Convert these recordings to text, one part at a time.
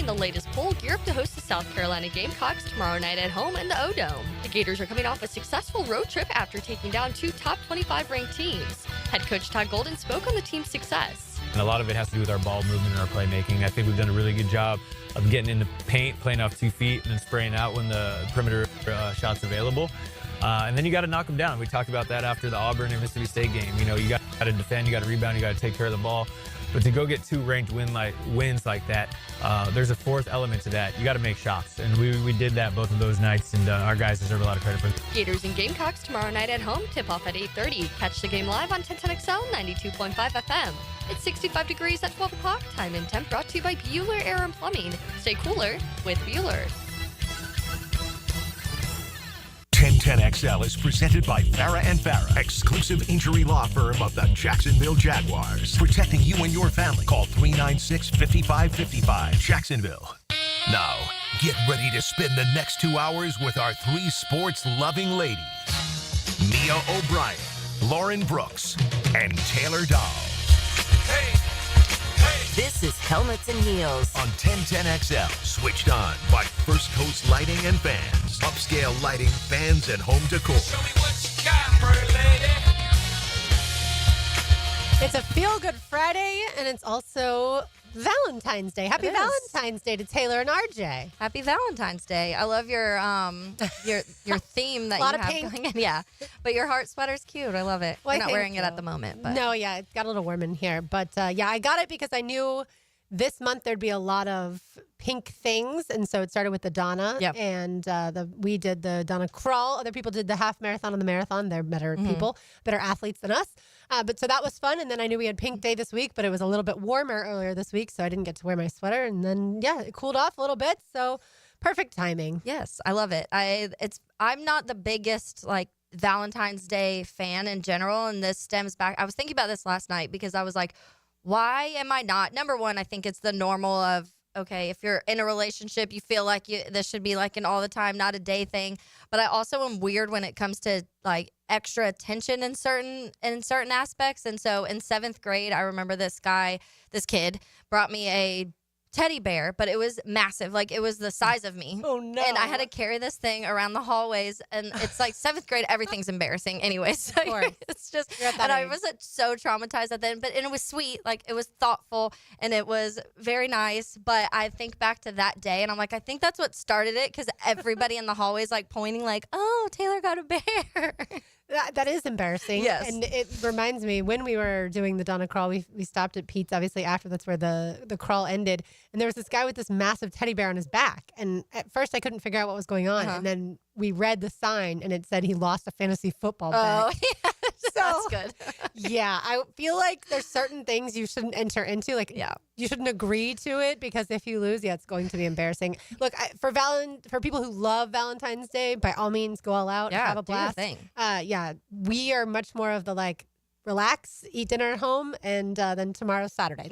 the latest poll, gear up to host the South Carolina Gamecocks tomorrow night at home in the O-Dome. The Gators are coming off a successful road trip after taking down 2 top 25 ranked teams. Head coach Todd Golden spoke on the team's success. And a lot of it has to do with our ball movement and our playmaking. I think we've done a really good job of getting into paint, playing off 2 feet, and then spraying out when the perimeter shot's available. And then you got to knock them down. We talked about that after the Auburn and Mississippi State game. You know, you got to defend, you got to rebound, you got to take care of the ball. But to go get 2 ranked wins like that, there's a fourth element to that. You got to make shots. And we did that both of those nights, and our guys deserve a lot of credit for it. Gators and Gamecocks tomorrow night at home, tip-off at 8:30. Catch the game live on 1010XL 92.5 FM. It's 65 degrees at 12 o'clock. Time and temp brought to you by Bueller Air and Plumbing. Stay cooler with Bueller. 1010XL is presented by Farah and Farah, exclusive injury law firm of the Jacksonville Jaguars. Protecting you and your family. Call 396-5555, Jacksonville. Now, get ready to spend the next 2 hours with our 3 sports-loving ladies. Mia O'Brien, Lauren Brooks, and Taylor Dawes. Hey! This is Helmets and Heels on 1010XL, switched on by First Coast Lighting and Fans. Upscale lighting, fans, and home decor. Show me what you got, pretty lady. It's a feel-good Friday, and it's also Valentine's Day. Happy Valentine's Day to Taylor and RJ. Happy Valentine's Day. I love your theme that you have pink. going in. Yeah, but your heart sweater's cute. I love it. Well, I'm not wearing it at the moment. But. No, yeah, it's got a little warm in here. But yeah, I got it because I knew this month there'd be a lot of pink things, and so it started with the Donna. Yep. And we did the Donna crawl. Other people did the half marathon and the marathon. They're better people, better athletes than us. But so that was fun. And then I knew we had Pink Day this week, but it was a little bit warmer earlier this week, so I didn't get to wear my sweater. And then yeah, it cooled off a little bit. So perfect timing. Yes, I love it. I'm not the biggest Valentine's Day fan in general, and this stems back. I was thinking about this last night because I was like, why am I not? Number one, I think it's the normal of, okay, if you're in a relationship, you feel like this should be like an all the time, not a day thing. But I also am weird when it comes to extra attention in certain aspects. And so in 7th grade, I remember this kid brought me a teddy bear, but it was massive. It was the size of me. Oh, no. And I had to carry this thing around the hallways. And it's 7th grade. Everything's embarrassing anyway. So it's just, and I was so traumatized at then, and it was sweet. It was thoughtful and it was very nice. But I think back to that day and I'm like, I think that's what started it, because everybody in the hallways pointing oh, Taylor got a bear. That is embarrassing. Yes. And it reminds me, when we were doing the Donna crawl, we stopped at Pete's, obviously, after that's where the crawl ended. And there was this guy with this massive teddy bear on his back. And at first I couldn't figure out what was going on. And then we read the sign and it said he lost a fantasy football bet. Oh, yeah. So, that's good. Yeah. I feel like there's certain things you shouldn't enter into. You shouldn't agree to it, because if you lose, it's going to be embarrassing. Look, for people who love Valentine's Day, by all means, go all out. Yeah, have a blast. Do your thing. Yeah, we are much more of the relax, eat dinner at home, and then tomorrow's Saturday.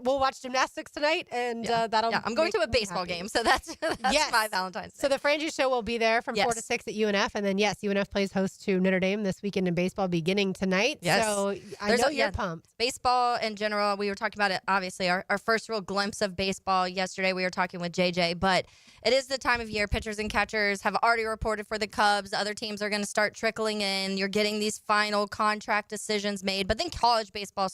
We'll watch gymnastics tonight, and that'll. Yeah, I'm going to a baseball game, so that's my Valentine's Day. So the Frangie Show will be there from 4 to 6 at UNF, and then UNF plays host to Notre Dame this weekend in baseball, beginning tonight. Yes. So I know you're pumped. Baseball in general, we were talking about it. Obviously, our first real glimpse of baseball yesterday. We were talking with JJ, but it is the time of year. Pitchers and catchers have already reported for the Cubs. Other teams are going to start trickling in. You're getting these final contract decisions made, but then college baseball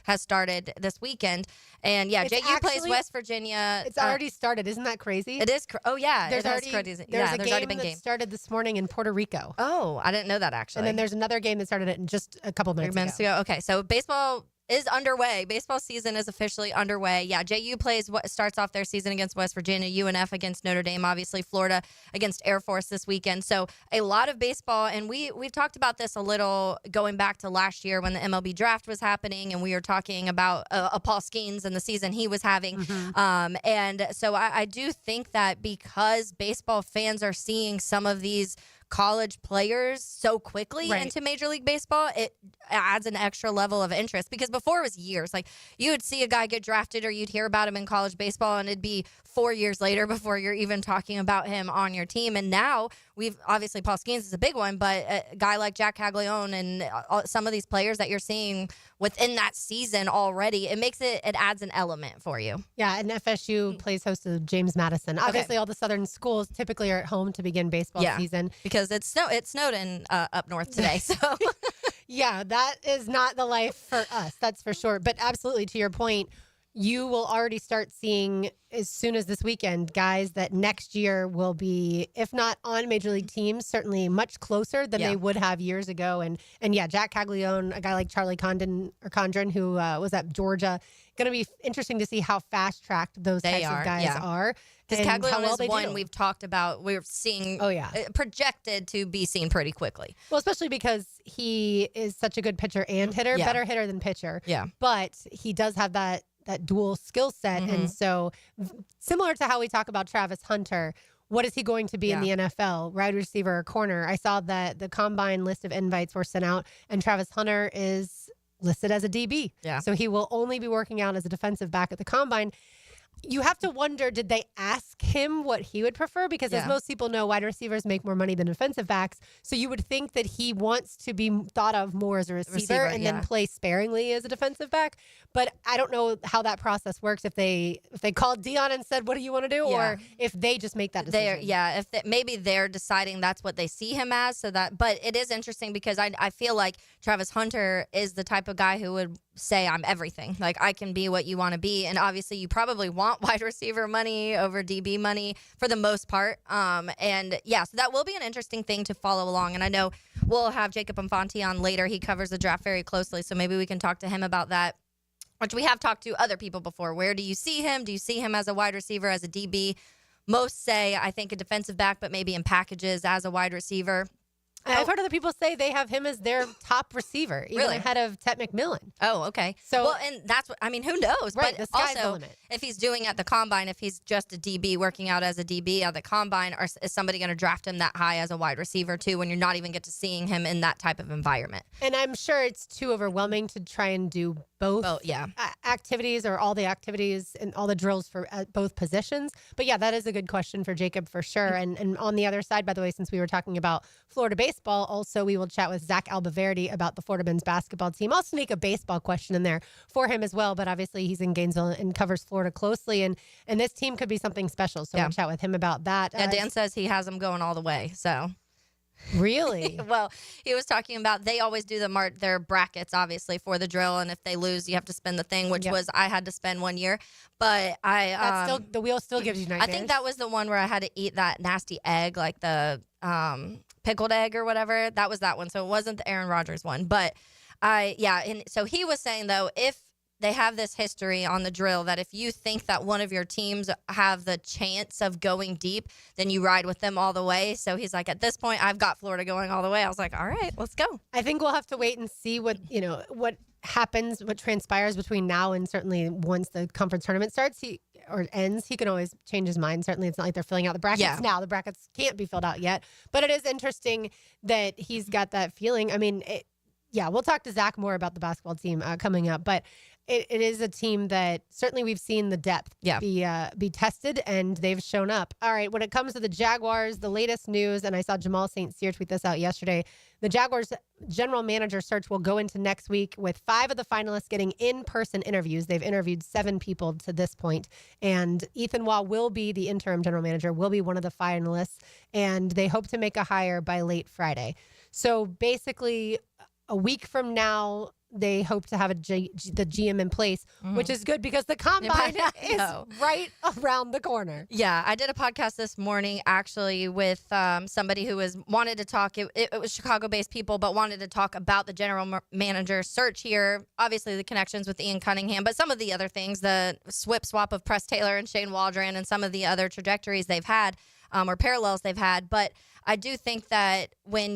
has started this weekend, and JU plays West Virginia. It's already started. Isn't that crazy? It is. Oh yeah, there's already crazy. There's a there's game that started this morning in Puerto Rico. Oh, I didn't know that actually. And then there's another game that started in just a couple minutes ago. Okay, so baseball is underway. Baseball season is officially underway. Yeah, JU starts off their season against West Virginia, UNF against Notre Dame, obviously Florida against Air Force this weekend. So a lot of baseball, and we've talked about this a little going back to last year when the MLB draft was happening, and we were talking about Paul Skeens and the season he was having. And so I do think that because baseball fans are seeing some of these college players so quickly into Major League Baseball, it adds an extra level of interest, because before it was years. Like, you would see a guy get drafted or you'd hear about him in college baseball and it'd be 4 years later before you're even talking about him on your team. And now we've obviously, Paul Skeens is a big one, but a guy like Jack Caglione and some of these players that you're seeing within that season already, it adds an element for you. Yeah, and FSU plays host to James Madison. Obviously, all the southern schools typically are at home to begin baseball season. Because it snowed in up north today. So yeah, that is not the life for us, that's for sure. But absolutely, to your point, you will already start seeing, as soon as this weekend, guys that next year will be, if not on major league teams, certainly much closer than they would have years ago. And yeah, Jack Caglione, a guy like Charlie Condren, who was at Georgia, going to be interesting to see how fast tracked those types of guys are. Because Caglione is one we've talked about. We're seeing projected to be seen pretty quickly. Well, especially because he is such a good pitcher and hitter, better hitter than pitcher. Yeah. But he does have that dual skill set. And so similar to how we talk about Travis Hunter, what is he going to be in the NFL? Wide receiver or corner? I saw that the combine list of invites were sent out, and Travis Hunter is listed as a DB. Yeah. So he will only be working out as a defensive back at the combine. You have to wonder, did they ask him what he would prefer? Because as most people know, wide receivers make more money than defensive backs. So you would think that he wants to be thought of more as a receiver and then play sparingly as a defensive back. But I don't know how that process works, if they called Dion and said, what do you want to do? Or if they just make that decision. Maybe they're deciding that's what they see him as. But it is interesting because I feel like Travis Hunter is the type of guy who would say, I'm everything. Like, I can be what you want to be. And obviously you probably want wide receiver money over DB money for the most part. So that will be an interesting thing to follow along. And I know we'll have Jacob Infante on later. He covers the draft very closely, so maybe we can talk to him about that, which we have talked to other people before. Where do you see him? Do you see him as a wide receiver, as a DB? Most say, I think, a defensive back, but maybe in packages as a wide receiver. I've heard other people say they have him as their top receiver, even ahead of Tet McMillan. Oh, okay. So, well, and that's what, I mean, who knows? Right, but the sky's also, the limit. If he's doing at the combine, if he's just a DB working out as a DB at the combine, or is somebody going to draft him that high as a wide receiver too, when you're not even get to seeing him in that type of environment? And I'm sure it's too overwhelming to try and do both activities, or all the activities and all the drills for both positions. But yeah, that is a good question for Jacob for sure. And on the other side, by the way, since we were talking about Florida baseball, also we will chat with Zach Albaverdi about the Florida men's basketball team. I'll sneak a baseball question in there for him as well. But obviously he's in Gainesville and covers Florida closely. And this team could be something special. So we'll chat with him about that. Yeah, Dan says he has them going all the way. So. Really? Well, he was talking about they always do their brackets, obviously, for the drill, and if they lose, you have to spin the thing, which was I had to spend 1 year. But the wheel still gives you nightmares. I think that was the one where I had to eat that nasty egg, like the pickled egg or whatever. That was that one. So it wasn't the Aaron Rodgers one. But and so he was saying, though, if they have this history on the drill that if you think that one of your teams have the chance of going deep, then you ride with them all the way. So he's like, at this point, I've got Florida going all the way. I was like, all right, let's go. I think we'll have to wait and see what happens, what transpires between now and certainly once the conference tournament starts or ends. He can always change his mind. Certainly, it's not like they're filling out the brackets now. The brackets can't be filled out yet. But it is interesting that he's got that feeling. I mean, we'll talk to Zach more about the basketball team coming up. But it is a team that certainly we've seen the depth be tested, and they've shown up. All right, when it comes to the Jaguars, the latest news, and I saw Jamal St. Cyr tweet this out yesterday, the Jaguars general manager search will go into next week with 5 of the finalists getting in-person interviews. They've interviewed 7 people to this point, and Ethan Waugh will be the interim general manager, will be one of the finalists, and they hope to make a hire by late Friday. So basically, a week from now, they hope to have the GM in place, which is good because the combine is right around the corner. Yeah, I did a podcast this morning actually with somebody who wanted to talk. It was Chicago-based people, but wanted to talk about the general manager search here. Obviously, the connections with Ian Cunningham, but some of the other things, the swap of Press Taylor and Shane Waldron, and some of the other trajectories they've had or parallels they've had. But I do think that when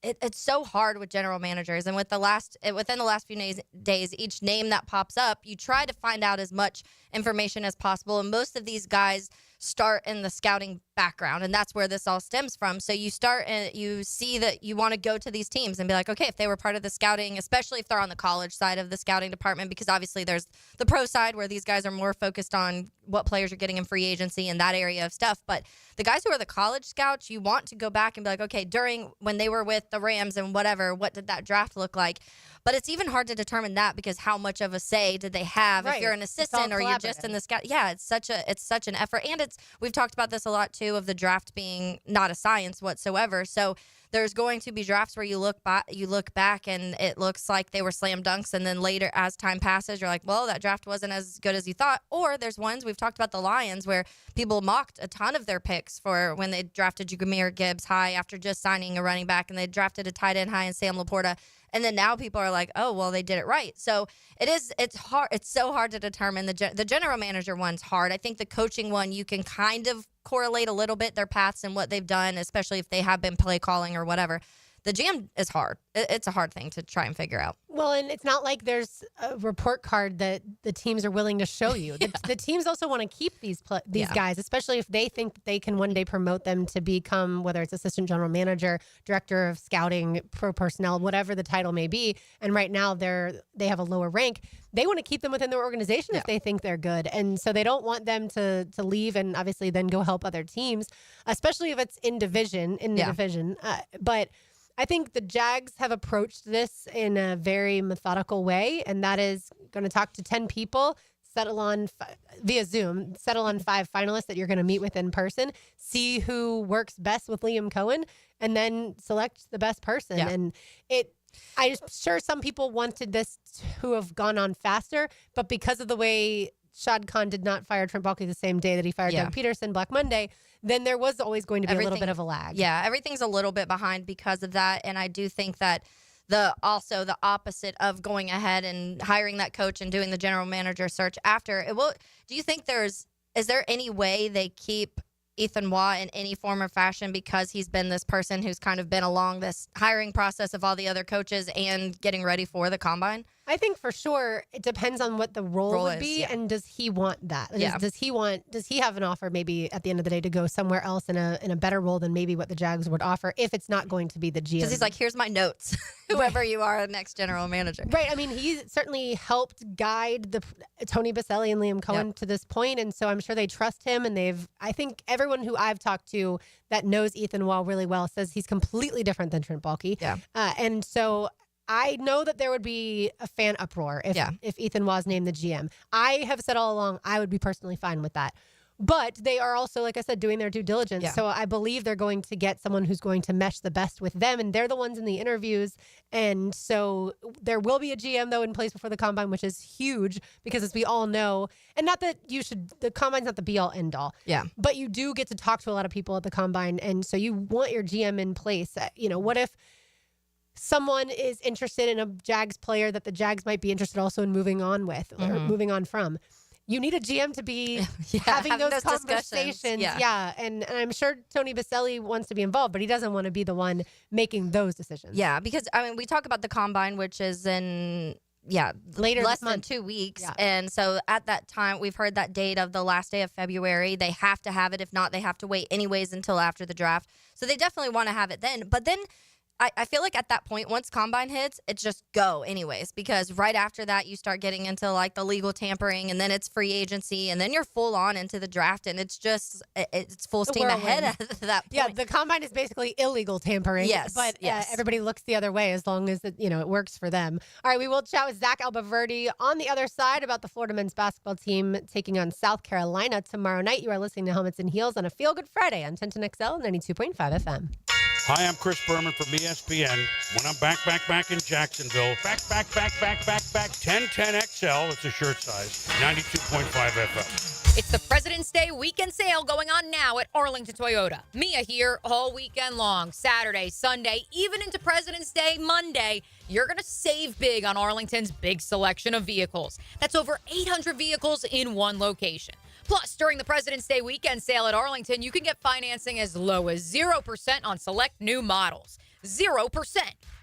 it's so hard with general managers, and within the last few days, each name that pops up, you try to find out as much information as possible. And most of these guys start in the scouting background, and that's where this all stems from. So you start and you see that you want to go to these teams and be like, okay, if they were part of the scouting, especially if they're on the college side of the scouting department, because obviously there's the pro side where these guys are more focused on what players you're getting in free agency and that area of stuff. But the guys who are the college scouts, you want to go back and be like, okay, during when they were with the Rams and whatever, what did that draft look like? But it's even hard to determine that because how much of a say did they have if you're an assistant or you're just in the scout? Yeah, it's such an effort, and we've talked about this a lot too of the draft being not a science whatsoever. So there's going to be drafts where you look back and it looks like they were slam dunks, and then later as time passes, you're like, well, that draft wasn't as good as you thought. Or there's ones we've talked about the Lions where people mocked a ton of their picks for when they drafted Jameer Gibbs high after just signing a running back, and they drafted a tight end high in Sam Laporta. And then now people are like, oh, well, they did it right. So it's hard. It's so hard to determine. The general manager one's hard. I think the coaching one, you can kind of correlate a little bit their paths and what they've done, especially if they have been play calling or whatever. The GM is hard. It's a hard thing to try and figure out. Well, and it's not like there's a report card that the teams are willing to show you. The teams also want to keep these guys, especially if they think that they can one day promote them to become, whether it's assistant general manager, director of scouting, pro personnel, whatever the title may be. And right now they have a lower rank. They want to keep them within their organization if they think they're good. And so they don't want them to leave and obviously then go help other teams, especially if it's in the division. But I think the Jags have approached this in a very methodical way, and that is going to talk to 10 people, via Zoom, settle on 5 finalists that you're going to meet with in person, see who works best with Liam Cohen, and then select the best person. Yeah. And I'm sure some people wanted this to have gone on faster, but because of the way Shad Khan did not fire Trent Baalke the same day that he fired Doug Peterson, Black Monday, then there was always going to be a little bit of a lag. Yeah, everything's a little bit behind because of that. And I do think that the opposite of going ahead and hiring that coach and doing the general manager search after it will. Do you think is there any way they keep Ethan Waugh in any form or fashion because he's been this person who's kind of been along this hiring process of all the other coaches and getting ready for the combine? I think for sure it depends on what the role would be, and does he want that? Does he have an offer maybe at the end of the day to go somewhere else in a better role than maybe what the Jags would offer if it's not going to be the GM? Because he's like, here's my notes, whoever you are, the next general manager. Right. I mean, he certainly helped guide Tony Baselli and Liam Cohen to this point, and so I'm sure they trust him. And I think everyone who I've talked to that knows Ethan Waugh really well says he's completely different than Trent Baalke. Yeah. And so I know that there would be a fan uproar if Ethan Waugh's named the GM. I have said all along I would be personally fine with that. But they are also, like I said, doing their due diligence. Yeah. So I believe they're going to get someone who's going to mesh the best with them. And they're the ones in the interviews. And so there will be a GM, though, in place before the combine, which is huge because, as we all know, and not that the combine's not the be-all, end-all. Yeah. But you do get to talk to a lot of people at the combine. And so you want your GM in place. What if someone is interested in a Jags player that the Jags might be interested also in moving on with or moving on from? You need a GM to be having those conversations. Yeah. And I'm sure Tony Baselli wants to be involved, but he doesn't want to be the one making those decisions. Yeah, because, we talk about the combine, which is in later less than 2 weeks. Yeah. And so at that time, we've heard that date of the last day of February. They have to have it. If not, they have to wait anyways until after the draft. So they definitely want to have it then. But then I feel like at that point, once combine hits, it's just go anyways, because right after that, you start getting into like the legal tampering, and then it's free agency, and then you're full on into the draft, and it's just, it's full steam ahead at that point. Yeah, the combine is basically illegal tampering. Yes. But everybody looks the other way as long as it works for them. All right, we will chat with Zach Albaverdi on the other side about the Florida men's basketball team taking on South Carolina tomorrow night. You are listening to Helmets and Heels on a Feel Good Friday on 1010XL 92.5 FM. Hi, I'm Chris Berman from ESPN. When I'm back in Jacksonville, back, 1010XL, it's a shirt size, 92.5 FM. It's the President's Day weekend sale going on now at Arlington Toyota. Mia here all weekend long, Saturday, Sunday, even into President's Day Monday. You're going to save big on Arlington's big selection of vehicles. That's over 800 vehicles in one location. Plus, during the President's Day weekend sale at Arlington, you can get financing as low as 0% on select new models. 0%.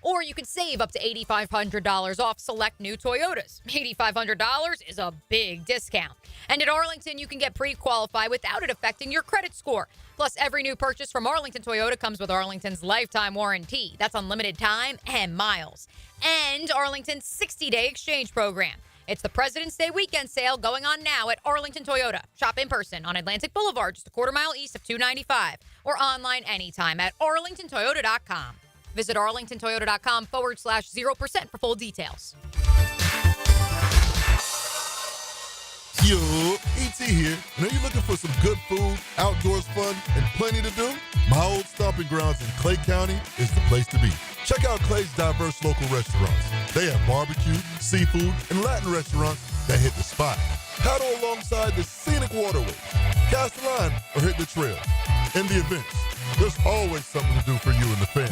Or you could save up to $8,500 off select new Toyotas. $8,500 is a big discount. And at Arlington, you can get pre-qualified without it affecting your credit score. Plus, every new purchase from Arlington Toyota comes with Arlington's lifetime warranty. That's unlimited time and miles. And Arlington's 60-day exchange program. It's the President's Day weekend sale going on now at Arlington Toyota. Shop in person on Atlantic Boulevard, just a quarter mile east of 295, or online anytime at arlingtontoyota.com. Visit arlingtontoyota.com/0% for full details. Yo, E.T. here. And are you looking for some good food, outdoors fun, and plenty to do? My old stomping grounds in Clay County is the place to be. Check out Clay's diverse local restaurants. They have barbecue, seafood, and Latin restaurants that hit the spot. Paddle alongside the scenic waterways. Cast a line or hit the trail. In the events, there's always something to do for you and the fam.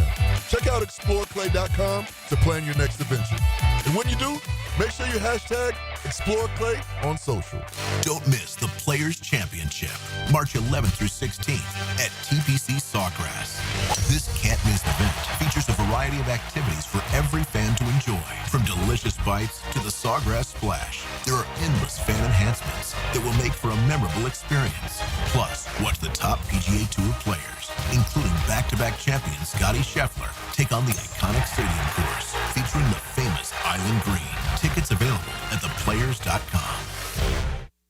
Check out exploreclay.com to plan your next adventure. And when you do, make sure you hashtag ExploreClay on social. Don't miss the Players Championship, March 11th through 16th at TPC Sawgrass. This can't-miss event features a variety of activities for every fan to enjoy, from delicious bites to the Sawgrass Splash. There are endless fan enhancements that will make for a memorable experience. Plus, watch the top PGA Tour players, including back-to-back champion Scotty Scheffler, take on the iconic stadium course featuring the famous Island Green. Tickets available at theplayers.com.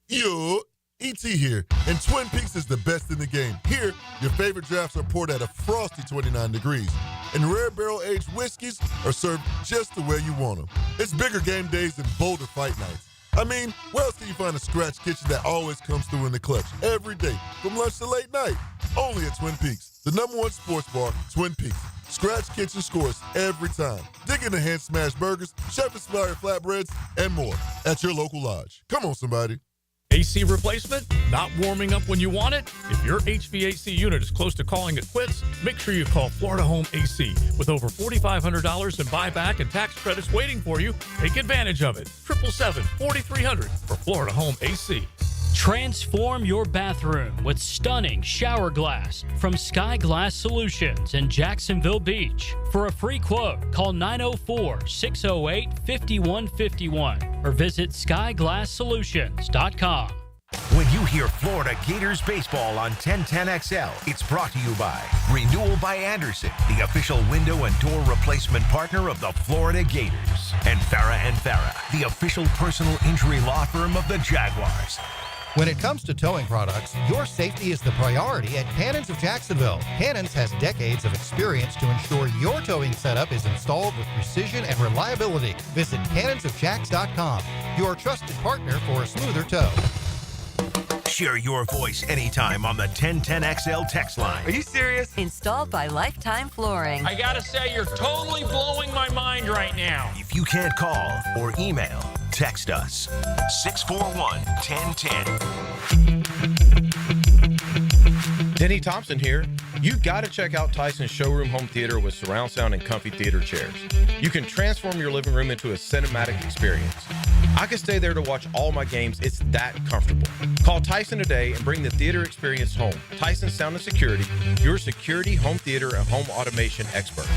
Yo, E.T. here, and Twin Peaks is the best in the game. Here, your favorite drafts are poured at a frosty 29 degrees, and rare barrel-aged whiskeys are served just the way you want them. It's bigger game days and bolder fight nights. I mean, where else can you find a scratch kitchen that always comes through in the clutch every day, from lunch to late night? Only at Twin Peaks, the #1 sports bar, Twin Peaks. Scratch kitchen scores every time. Dig in the hand-smashed burgers, chef-inspired flatbreads, and more at your local lodge. Come on, somebody. AC replacement? Not warming up when you want it? If your HVAC unit is close to calling it quits, make sure you call Florida Home AC. With over $4,500 in buyback and tax credits waiting for you, take advantage of it. 777-4300 for Florida Home AC. Transform your bathroom with stunning shower glass from Sky Glass Solutions in Jacksonville Beach. For a free quote, call 904-608-5151 or visit skyglasssolutions.com. When you hear Florida Gators baseball on 1010XL, it's brought to you by Renewal by Anderson, the official window and door replacement partner of the Florida Gators, and Farah & Farah, the official personal injury law firm of the Jaguars. When it comes to towing products, your safety is the priority at Cannons of Jacksonville. Cannons has decades of experience to ensure your towing setup is installed with precision and reliability. Visit cannonsofjacks.com, your trusted partner for a smoother tow. Share your voice anytime on the 1010XL text line. Are you serious? Installed by Lifetime Flooring. I gotta say, you're totally blowing my mind right now. If you can't call or email, text us 641-1010. Denny Thompson here. You gotta check out Tyson's Showroom Home Theater with surround sound and comfy theater chairs. You can transform your living room into a cinematic experience. I can stay there to watch all my games. It's that comfortable. Call Tyson today and bring the theater experience home. Tyson Sound and Security, your security, home theater, and home automation experts.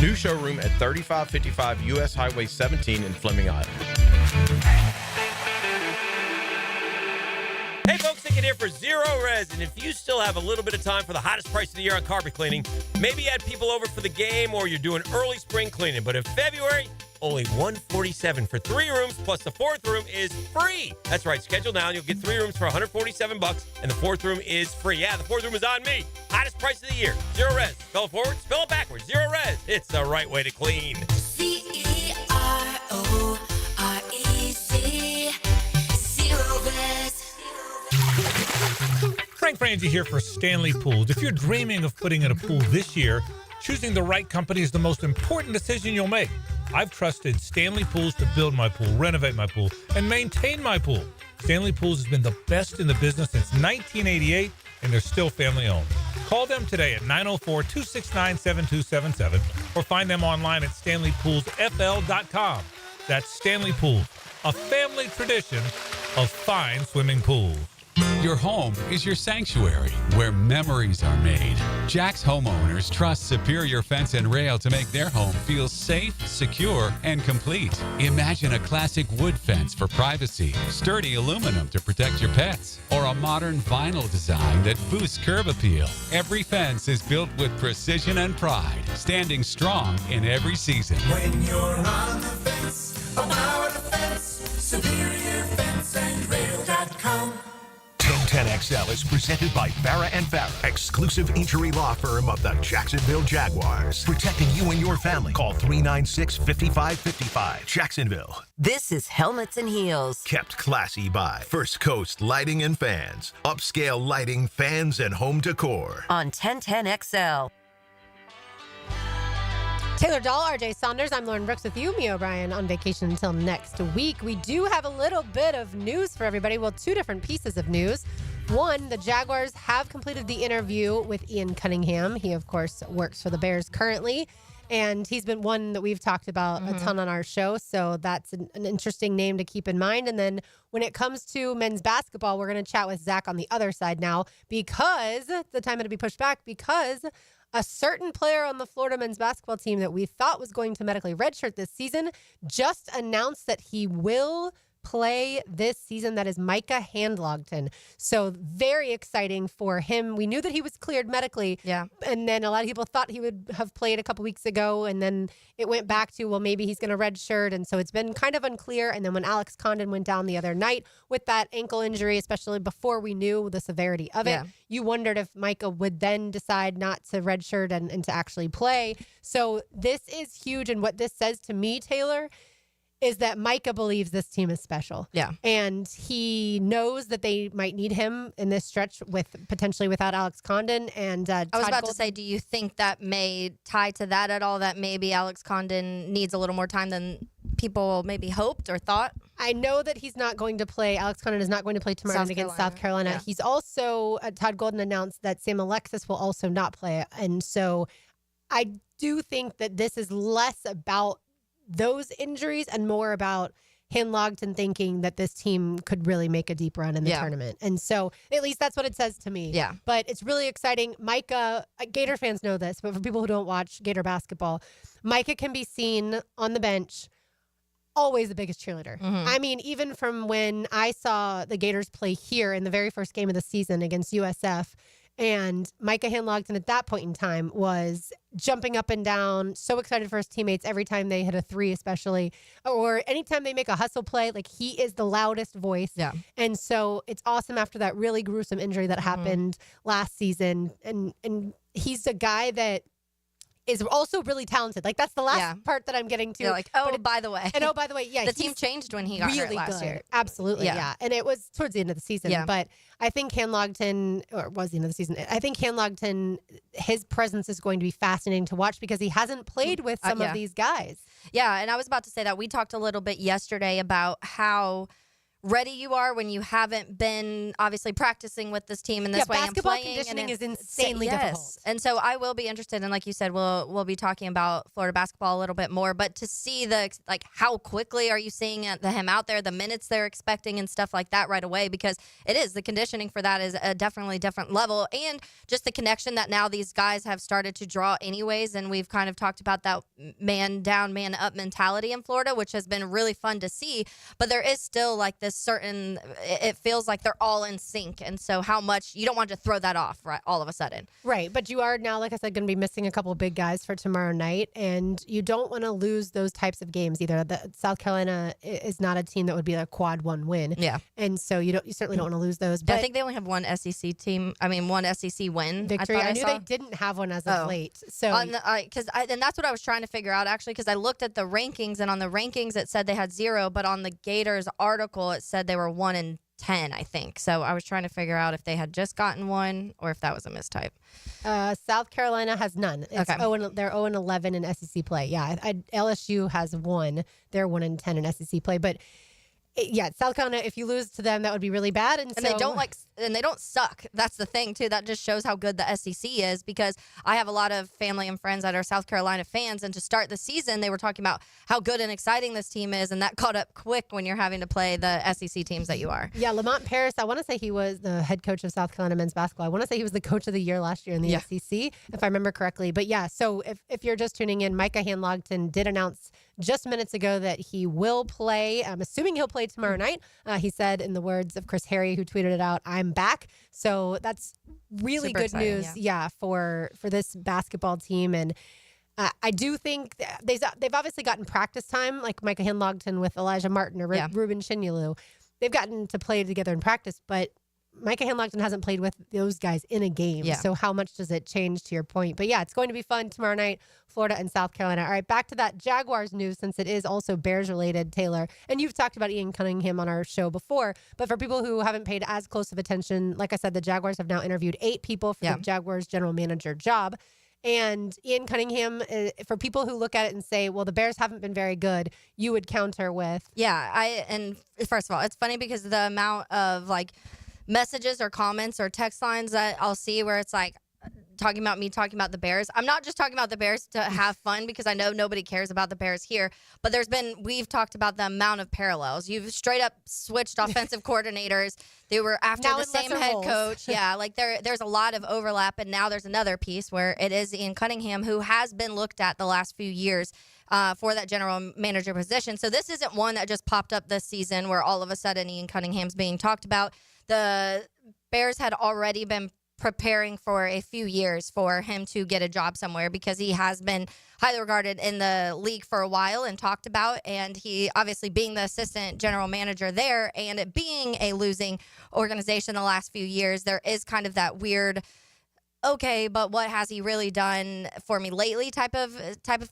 New showroom at 3555 U.S. Highway 17 in Fleming, Iowa. Hey folks, Nick here for Zero Res, and if you still have a little bit of time for the hottest price of the year on carpet cleaning, maybe you had people over for the game or you're doing early spring cleaning, but in February, only $147 for 3 rooms, plus the 4th room is free. That's right, schedule now and you'll get 3 rooms for $147, and the 4th room is free. Yeah, the 4th room is on me. Hottest price of the year. Zero Res. Spell it forward, spell it backwards. Zero Res. It's the right way to clean. CEROREZ. Zero Res. Frank Frangie here for Stanley Pools. If you're dreaming of putting in a pool this year, choosing the right company is the most important decision you'll make. I've trusted Stanley Pools to build my pool, renovate my pool, and maintain my pool. Stanley Pools has been the best in the business since 1988, and they're still family-owned. Call them today at 904-269-7277 or find them online at stanleypoolsfl.com. That's Stanley Pools, a family tradition of fine swimming pools. Your home is your sanctuary where memories are made. Jack's homeowners trust Superior Fence and Rail to make their home feel safe, secure, and complete. Imagine a classic wood fence for privacy, sturdy aluminum to protect your pets, or a modern vinyl design that boosts curb appeal. Every fence is built with precision and pride, standing strong in every season. When you're on the fence, about the fence, SuperiorFenceandRail.com. 1010XL is presented by Farah and Farah, exclusive injury law firm of the Jacksonville Jaguars. Protecting you and your family. Call 396-5555. Jacksonville. This is Helmets and Heels. Kept classy by First Coast Lighting and Fans. Upscale lighting, fans, and home decor. On 1010XL. Taylor Dahl, RJ Saunders. I'm Lauren Brooks with you. Mia O'Brien on vacation until next week. We do have a little bit of news for everybody. Well, two different pieces of news. One, the Jaguars have completed the interview with Ian Cunningham. He, of course, works for the Bears currently, and he's been one that we've talked about a ton on our show. So that's an interesting name to keep in mind. And then when it comes to men's basketball, we're going to chat with Zach on the other side now because the time had to be pushed back because a certain player on the Florida men's basketball team that we thought was going to medically redshirt this season just announced that he will play this season. That is Micah Handlogton. So very exciting for him. We knew that he was cleared medically. Yeah. And then a lot of people thought he would have played a couple weeks ago. And then it went back to, well, maybe he's going to redshirt. And so it's been kind of unclear. And then when Alex Condon went down the other night with that ankle injury, especially before we knew the severity of it, you wondered if Micah would then decide not to redshirt and to actually play. So this is huge. And what this says to me, Taylor, is that Micah believes this team is special. Yeah. And he knows that they might need him in this stretch with potentially without Alex Condon. And I was about to say, do you think that may tie to that at all, that maybe Alex Condon needs a little more time than people maybe hoped or thought? I know that he's not going to play. Alex Condon is not going to play tomorrow night against South Carolina. Yeah. He's also, Todd Golden announced that Sam Alexis will also not play. And so I do think that this is less about those injuries and more about Handlogton thinking that this team could really make a deep run in the tournament. And so at least that's what it says to me. Yeah. But it's really exciting. Micah, Gator fans know this, but for people who don't watch Gator basketball, Micah can be seen on the bench, always the biggest cheerleader. I mean, even from when I saw the Gators play here in the very first game of the season against USF, and Micah Handlogton at that point in time was jumping up and down, so excited for his teammates every time they hit a three, especially, or anytime they make a hustle play. Like, he is the loudest voice. Yeah. And so it's awesome after that really gruesome injury that happened last season. And he's a guy that is also really talented. Like, that's the last part that I'm getting to. You're like, by the way. And by the way, the team changed when he got hurt last year. Absolutely, yeah. And it was towards the end of the season. Yeah. But I think Handlogton, or it was the end of the season, I think Handlogton, his presence is going to be fascinating to watch because he hasn't played with some of these guys. Yeah, and I was about to say that. We talked a little bit yesterday about how ready you are when you haven't been obviously practicing with this team in this way and playing. Conditioning is insanely difficult. And so I will be interested, and like you said, we'll be talking about Florida basketball a little bit more, but to see how quickly are you seeing him out there, the minutes they're expecting and stuff like that right away, because it is, the conditioning for that is a definitely different level, and just the connection that now these guys have started to draw anyways, and we've kind of talked about that man down, man up mentality in Florida, which has been really fun to see, but there is still like this certain, it feels like they're all in sync, and so how much you don't want to throw that off right all of a sudden. Right, but you are now, like I said, going to be missing a couple of big guys for tomorrow night, and you don't want to lose those types of games either. The South Carolina is not a team that would be a quad one win. Yeah, and so you certainly don't want to lose those. But I think they only have one SEC win victory. I knew they didn't have one as of late. So and that's what I was trying to figure out actually, because I looked at the rankings, and on the rankings it said they had 0, but on the Gators article it said they were 1-10, I think. So I was trying to figure out if they had just gotten one or if that was a mistype. South Carolina has none. It's they're 0-11 in SEC play. Yeah, LSU has 1. They're 1-10 in SEC play. But South Carolina, if you lose to them, that would be really bad. And they don't suck. That's the thing, too. That just shows how good the SEC is, because I have a lot of family and friends that are South Carolina fans. And to start the season, they were talking about how good and exciting this team is. And that caught up quick when you're having to play the SEC teams that you are. Yeah, Lamont Paris, I want to say he was the head coach of South Carolina men's basketball. I want to say he was the coach of the year last year in the SEC, if I remember correctly. But yeah, so if you're just tuning in, Micah Hanlogton did announce just minutes ago that he will play. I'm assuming he'll play tomorrow night. He said, in the words of Chris Harry, who tweeted it out, "I'm back." So that's really Super good exciting, news, for this basketball team. And I do think they've obviously gotten practice time, like Micah Hanlogton with Elijah Martin or Ruben Chinyelu. They've gotten to play together in practice, but Micah Hanlogton hasn't played with those guys in a game. Yeah. So how much does it change, to your point? But yeah, it's going to be fun tomorrow night, Florida and South Carolina. All right, back to that Jaguars news, since it is also Bears related, Taylor. And you've talked about Ian Cunningham on our show before. But for people who haven't paid as close of attention, like I said, the Jaguars have now interviewed 8 people for the Jaguars general manager job. And Ian Cunningham, for people who look at it and say, well, the Bears haven't been very good, you would counter with. And first of all, it's funny because the amount of messages or comments or text lines that I'll see where it's like talking about the Bears. I'm not just talking about the Bears to have fun, because I know nobody cares about the Bears here, but we've talked about the amount of parallels. You've straight up switched offensive coordinators. They were after the same head coach. There's a lot of overlap, and now there's another piece where it is Ian Cunningham, who has been looked at the last few years for that general manager position. So this isn't one that just popped up this season where all of a sudden Ian Cunningham's being talked about. The Bears had already been preparing for a few years for him to get a job somewhere, because he has been highly regarded in the league for a while and talked about. And he, obviously being the assistant general manager there and it being a losing organization the last few years, there is kind of that weird, okay, but what has he really done for me lately type of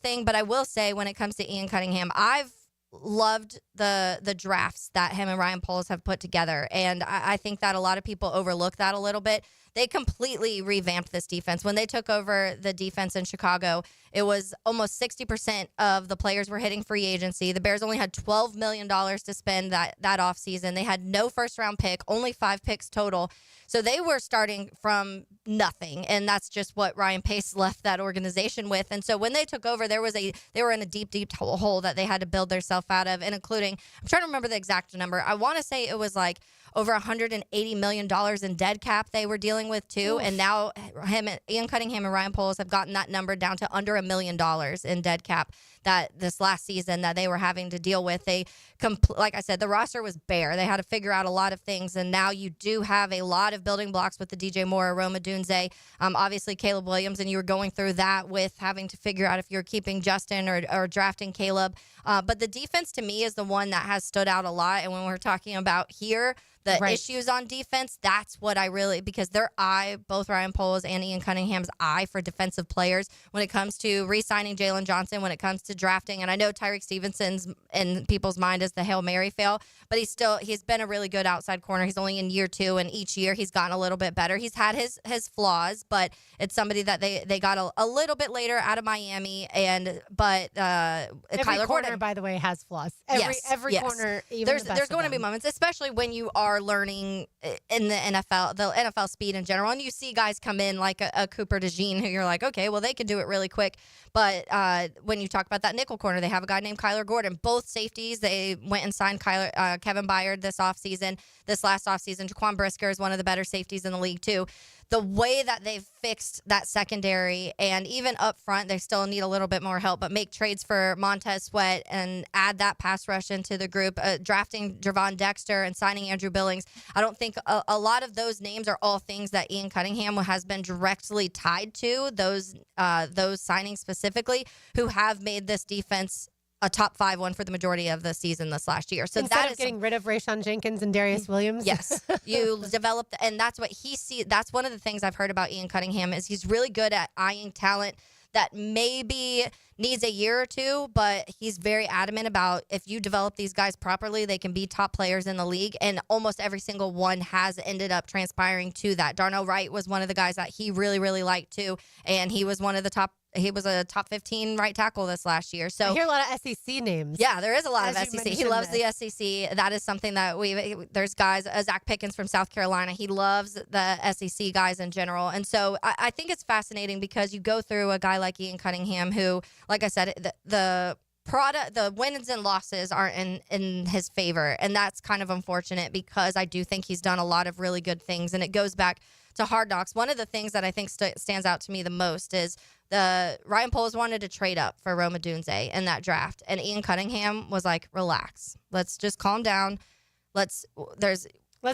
thing. But I will say, when it comes to Ian Cunningham, I've loved the drafts that him and Ryan Poles have put together. And I think that a lot of people overlook that a little bit. They completely revamped this defense. When they took over the defense in Chicago, it was almost 60% of the players were hitting free agency. The Bears only had $12 million to spend that offseason. They had no first-round pick, only 5 picks total. So they were starting from nothing, and that's just what Ryan Pace left that organization with. And so when they took over, they were in a deep hole that they had to build themselves out of, and including, I'm trying to remember the exact number. I want to say it was like over $180 million in dead cap they were dealing with too. Oof. And now Ian Cunningham and Ryan Poles have gotten that number down to under $1 million in dead cap that this last season that they were having to deal with. Like I said, the roster was bare. They had to figure out a lot of things, and now you do have a lot of building blocks with the DJ Moore, Roma Dunze, obviously Caleb Williams, and you were going through that with having to figure out if you're keeping Justin or drafting Caleb. But the defense to me is the one that has stood out a lot, and when we're talking about here, the issues on defense, that's what I really, because their eye, both Ryan Poles and Ian Cunningham's eye for defensive players when it comes to re-signing Jalen Johnson, when it comes to drafting. And I know Tyreek Stevenson's in people's mind is the Hail Mary fail, but he's been a really good outside corner. He's only in year 2, and each year he's gotten a little bit better. He's had his flaws, but it's somebody that they got a little bit later out of Miami. But every Kyler corner, Gordon, by the way, has flaws. Every corner, even there's the best there's going of to be them. moments, especially when you are learning in the NFL speed in general, and you see guys come in like a Cooper DeJean, who you're like, okay, well, they can do it really quick. But when you talk about that nickel corner, they have a guy named Kyler Gordon. Both safeties, they went and signed Kevin Byard this last offseason. Jaquan Brisker is one of the better safeties in the league too. The way that they've fixed that secondary, and even up front, they still need a little bit more help, but make trades for Montez Sweat and add that pass rush into the group, drafting Javon Dexter and signing Andrew Billings. I don't think a lot of those names are all things that Ian Cunningham has been directly tied to, those signings specifically, who have made this defense a top 5 one for the majority of the season this last year. So instead of getting rid of Rayshon Jenkins and Darius Williams. Yes, you developed, and that's what he sees. That's one of the things I've heard about Ian Cunningham is he's really good at eyeing talent that maybe needs a year or two, but he's very adamant about if you develop these guys properly, they can be top players in the league, and almost every single one has ended up transpiring to that. Darnell Wright was one of the guys that he really, really liked too, and he was one of the top He was a top 15 right tackle this last year. So I hear a lot of SEC names. Yeah, there is a lot of As you SEC. He mentioned loves this. the SEC. That is something that there's guys, Zach Pickens from South Carolina. He loves the SEC guys in general. And so I think it's fascinating because you go through a guy like Ian Cunningham who, like I said, the wins and losses aren't in his favor. And that's kind of unfortunate because I do think he's done a lot of really good things. And it goes back to Hard Knocks. One of the things that I think stands out to me the most is Ryan Poles wanted to trade up for Rome Odunze in that draft. And Ian Cunningham was like, relax. Let's just calm down. Let's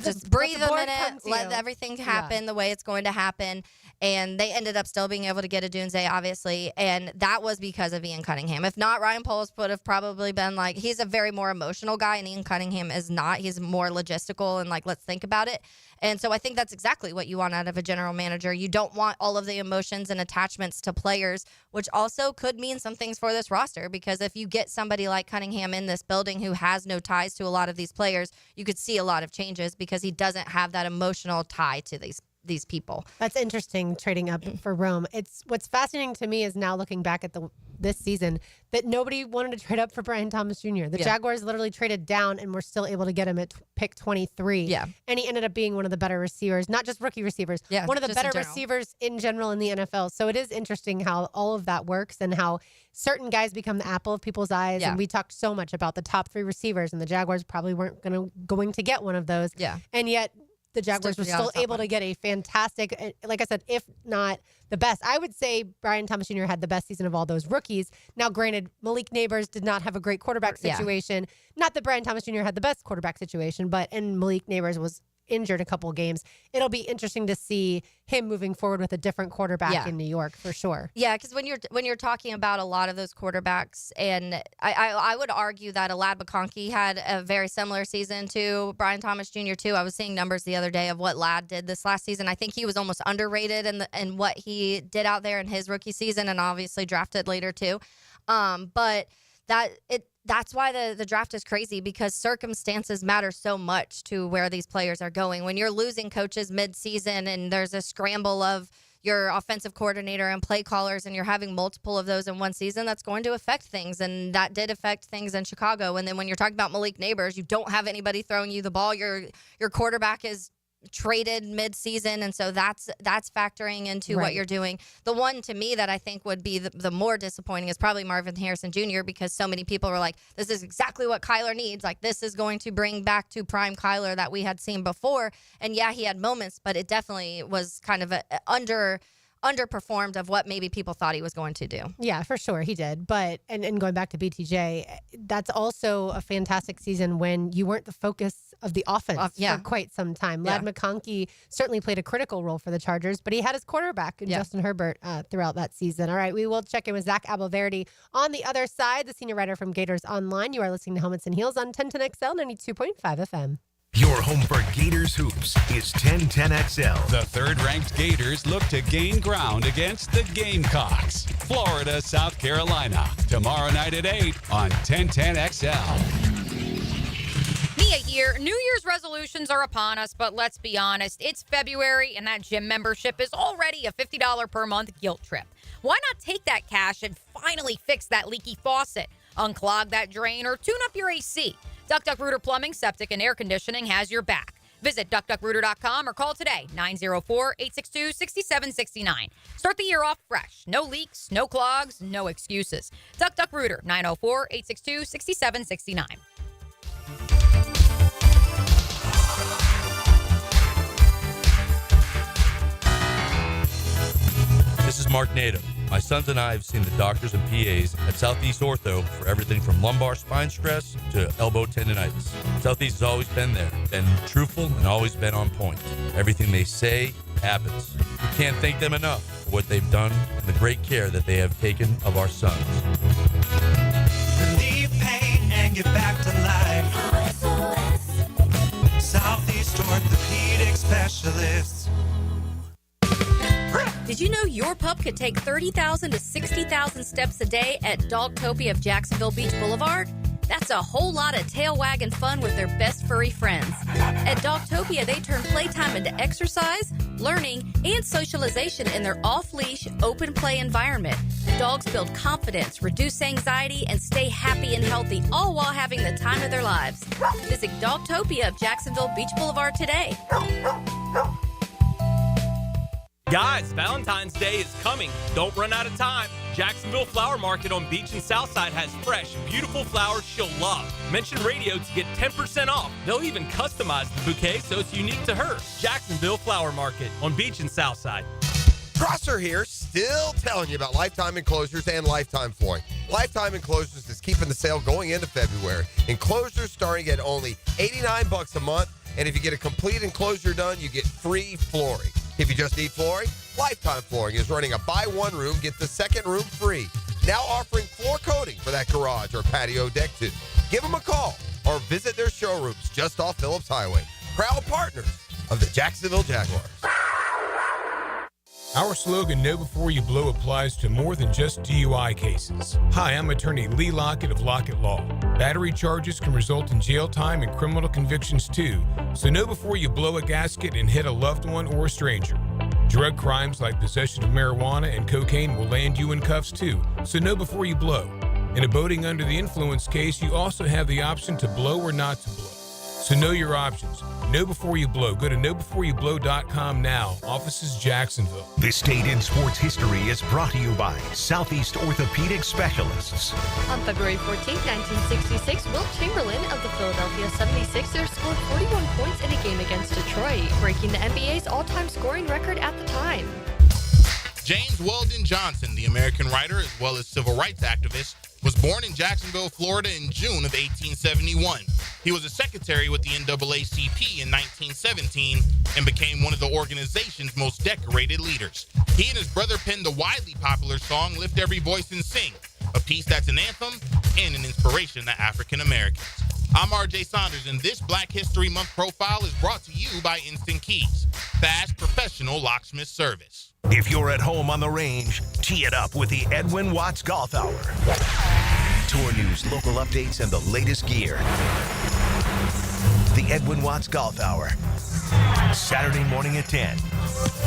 just breathe a minute, let everything happen the way it's going to happen. And they ended up still being able to get Odunze, obviously. And that was because of Ian Cunningham. If not, Ryan Poles would have probably been like, he's a very more emotional guy, and Ian Cunningham is not. He's more logistical and like, let's think about it. And so I think that's exactly what you want out of a general manager. You don't want all of the emotions and attachments to players, which also could mean some things for this roster, because if you get somebody like Cunningham in this building who has no ties to a lot of these players, you could see a lot of changes because he doesn't have that emotional tie to these people. That's interesting, trading up for Rome. It's what's fascinating to me is now looking back at this season that nobody wanted to trade up for Brian Thomas Jr. The Jaguars literally traded down and were still able to get him at pick 23. Yeah. And he ended up being one of the better receivers, not just rookie receivers, one of the better receivers in general in the NFL. So it is interesting how all of that works and how certain guys become the apple of people's eyes. And we talked so much about the top 3 receivers, and the Jaguars probably weren't going to get one of those. Yeah. And yet the Jaguars were still able to get a fantastic, like I said, if not the best. I would say Brian Thomas Jr. had the best season of all those rookies. Now, granted, Malik Neighbors did not have a great quarterback situation. Not that Brian Thomas Jr. had the best quarterback situation, and Malik Neighbors was injured a couple of games. It'll be interesting to see him moving forward with a different quarterback in New York for sure. Yeah, because when you're talking about a lot of those quarterbacks, and I would argue that Alad McConkey had a very similar season to Brian Thomas Jr. too. I was seeing numbers the other day of what Lad did this last season. I think he was almost underrated in what he did out there in his rookie season, and obviously drafted later too. But that's why the draft is crazy, because circumstances matter so much to where these players are going. When you're losing coaches mid-season and there's a scramble of your offensive coordinator and play callers, and you're having multiple of those in one season, that's going to affect things. And that did affect things in Chicago. And then when you're talking about Malik Neighbors, you don't have anybody throwing you the ball. Your quarterback is traded mid-season, and so that's factoring into what you're doing. The one to me that I think would be the more disappointing is probably Marvin Harrison Jr., because so many people were like, this is exactly what Kyler needs. Like, this is going to bring back to prime Kyler that we had seen before. And yeah, he had moments, but it definitely was kind of underperformed of what maybe people thought he was going to do. Yeah, for sure he did. But and going back to BTJ, that's also a fantastic season when you weren't the focus of the offense for quite some time. Lad McConkey certainly played a critical role for the Chargers, but he had his quarterback in Justin Herbert throughout that season. All right, we will check in with Zach Abelverdi on the other side, the senior writer from Gators Online. You are listening to Helmets and Heels on 1010XL 92.5 FM. Your home for Gators hoops is 1010XL. The third-ranked Gators look to gain ground against the Gamecocks. Florida, South Carolina. Tomorrow night at 8 on 1010XL. Mia here. New Year's resolutions are upon us, but let's be honest, it's February and that gym membership is already a $50 per month guilt trip. Why not take that cash and finally fix that leaky faucet, unclog that drain, or tune up your AC? Duck Duck Rooter Plumbing, Septic, and Air Conditioning has your back. Visit duckduckrooter.com or call today, 904-862-6769. Start the year off fresh. No leaks, no clogs, no excuses. Duck Duck Rooter, 904-862-6769. This is Mark Nato. My sons and I have seen the doctors and PAs at Southeast Ortho for everything from lumbar spine stress to elbow tendonitis. Southeast has always been there, been truthful, and always been on point. Everything they say happens. We can't thank them enough for what they've done and the great care that they have taken of our sons. Relieve pain and get back to life. Southeast Orthopedic Specialists. Did you know your pup could take 30,000 to 60,000 steps a day at Dogtopia of Jacksonville Beach Boulevard? That's a whole lot of tail wagging fun with their best furry friends. At Dogtopia, they turn playtime into exercise, learning, and socialization in their off-leash, open play environment. dogs build confidence, reduce anxiety, and stay happy and healthy, all while having the time of their lives. Visit Dogtopia of Jacksonville Beach Boulevard today. Guys, Valentine's Day is coming. Don't run out of time. Jacksonville Flower Market on Beach and Southside has fresh, beautiful flowers she'll love. Mention radio to get 10% off. They'll even customize the bouquet so it's unique to her. Jacksonville Flower Market on Beach and Southside. Prosser here, still telling you about Lifetime Enclosures and Lifetime Flooring. Lifetime Enclosures is keeping the sale going into February. Enclosures starting at only $89 a month, and if you get a complete enclosure done, you get free flooring. If you just need flooring, Lifetime Flooring is running a buy one room, get the second room free. Now offering floor coating for that garage or patio deck too. Give them a call or visit their showrooms just off Phillips Highway. Proud partners of the Jacksonville Jaguars. Our slogan, Know Before You Blow, applies to more than just DUI cases. Hi, I'm attorney Lee Lockett of Lockett Law. Battery charges can result in jail time and criminal convictions too, so know before you blow a gasket and hit a loved one or a stranger. Drug crimes like possession of marijuana and cocaine will land you in cuffs too, so know before you blow. In a boating under the influence case, you also have the option to blow or not to blow. So know your options. Know before you blow. Go to knowbeforeyouBlow.com now. Offices Jacksonville. This date in sports history is brought to you by Southeast Orthopedic Specialists. On February 14, 1966, Wilt Chamberlain of the Philadelphia 76ers scored 41 points in a game against Detroit, breaking the NBA's all-time scoring record at the time. James Weldon Johnson, the American writer as well as civil rights activist, was born in Jacksonville, Florida in June of 1871. He was a secretary with the NAACP in 1917 and became one of the organization's most decorated leaders. He and his brother penned the widely popular song Lift Every Voice and Sing, a piece that's an anthem and an inspiration to African Americans. I'm RJ Saunders, and this Black History Month profile is brought to you by Instant Keys, fast professional locksmith service. If you're at home on the range, tee it up with the Edwin Watts Golf Hour. Tour news, local updates, and the latest gear. The Edwin Watts Golf Hour. Saturday morning at 10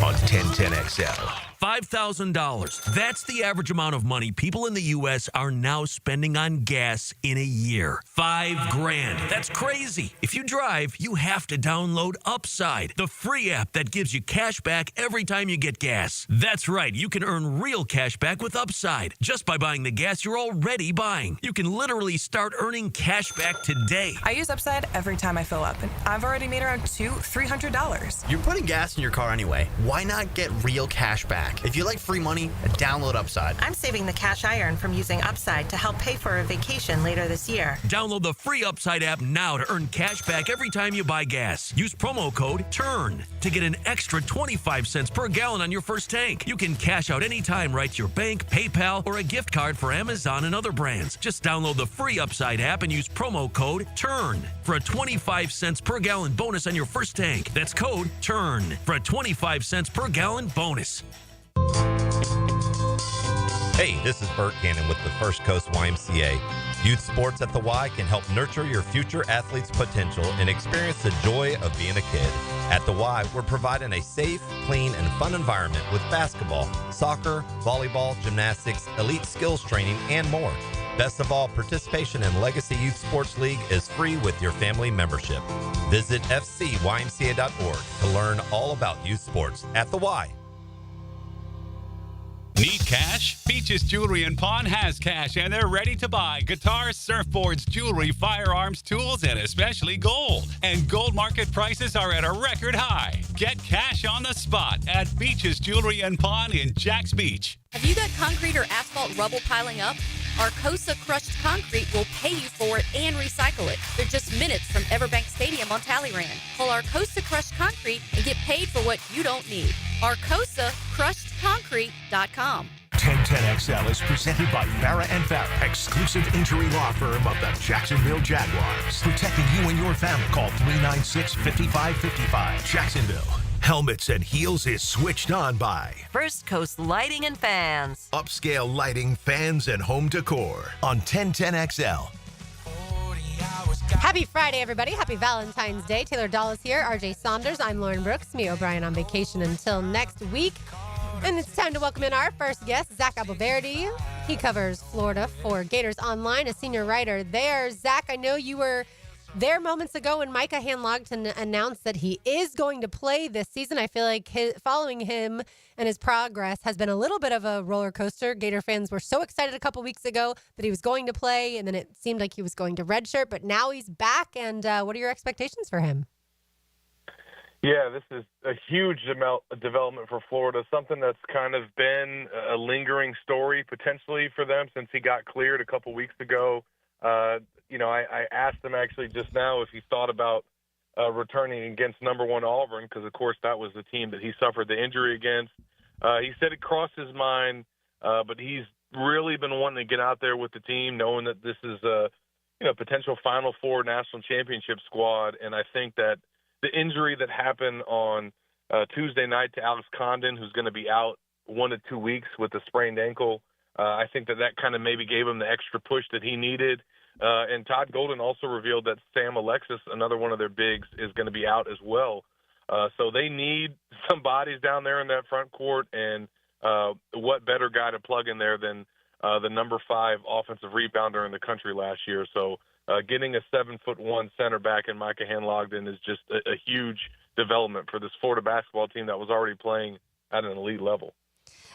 on 1010XL. $5,000. That's the average amount of money people in the U.S. are now spending on gas in a year. $5,000. That's crazy. If you drive, you have to download Upside, the free app that gives you cash back every time you get gas. That's right. You can earn real cash back with Upside just by buying the gas you're already buying. You can literally start earning cash back today. I use Upside every time I fill up, and I've already made around $300. You're putting gas in your car anyway. Why not get real cash back? If you like free money, download Upside. I'm saving the cash I earn from using Upside to help pay for a vacation later this year. Download the free Upside app now to earn cash back every time you buy gas. Use promo code TURN to get an extra 25 cents per gallon on your first tank. You can cash out anytime right to your bank, PayPal, or a gift card for Amazon and other brands. Just download the free Upside app and use promo code TURN for a 25 cents per gallon bonus on your first tank. That's code TURN for a 25 cents per gallon bonus. Hey, this is Bert Cannon with the First Coast YMCA. Youth sports at the Y can help nurture your future athlete's potential and experience the joy of being a kid. At the Y, we're providing a safe, clean, and fun environment with basketball, soccer, volleyball, gymnastics, elite skills training, and more. Best of all, participation in Legacy Youth Sports League is free with your family membership. Visit fcymca.org to learn all about youth sports at the Y. Need cash? Beaches Jewelry and Pawn has cash, and they're ready to buy guitars, surfboards, jewelry, firearms, tools, and especially gold. And gold market prices are at a record high. Get cash on the spot at Beaches Jewelry and Pawn in Jacks Beach. Have you got concrete or asphalt rubble piling up? Arcosa Crushed Concrete will pay you for it and recycle it. They're just minutes from Everbank Stadium on Talleyrand. Call Arcosa Crushed Concrete and get paid for what you don't need. ArcosaCrushedConcrete.com. 1010XL is presented by Farrah & Farrah, exclusive injury law firm of the Jacksonville Jaguars. Protecting you and your family. Call 396-5555. Jacksonville. Helmets and Heels is switched on by First Coast Lighting and Fans. Upscale lighting, fans, and home decor on 1010XL. Happy Friday, everybody. Happy Valentine's Day. Taylor Dallas here. RJ Saunders. I'm Lauren Brooks. Me O'Brien on vacation until next week. And it's time to welcome in our first guest, Zach Abelverdi. He covers Florida for Gators Online, a senior writer there. Zach, I know you were there moments ago when Micah Hanlogton announced that he is going to play this season. I feel like following him and his progress has been a little bit of a roller coaster. Gator fans were so excited a couple weeks ago that he was going to play, and then it seemed like he was going to redshirt, but now he's back. And what are your expectations for him? Yeah, this is a huge development for Florida, something that's kind of been a lingering story potentially for them since he got cleared a couple weeks ago. I asked him actually just now if he thought about returning against number one Auburn, because, of course, that was the team that he suffered the injury against. He said it crossed his mind, but he's really been wanting to get out there with the team, knowing that this is a potential Final Four national championship squad. And I think that the injury that happened on Tuesday night to Alex Condon, who's going to be out 1 to 2 weeks with a sprained ankle, I think that kind of maybe gave him the extra push that he needed. And Todd Golden also revealed that Sam Alexis, another one of their bigs, is going to be out as well. So they need some bodies down there in that front court, and what better guy to plug in there than the number 5 offensive rebounder in the country last year. So getting a 7'1" center back in Micah Hanlogton is just a huge development for this Florida basketball team that was already playing at an elite level.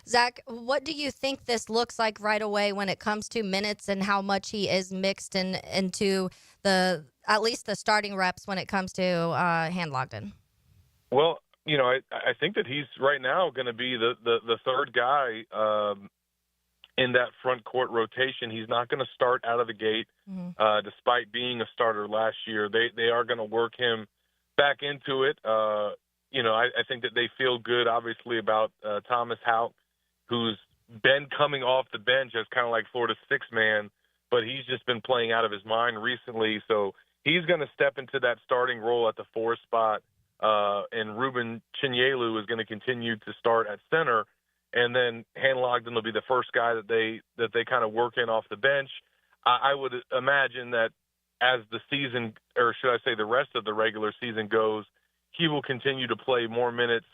Zach, what do you think this looks like right away when it comes to minutes and how much he is mixed into at least the starting reps when it comes to Hanlogton? Well, I think that he's right now going to be the third guy in that front court rotation. He's not going to start out of the gate, despite being a starter last year. They are going to work him back into it. I think that they feel good, obviously, about Thomas Houck, who's been coming off the bench as kind of like Florida's sixth man, but he's just been playing out of his mind recently. So he's going to step into that starting role at the 4 spot, and Ruben Chinyelu is going to continue to start at center. And then Hanlogton will be the first guy that they kind of work in off the bench. I would imagine that as the season, or should I say the rest of the regular season goes, he will continue to play more minutes.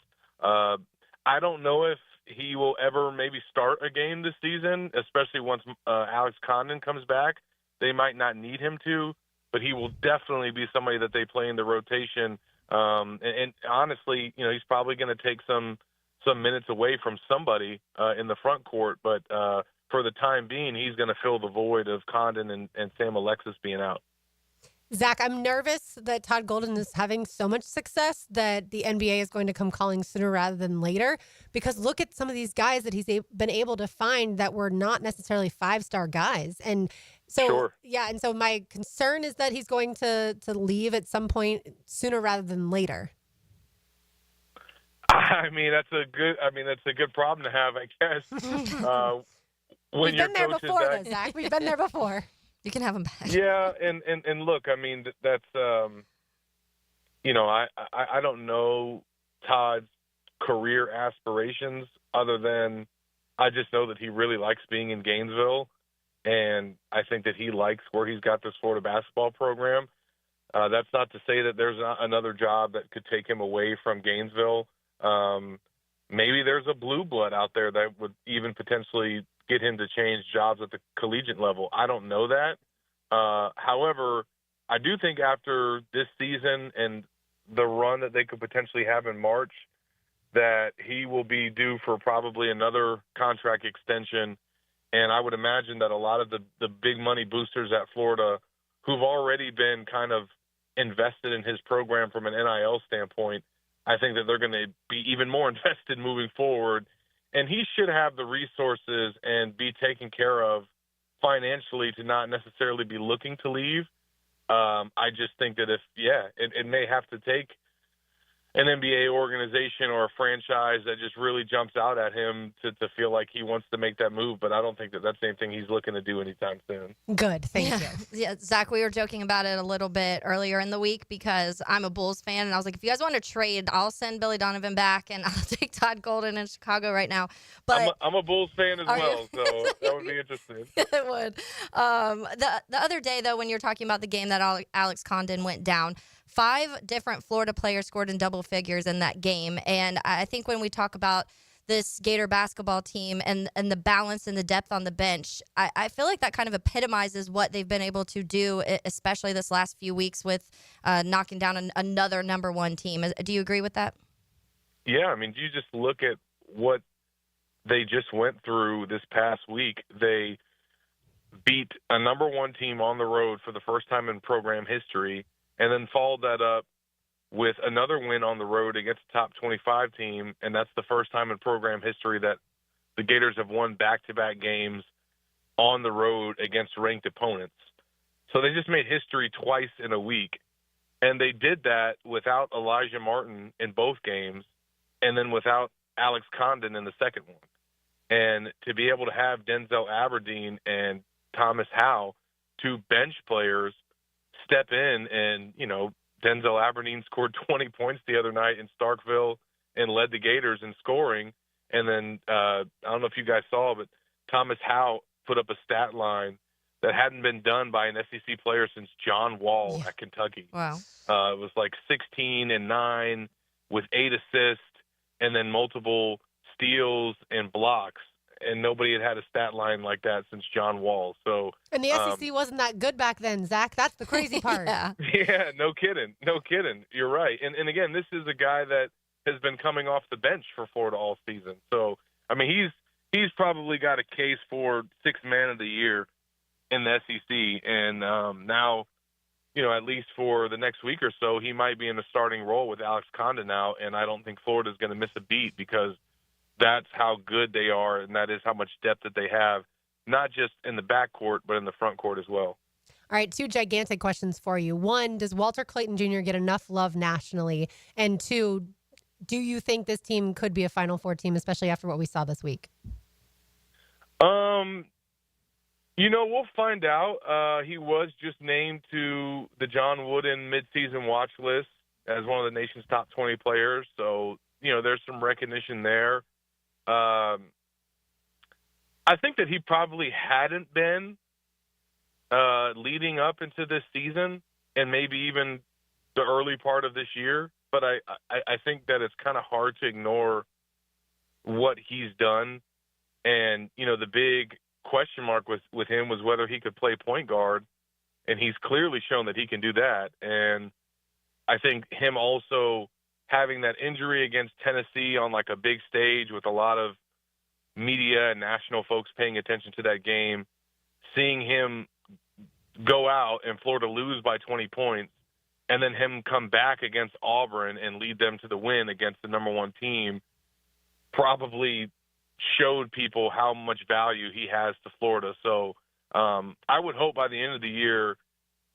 I don't know if he will ever maybe start a game this season, especially once Alex Condon comes back. They might not need him to, but he will definitely be somebody that they play in the rotation. And honestly, he's probably going to take some minutes away from somebody in the front court. But for the time being, he's going to fill the void of Condon and Sam Alexis being out. Zach, I'm nervous that Todd Golden is having so much success that the NBA is going to come calling sooner rather than later, because look at some of these guys that he's been able to find that were not necessarily 5-star guys. And so, sure. Yeah. And so my concern is that he's going to leave at some point sooner rather than later. That's a good problem to have, I guess. When We've been there before, though, Zach. We've been there before. You can have him back. Yeah, and look, that's I don't know Todd's career aspirations other than I just know that he really likes being in Gainesville, and I think that he likes where he's got this Florida basketball program. That's not to say that there's not another job that could take him away from Gainesville. Maybe there's a blue blood out there that would even potentially get him to change jobs at the collegiate level. I don't know that. However, I do think after this season and the run that they could potentially have in March, that he will be due for probably another contract extension. And I would imagine that a lot of the big money boosters at Florida who've already been kind of invested in his program from an NIL standpoint, I think that they're going to be even more invested moving forward. And he should have the resources and be taken care of financially to not necessarily be looking to leave. I just think that it may have to take an NBA organization or a franchise that just really jumps out at him to feel like he wants to make that move. But I don't think that that's anything he's looking to do anytime soon. Good. Thank you. Yeah, Zach, we were joking about it a little bit earlier in the week because I'm a Bulls fan. And I was like, if you guys want to trade, I'll send Billy Donovan back and I'll take Todd Golden in Chicago right now. But I'm a Bulls fan as well, so that would be interesting. It would. The other day, though, when you're talking about the game that Alex Condon went down, 5 different Florida players scored in double figures in that game. And I think when we talk about this Gator basketball team and the balance and the depth on the bench. I feel like that kind of epitomizes what they've been able to do, especially this last few weeks with knocking down another number one team. Do you agree with that? Yeah, I mean, you just look at what they just went through this past week. They beat a number one team on the road for the first time in program history, and then followed that up with another win on the road against a top 25 team, and that's the first time in program history that the Gators have won back-to-back games on the road against ranked opponents. So they just made history twice in a week, and they did that without Elijah Martin in both games, and then without Alex Condon in the second one. And to be able to have Denzel Aberdeen and Thomas Howe, two bench players, step in, and, you know, Denzel Aberdeen scored 20 points the other night in Starkville and led the Gators in scoring. And then I don't know if you guys saw, but Thomas Howe put up a stat line that hadn't been done by an SEC player since John Wall at Kentucky. Wow. It was like 16 and 9 with 8 assists and then multiple steals and blocks. And nobody had a stat line like that since John Wall. So, and the SEC wasn't that good back then, Zach. That's the crazy part. Yeah, no kidding. You're right. And again, this is a guy that has been coming off the bench for Florida all season. So, I mean, he's probably got a case for sixth man of the year in the SEC. And now, you know, at least for the next week or so, he might be in a starting role with Alex Condon now. And I don't think Florida's going to miss a beat, because that's how good they are, and that is how much depth that they have, not just in the backcourt, but in the front court as well. All right, two gigantic questions for you. One, does Walter Clayton Jr. get enough love nationally? And two, do you think this team could be a Final Four team, especially after what we saw this week? You know, we'll find out. He was just named to the John Wooden midseason watch list as one of the nation's top 20 players. So, you know, there's some recognition there. I think that he probably hadn't been leading up into this season and maybe even the early part of this year. But I think that it's kind of hard to ignore what he's done. And, you know, the big question mark with him was whether he could play point guard. And he's clearly shown that he can do that. And I think him also having that injury against Tennessee on like a big stage with a lot of media and national folks paying attention to that game, seeing him go out and Florida lose by 20 points, and then him come back against Auburn and lead them to the win against the number one team, probably showed people how much value he has to Florida. So I would hope by the end of the year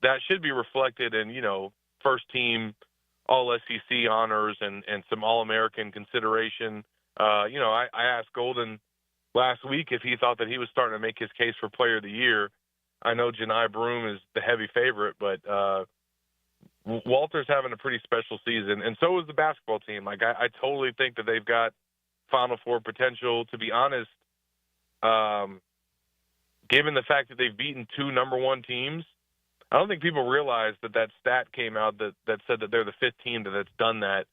that should be reflected in, you know, first team All-SEC honors and some All-American consideration. You know, I asked Golden last week if he thought that he was starting to make his case for Player of the Year. I know Janai Broome is the heavy favorite, but Walter's having a pretty special season, and so is the basketball team. Like, I totally think that they've got Final Four potential. To be honest, given the fact that they've beaten two number one teams, I don't think people realize that stat came out that said that they're the fifth team that's done that,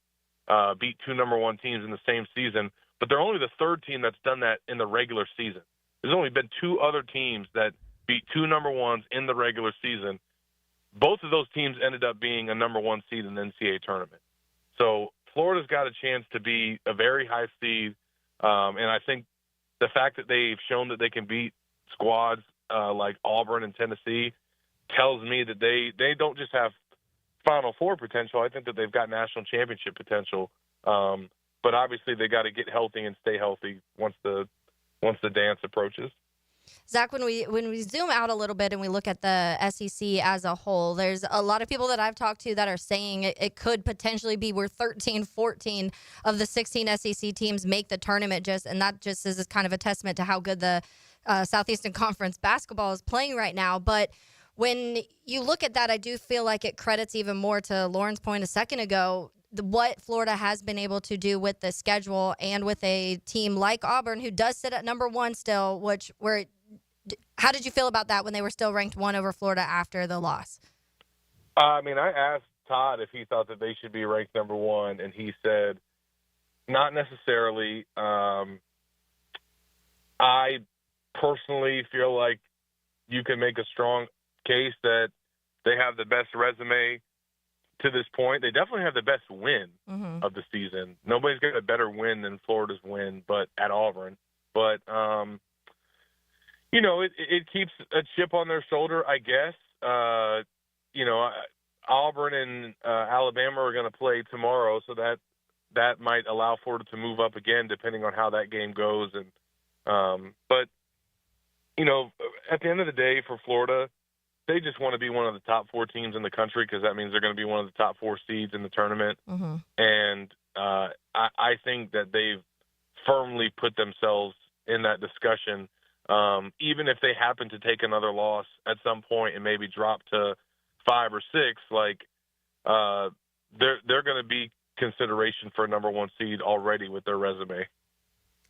beat two number one teams in the same season. But they're only the third team that's done that in the regular season. There's only been two other teams that beat two number ones in the regular season. Both of those teams ended up being a number one seed in the NCAA tournament. So Florida's got a chance to be a very high seed. And I think the fact that they've shown that they can beat squads like Auburn and Tennessee tells me that they don't just have Final Four potential. I think that they've got national championship potential. But obviously they got to get healthy and stay healthy once the dance approaches. Zach, when we zoom out a little bit and we look at the SEC as a whole, there's a lot of people that I've talked to that are saying it could potentially be where 13, 14 of the 16 SEC teams make the tournament, and that just is kind of a testament to how good the Southeastern Conference basketball is playing right now. But when you look at that, I do feel like it credits even more to Lauren's point a second ago, what Florida has been able to do with the schedule and with a team like Auburn, who does sit at number one still, how did you feel about that when they were still ranked one over Florida after the loss? I mean, I asked Todd if he thought that they should be ranked number one, and he said not necessarily. I personally feel like you can make a strong case that they have the best resume to this point. They definitely have the best win of the season. Nobody's got a better win than Florida's win, but at Auburn. But, it keeps a chip on their shoulder, I guess. Auburn and Alabama are going to play tomorrow, so that might allow Florida to move up again, depending on how that game goes. And but at the end of the day, for Florida, they just want to be one of the top 4 teams in the country, because that means they're going to be one of the top 4 seeds in the tournament. And I think that they've firmly put themselves in that discussion. Even if they happen to take another loss at some point and maybe drop to 5 or 6, they're going to be consideration for a number 1 seed already with their resume.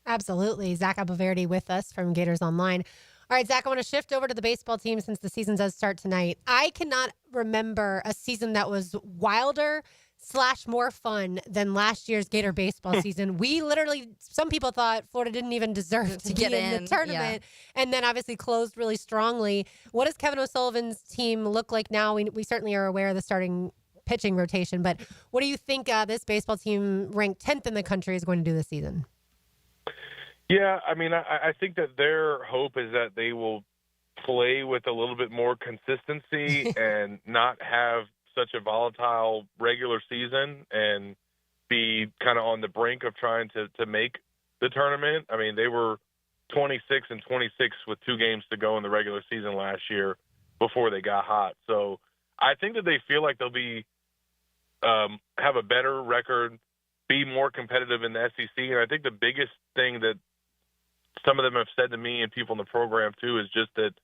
Absolutely. Zach Albaverdi with us from Gators Online. All right, Zach, I want to shift over to the baseball team since the season does start tonight. I cannot remember a season that was wilder / more fun than last year's Gator baseball season. We literally, some people thought Florida didn't even deserve to get in the tournament, and then obviously closed really strongly. What does Kevin O'Sullivan's team look like now? We certainly are aware of the starting pitching rotation, but what do you think this baseball team ranked 10th in the country is going to do this season? Yeah, I think that their hope is that they will play with a little bit more consistency and not have such a volatile regular season and be kind of on the brink of trying to make the tournament. They were 26 and 26 with 2 games to go in the regular season last year before they got hot. So I think that they feel like they'll be have a better record, be more competitive in the SEC. And I think the biggest thing that some of them have said to me and people in the program too is just that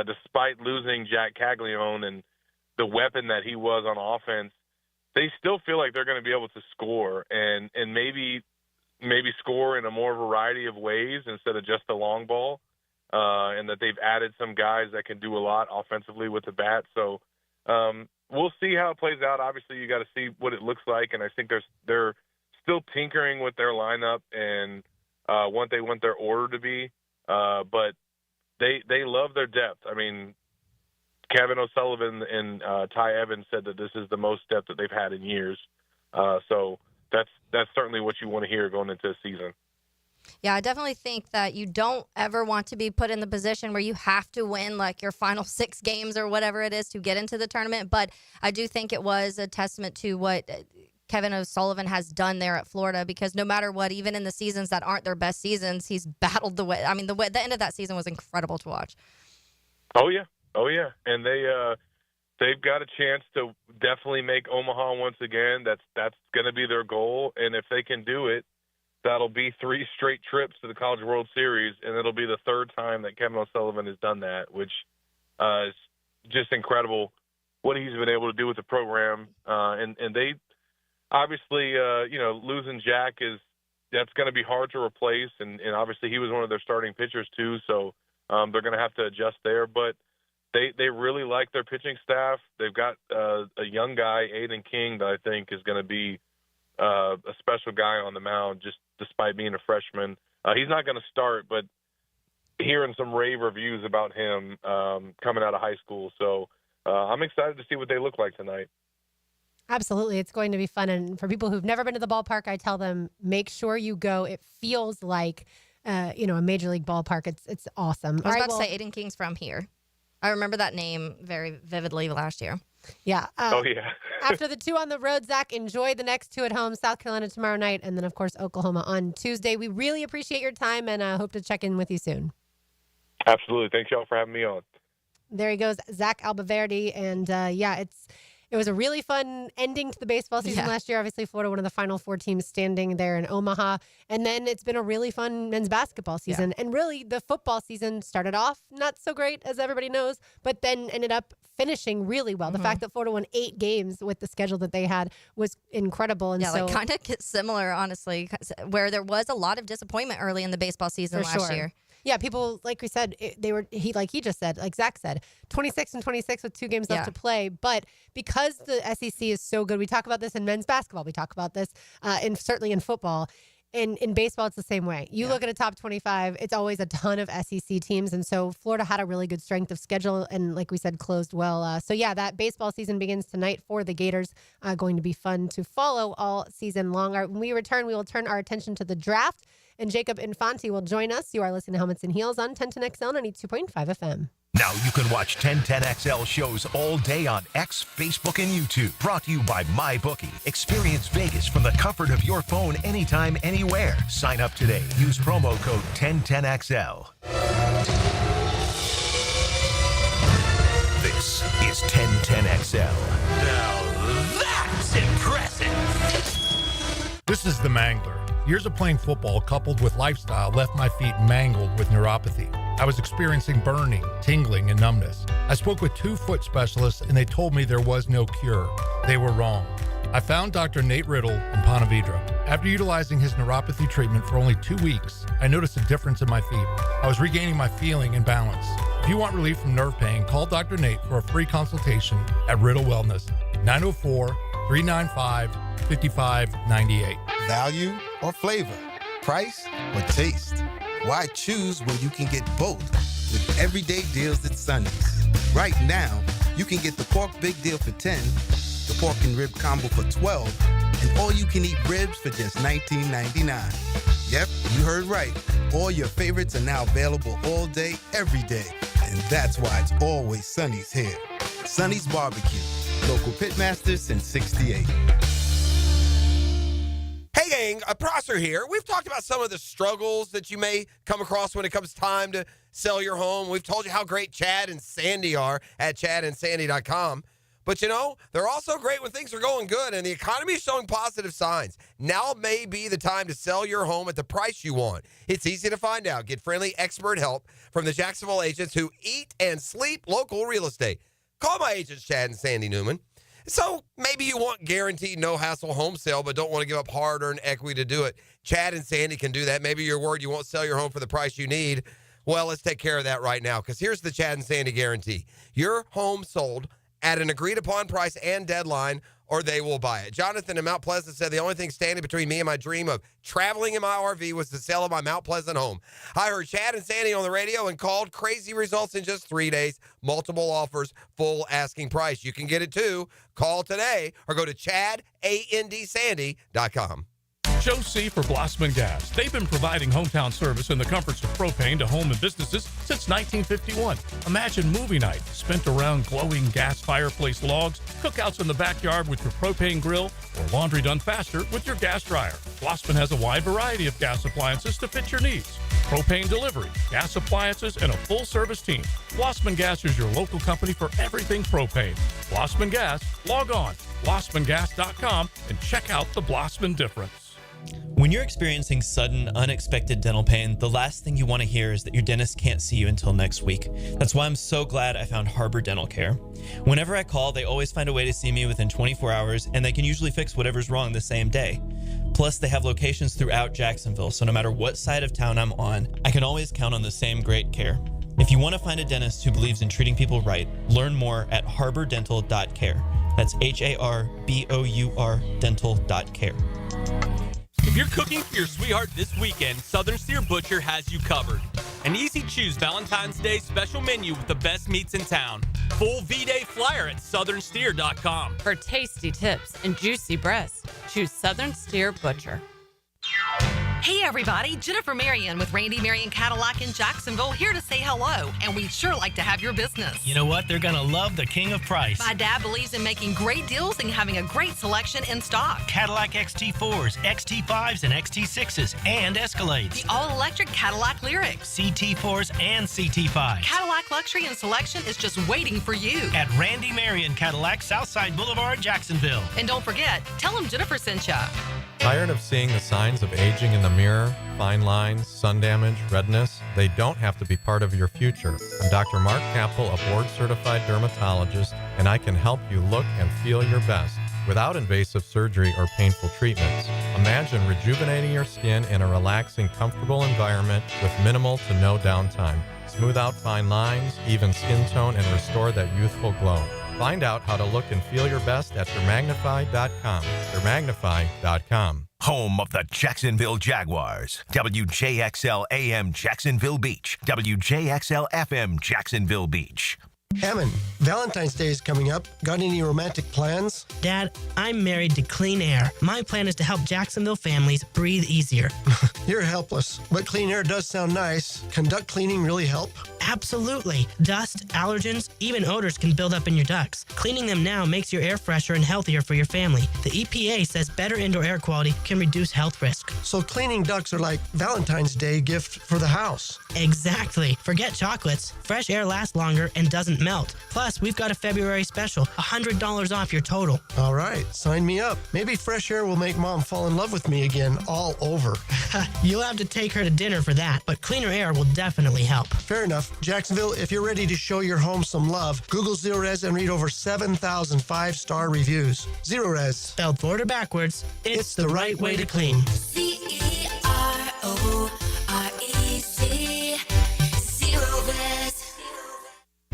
despite losing Jack Caglione and the weapon that he was on offense, they still feel like they're going to be able to score and maybe score in a more variety of ways instead of just the long ball, and that they've added some guys that can do a lot offensively with the bat. So we'll see how it plays out. Obviously, you got to see what it looks like, and I think they're still tinkering with their lineup and what they want their order to be, but they love their depth. Kevin O'Sullivan and Ty Evans said that this is the most depth that they've had in years. So that's certainly what you want to hear going into the season. Yeah, I definitely think that you don't ever want to be put in the position where you have to win your final 6 games or whatever it is to get into the tournament. But I do think it was a testament to what Kevin O'Sullivan has done there at Florida, because no matter what, even in the seasons that aren't their best seasons, he's battled the way. The end of that season was incredible to watch. Oh yeah, and they've got a chance to definitely make Omaha once again. That's going to be their goal, and if they can do it, that'll be 3 straight trips to the College World Series, and it'll be the 3rd time that Kevin O'Sullivan has done that, which is just incredible what he's been able to do with the program. And they obviously, losing Jack that's going to be hard to replace, and obviously he was one of their starting pitchers too, so they're going to have to adjust there. But they really like their pitching staff. They've got a young guy, Aiden King, that I think is going to be a special guy on the mound, just despite being a freshman. He's not going to start, but hearing some rave reviews about him coming out of high school. So I'm excited to see what they look like tonight. Absolutely. It's going to be fun. And for people who've never been to the ballpark, I tell them, make sure you go. It feels like, a major league ballpark. It's awesome. I was about to say Aiden King's from here. I remember that name very vividly last year. Yeah. Yeah. After the 2 on the road, Zach, enjoy the next 2 at home. South Carolina tomorrow night, and then, of course, Oklahoma on Tuesday. We really appreciate your time, and hope to check in with you soon. Absolutely. Thanks, y'all, for having me on. There he goes, Zach Albaverdi. And, it was a really fun ending to the baseball season last year. Obviously, Florida, one of the final 4 teams standing there in Omaha. And then it's been a really fun men's basketball season. Yeah. And really, the football season started off not so great, as everybody knows, but then ended up finishing really well. The fact that Florida won 8 games with the schedule that they had was incredible. And kind of similar, honestly, where there was a lot of disappointment early in the baseball season last year. Yeah, people, like we said, like Zach said, 26-26 with 2 games left to play. But because the SEC is so good, we talk about this in men's basketball. We talk about this certainly in football. In baseball, it's the same way. You look at a top 25, it's always a ton of SEC teams. And so Florida had a really good strength of schedule and, like we said, closed well. That baseball season begins tonight for the Gators. Going to be fun to follow all season long. When we return, we will turn our attention to the draft. And Jacob Infanti will join us. You are listening to Helmets and Heels on 1010XL 92.5 FM. Now you can watch 1010XL shows all day on X, Facebook, and YouTube. Brought to you by MyBookie. Experience Vegas from the comfort of your phone anytime, anywhere. Sign up today. Use promo code 1010XL. This is 1010XL. Now that's impressive. This is the Mangler. Years of playing football coupled with lifestyle left my feet mangled with neuropathy. I was experiencing burning, tingling, and numbness. I spoke with 2 foot specialists and they told me there was no cure. They were wrong. I found Dr. Nate Riddle in Ponte Vedra. After utilizing his neuropathy treatment for only 2 weeks, I noticed a difference in my feet. I was regaining my feeling and balance. If you want relief from nerve pain, call Dr. Nate for a free consultation at Riddle Wellness, 904-395-5598. Value or flavor? Price or taste? Why choose when you can get both with everyday deals at Sonny's? Right now, you can get the pork big deal for $10, the pork and rib combo for $12, and all you can eat ribs for just $19.99. Yep, you heard right. All your favorites are now available all day, every day. And that's why it's always Sonny's here. Sonny's Barbecue, local pitmaster since '68. Hey gang, Prosser here. We've talked about some of the struggles that you may come across when it comes time to sell your home. We've told you how great Chad and Sandy are at chadandsandy.com. But they're also great when things are going good and the economy is showing positive signs. Now may be the time to sell your home at the price you want. It's easy to find out. Get friendly expert help from the Jacksonville agents who eat and sleep local real estate. Call my agents, Chad and Sandy Newman. So maybe you want guaranteed no-hassle home sale but don't want to give up hard-earned equity to do it. Chad and Sandy can do that. Maybe you're worried you won't sell your home for the price you need. Well, let's take care of that right now because here's the Chad and Sandy guarantee. Your home sold at an agreed-upon price and deadline or they will buy it. Jonathan in Mount Pleasant said the only thing standing between me and my dream of traveling in my RV was the sale of my Mount Pleasant home. I heard Chad and Sandy on the radio and called. Crazy results in just 3 days. Multiple offers, full asking price. You can get it too. Call today or go to chadandsandy.com. Joe C. for Blossman Gas. They've been providing hometown service and the comforts of propane to home and businesses since 1951. Imagine movie night spent around glowing gas fireplace logs, cookouts in the backyard with your propane grill, or laundry done faster with your gas dryer. Blossman has a wide variety of gas appliances to fit your needs. Propane delivery, gas appliances, and a full-service team. Blossman Gas is your local company for everything propane. Blossman Gas, log on, blossmangas.com, and check out the Blossman difference. When you're experiencing sudden, unexpected dental pain, the last thing you want to hear is that your dentist can't see you until next week. That's why I'm so glad I found Harbor Dental Care. Whenever I call, they always find a way to see me within 24 hours, and they can usually fix whatever's wrong the same day. Plus, they have locations throughout Jacksonville, so no matter what side of town I'm on, I can always count on the same great care. If you want to find a dentist who believes in treating people right, learn more at harbordental.care. That's HARBOUR dental.care. If you're cooking for your sweetheart this weekend, Southern Steer Butcher has you covered. An easy-choose Valentine's Day special menu with the best meats in town. Full V-Day flyer at southernsteer.com. For tasty tips and juicy breasts, choose Southern Steer Butcher. Hey everybody, Jennifer Marion with Randy Marion Cadillac in Jacksonville here to say hello, and we'd sure like to have your business. You know what? They're gonna love the king of price. My dad believes in making great deals and having a great selection in stock. Cadillac XT4s, XT5s, and XT6s, and Escalades. The all-electric Cadillac Lyriq. CT4s and CT5s. Cadillac luxury and selection is just waiting for you. At Randy Marion Cadillac, Southside Boulevard, Jacksonville. And don't forget, tell them Jennifer sent ya. Tired of seeing the signs of aging in the mirror? Fine lines, sun damage, redness? They don't have to be part of your future. I'm Dr. Mark Capsule, a board-certified dermatologist, and I can help you look and feel your best without invasive surgery or painful treatments. Imagine rejuvenating your skin in a relaxing, comfortable environment with minimal to no downtime. Smooth out fine lines, even skin tone, and restore that youthful glow. Find out how to look and feel your best at Dermagnify.com. Dermagnify.com. Home of the Jacksonville Jaguars. WJXL AM Jacksonville Beach. WJXL FM Jacksonville Beach. Hammond, Valentine's Day is coming up. Got any romantic plans? Dad, I'm married to Clean Air. My plan is to help Jacksonville families breathe easier. You're helpless, but Clean Air does sound nice. Can duct cleaning really help? Absolutely. Dust, allergens, even odors can build up in your ducts. Cleaning them now makes your air fresher and healthier for your family. The EPA says better indoor air quality can reduce health risk. So cleaning ducts are like Valentine's Day gift for the house. Exactly. Forget chocolates. Fresh air lasts longer and doesn't melt. Plus, we've got a February special, $100 off your total. All right, sign me up. Maybe fresh air will make Mom fall in love with me again all over. You'll have to take her to dinner for that, but cleaner air will definitely help. Fair enough. Jacksonville, if you're ready to show your home some love, Google Zero Res and read over 7,000 five-star reviews. Zero Res. Spelled forward or backwards, it's the right way to clean. CEROREC. Zero Res.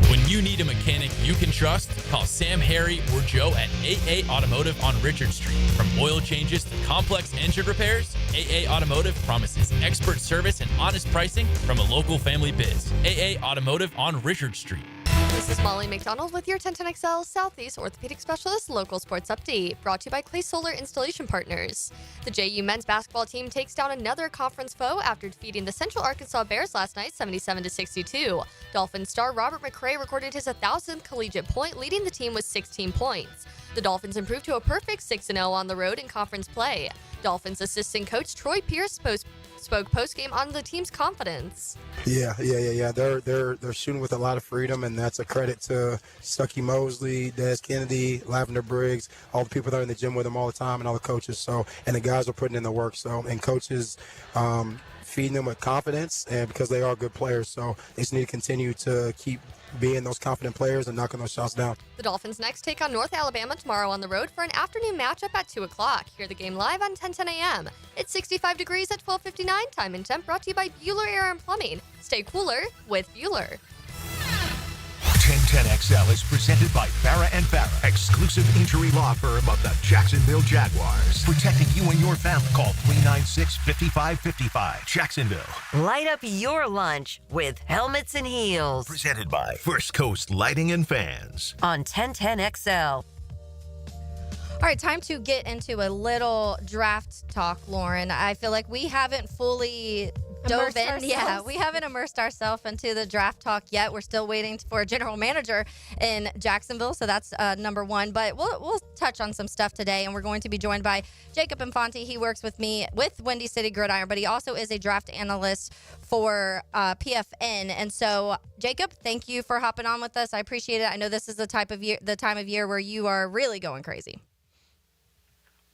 When you need a mechanic you can trust, call Sam, Harry, or Joe at AA Automotive on Richard Street. From oil changes to complex engine repairs, AA Automotive promises expert service and honest pricing from a local family biz. AA Automotive on Richard Street. This is Molly McDonald with your 1010XL Southeast Orthopedic Specialist Local Sports Update, brought to you by Clay Solar Installation Partners. The JU men's basketball team takes down another conference foe after defeating the Central Arkansas Bears last night 77-62. Dolphins star Robert McRae recorded his 1,000th collegiate point, leading the team with 16 points. The Dolphins improved to a perfect 6-0 on the road in conference play. Dolphins assistant coach Troy Pierce spoke postgame on the team's confidence. Yeah. They're shooting with a lot of freedom, and that's a credit to Stuckey Mosley, Des Kennedy, Lavender Briggs, all the people that are in the gym with them all the time, and all the coaches. So, and the guys are putting in the work. So, and coaches feeding them with confidence, and because they are good players. So they just need to continue to keep being those confident players and knocking those shots down. The Dolphins next take on North Alabama tomorrow on the road for an afternoon matchup at 2 o'clock. Hear the game live on 1010 a.m. It's 65 degrees at 12:59. Time and temp brought to you by Bueller Air and Plumbing. Stay cooler with Bueller. 1010XL is presented by Farah & Farah, exclusive injury law firm of the Jacksonville Jaguars. Protecting you and your family. Call 396-5555. Jacksonville. Light up your lunch with Helmets and Heels. Presented by First Coast Lighting and Fans. On 1010XL. All right, time to get into a little draft talk, Lauren. I feel like we haven't fully dove in. Yeah, we haven't immersed ourselves into the draft talk yet. We're still waiting for a general manager in Jacksonville, so that's number one. But we'll touch on some stuff today, and we're going to be joined by Jacob Infante. He works with me with Windy City Gridiron, but he also is a draft analyst for PFN. And so, Jacob, thank you for hopping on with us. I appreciate it. I know this is the time of year where you are really going crazy.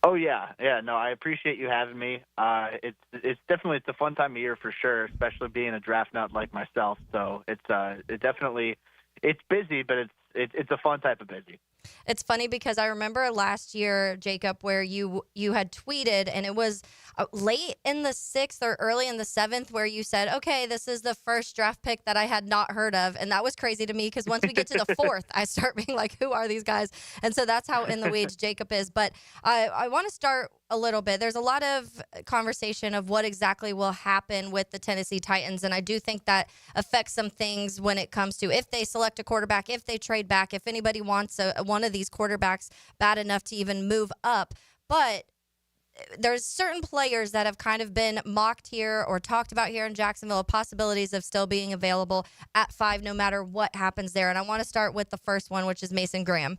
Oh yeah. No, I appreciate you having me. It's definitely a fun time of year for sure, especially being a draft nut like myself. So it's busy, but it's a fun type of busy. It's funny because I remember last year, Jacob, where you had tweeted, and it was late in the 6th or early in the 7th, where you said, okay, this is the first draft pick that I had not heard of. And that was crazy to me because once we get to the 4th, I start being like, who are these guys? And so that's how in the weeds Jacob is. But I want to start a little bit. There's a lot of conversation of what exactly will happen with the Tennessee Titans. And I do think that affects some things when it comes to if they select a quarterback, if they trade back, if anybody wants one of these quarterbacks bad enough to even move up. But there's certain players that have kind of been mocked here or talked about here in Jacksonville, possibilities of still being available at 5 no matter what happens there. And I want to start with the first one, which is Mason Graham.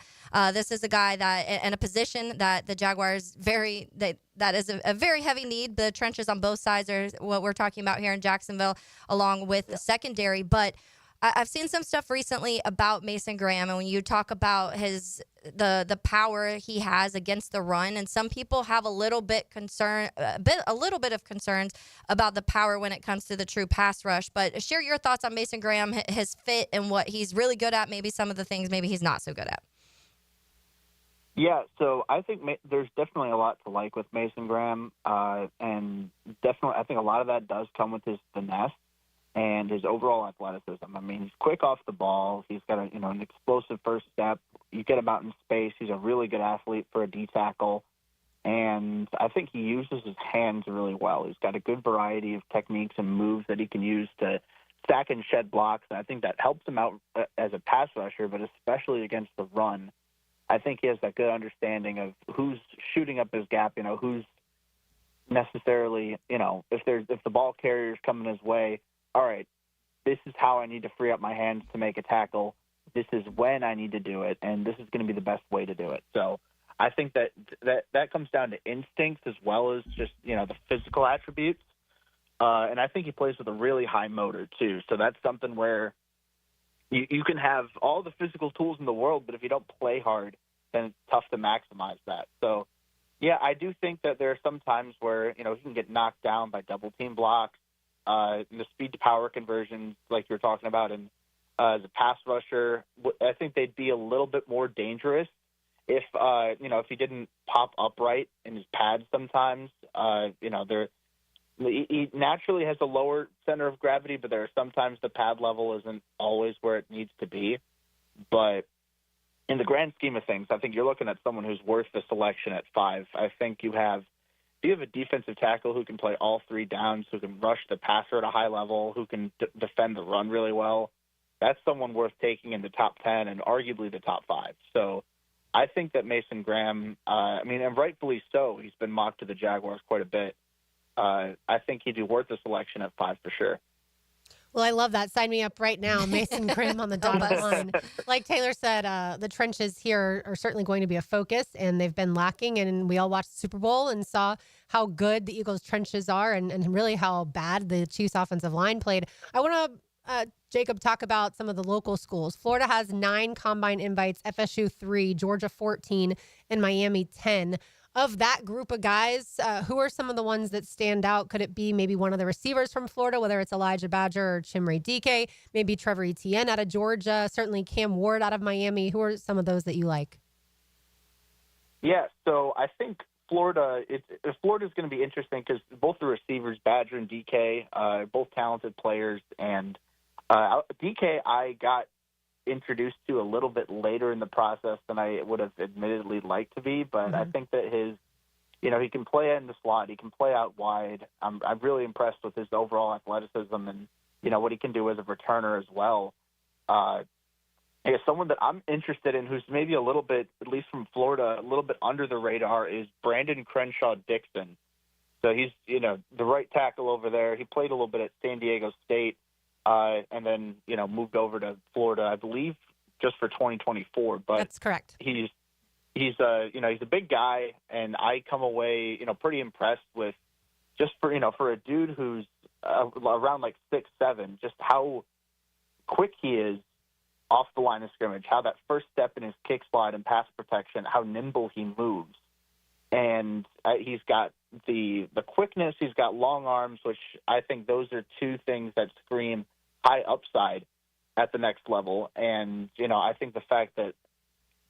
This is a guy that in a position that the Jaguars that is a very heavy need. The trenches on both sides are what we're talking about here in Jacksonville, along with the secondary. But I've seen some stuff recently about Mason Graham, and when you talk about the power he has against the run, and some people have a little bit of concerns about the power when it comes to the true pass rush. But share your thoughts on Mason Graham, his fit, and what he's really good at. Maybe some of the things maybe he's not so good at. Yeah, so I think there's definitely a lot to like with Mason Graham, and definitely I think a lot of that does come with his finesse and his overall athleticism. I mean, he's quick off the ball. He's got an explosive first step. You get him out in space. He's a really good athlete for a D tackle, and I think he uses his hands really well. He's got a good variety of techniques and moves that he can use to stack and shed blocks, and I think that helps him out as a pass rusher, but especially against the run. I think he has that good understanding of who's shooting up his gap, who's necessarily, if the ball carrier's coming his way, all right, this is how I need to free up my hands to make a tackle. This is when I need to do it, and this is going to be the best way to do it. So I think that comes down to instincts as well as just, the physical attributes. And I think he plays with a really high motor, too. So that's something where you can have all the physical tools in the world, but if you don't play hard, then it's tough to maximize that. So, yeah, I do think that there are some times where, he can get knocked down by double-team blocks, the speed-to-power conversions like you were talking about, and as a pass rusher, I think they'd be a little bit more dangerous if he didn't pop upright in his pads sometimes. He naturally has a lower center of gravity, but there are sometimes the pad level isn't always where it needs to be. But in the grand scheme of things, I think you're looking at someone who's worth the selection at 5. I think if you have a defensive tackle who can play all 3 downs, who can rush the passer at a high level, who can defend the run really well, that's someone worth taking in the top 10 and arguably the top 5. So I think that Mason Graham, and rightfully so, he's been mocked to the Jaguars quite a bit. I think he'd be worth the selection at 5 for sure. Well, I love that. Sign me up right now. Mason Graham on the dotted line. Like Taylor said, the trenches here are certainly going to be a focus, and they've been lacking. And we all watched the Super Bowl and saw how good the Eagles' trenches are and really how bad the Chiefs' offensive line played. I want to, Jacob, talk about some of the local schools. Florida has 9 combine invites, FSU 3, Georgia 14, and Miami 10. Of that group of guys, who are some of the ones that stand out? Could it be maybe one of the receivers from Florida, whether it's Elijah Badger or Chimere Dike, maybe Trevor Etienne out of Georgia, certainly Cam Ward out of Miami? Who are some of those that you like? Yeah, so I think Florida's going to be interesting because both the receivers, Badger and Dike, are both talented players. And Dike, I got introduced to a little bit later in the process than I would have admittedly liked to be, but I think that he can play in the slot, he can play out wide. I'm really impressed with his overall athleticism and what he can do as a returner as well. Someone that I'm interested in who's maybe a little bit, at least from Florida, a little bit under the radar is Brandon Crenshaw Dixon. So he's the right tackle over there. He played a little bit at San Diego State. And then, moved over to Florida, I believe, just for 2024. But that's correct. He's a big guy, and I come away, pretty impressed with just for a dude who's around like 6'7", just how quick he is off the line of scrimmage, how that first step in his kick slide and pass protection, how nimble he moves. And he's got the quickness, he's got long arms, which I think those are 2 things that scream high upside at the next level. And, I think the fact that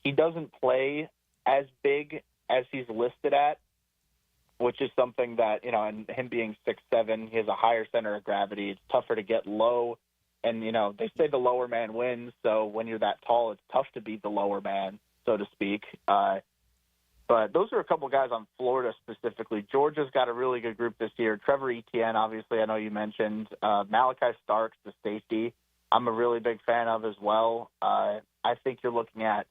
he doesn't play as big as he's listed at, which is something that, and him being 6'7", he has a higher center of gravity. It's tougher to get low. And, they say the lower man wins. So when you're that tall, it's tough to beat the lower man, so to speak. But those are a couple guys on Florida specifically. Georgia's got a really good group this year. Trevor Etienne, obviously, I know you mentioned. Malachi Starks, the safety, I'm a really big fan of as well. I think you're looking at,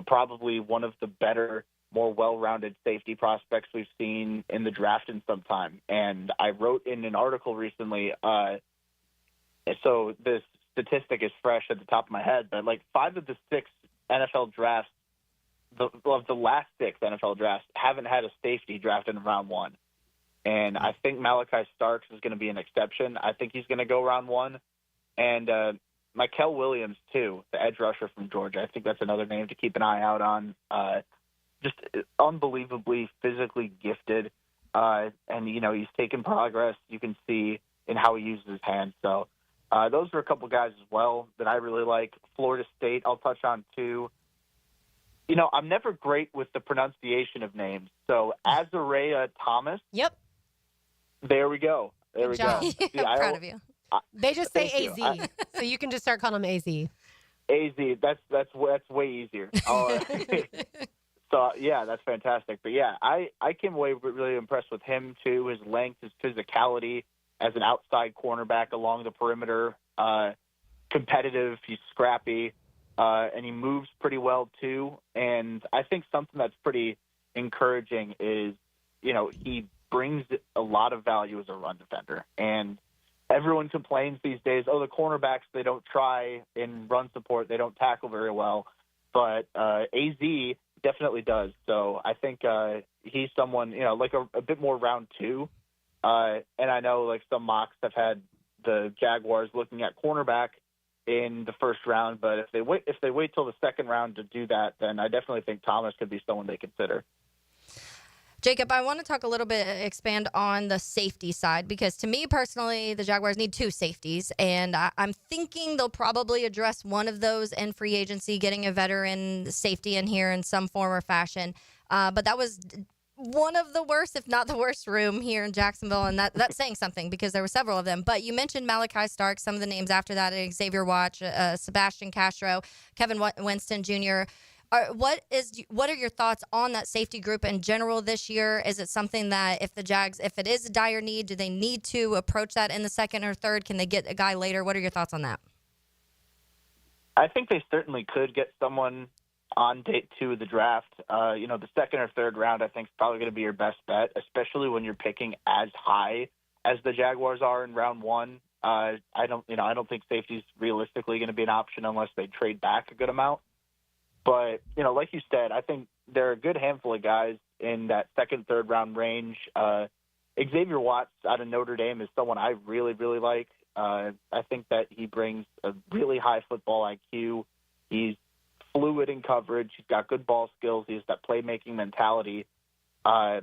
probably one of the better, more well-rounded safety prospects we've seen in the draft in some time. And I wrote in an article recently, so this statistic is fresh at the top of my head, but like 5 of the 6 NFL drafts, of the last 6 NFL drafts, haven't had a safety drafted in round 1. And I think Malachi Starks is going to be an exception. I think he's going to go round 1. And Mikel Williams, too, the edge rusher from Georgia. I think that's another name to keep an eye out on. Just unbelievably physically gifted. And, he's taken progress. You can see in how he uses his hands. So those are a couple guys as well that I really like. Florida State, I'll touch on, too. I'm never great with the pronunciation of names. So Azarea Thomas. Yep. There we go. There Good we job. go. See, I'm proud of you. They just say Thank you. AZ, so you can just start calling them AZ. AZ. That's way easier. So yeah, that's fantastic. But yeah, I came away really impressed with him too. His length, his physicality as an outside cornerback along the perimeter. Competitive. He's scrappy. And he moves pretty well too. And I think something that's pretty encouraging is, he brings a lot of value as a run defender. And everyone complains these days, the cornerbacks, they don't try in run support. They don't tackle very well. But AZ definitely does. So I think he's someone, like a bit more round two. And I know like some mocks have had the Jaguars looking at cornerback in the first round, but if they wait till the second round to do that, then I definitely think Thomas could be someone they consider. Jacob, I want to talk a little bit, expand on the safety side, because to me personally, the Jaguars need two safeties, and I'm thinking they'll probably address one of those in free agency, getting a veteran safety in here in some form or fashion. But that was one of the worst, if not the worst room here in Jacksonville, and that's saying something because there were several of them. But you mentioned Malachi Stark, some of the names after that, Xavier Watch, Sebastian Castro, Kevin Winston Jr. What are your thoughts on that safety group in general this year? Is it something that if it is a dire need, do they need to approach that in the second or third? Can they get a guy later? What are your thoughts on that? I think they certainly could get someone on day 2 of the draft. The second or third round, I think, is probably going to be your best bet, especially when you're picking as high as the Jaguars are in round 1. I don't think safety's realistically going to be an option unless they trade back a good amount. But, like you said, I think there are a good handful of guys in that second, third round range. Xavier Watts out of Notre Dame is someone I really, really like. I think that he brings a really high football IQ. He's fluid in coverage. He's got good ball skills. He has that playmaking mentality. I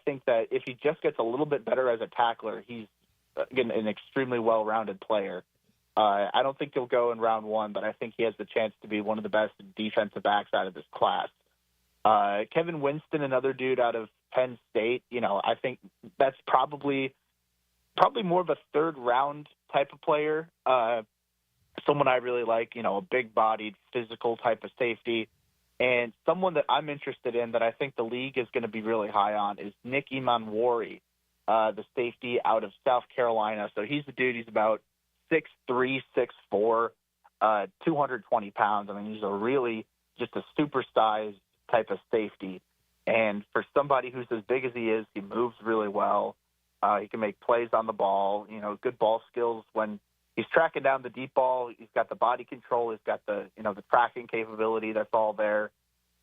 think that if he just gets a little bit better as a tackler, he's again an extremely well-rounded player. I don't think he'll go in round 1, but I think he has the chance to be one of the best defensive backs out of this class. Kevin Winston, another dude out of Penn State, I think that's probably more of a third round type of player. Someone I really like, a big-bodied, physical type of safety. And someone that I'm interested in that I think the league is going to be really high on is Nick Imanwori, the safety out of South Carolina. So he's the dude, he's about 6'3", 6'4", 220 pounds. I mean, he's just a super-sized type of safety. And for somebody who's as big as he is, he moves really well. He can make plays on the ball, good ball skills when he's tracking down the deep ball. He's got the body control. He's got the tracking capability. That's all there.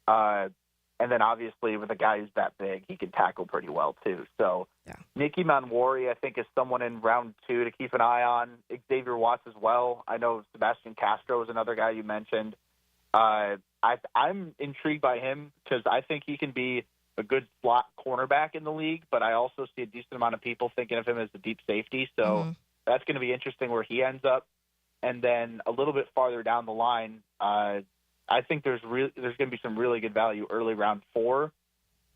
And then obviously with a guy who's that big, he can tackle pretty well too. So Nicky Manwari, I think, is someone in round 2 to keep an eye on. Xavier Watts as well. I know Sebastian Castro is another guy you mentioned. I'm intrigued by him because I think he can be a good slot cornerback in the league, but I also see a decent amount of people thinking of him as the deep safety. So that's going to be interesting where he ends up. And then a little bit farther down the line, I think there's going to be some really good value early round 4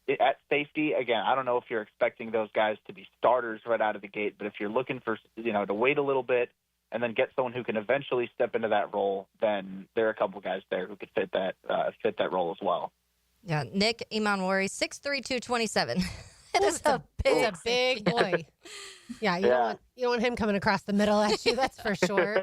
at safety. Again, I don't know if you're expecting those guys to be starters right out of the gate, but if you're looking for, to wait a little bit and then get someone who can eventually step into that role, then there are a couple guys there who could fit that role as well. Yeah, Nick Imanwari, 6'3", 227. It's a big boy. Yeah, you don't want him coming across the middle at you, that's for sure.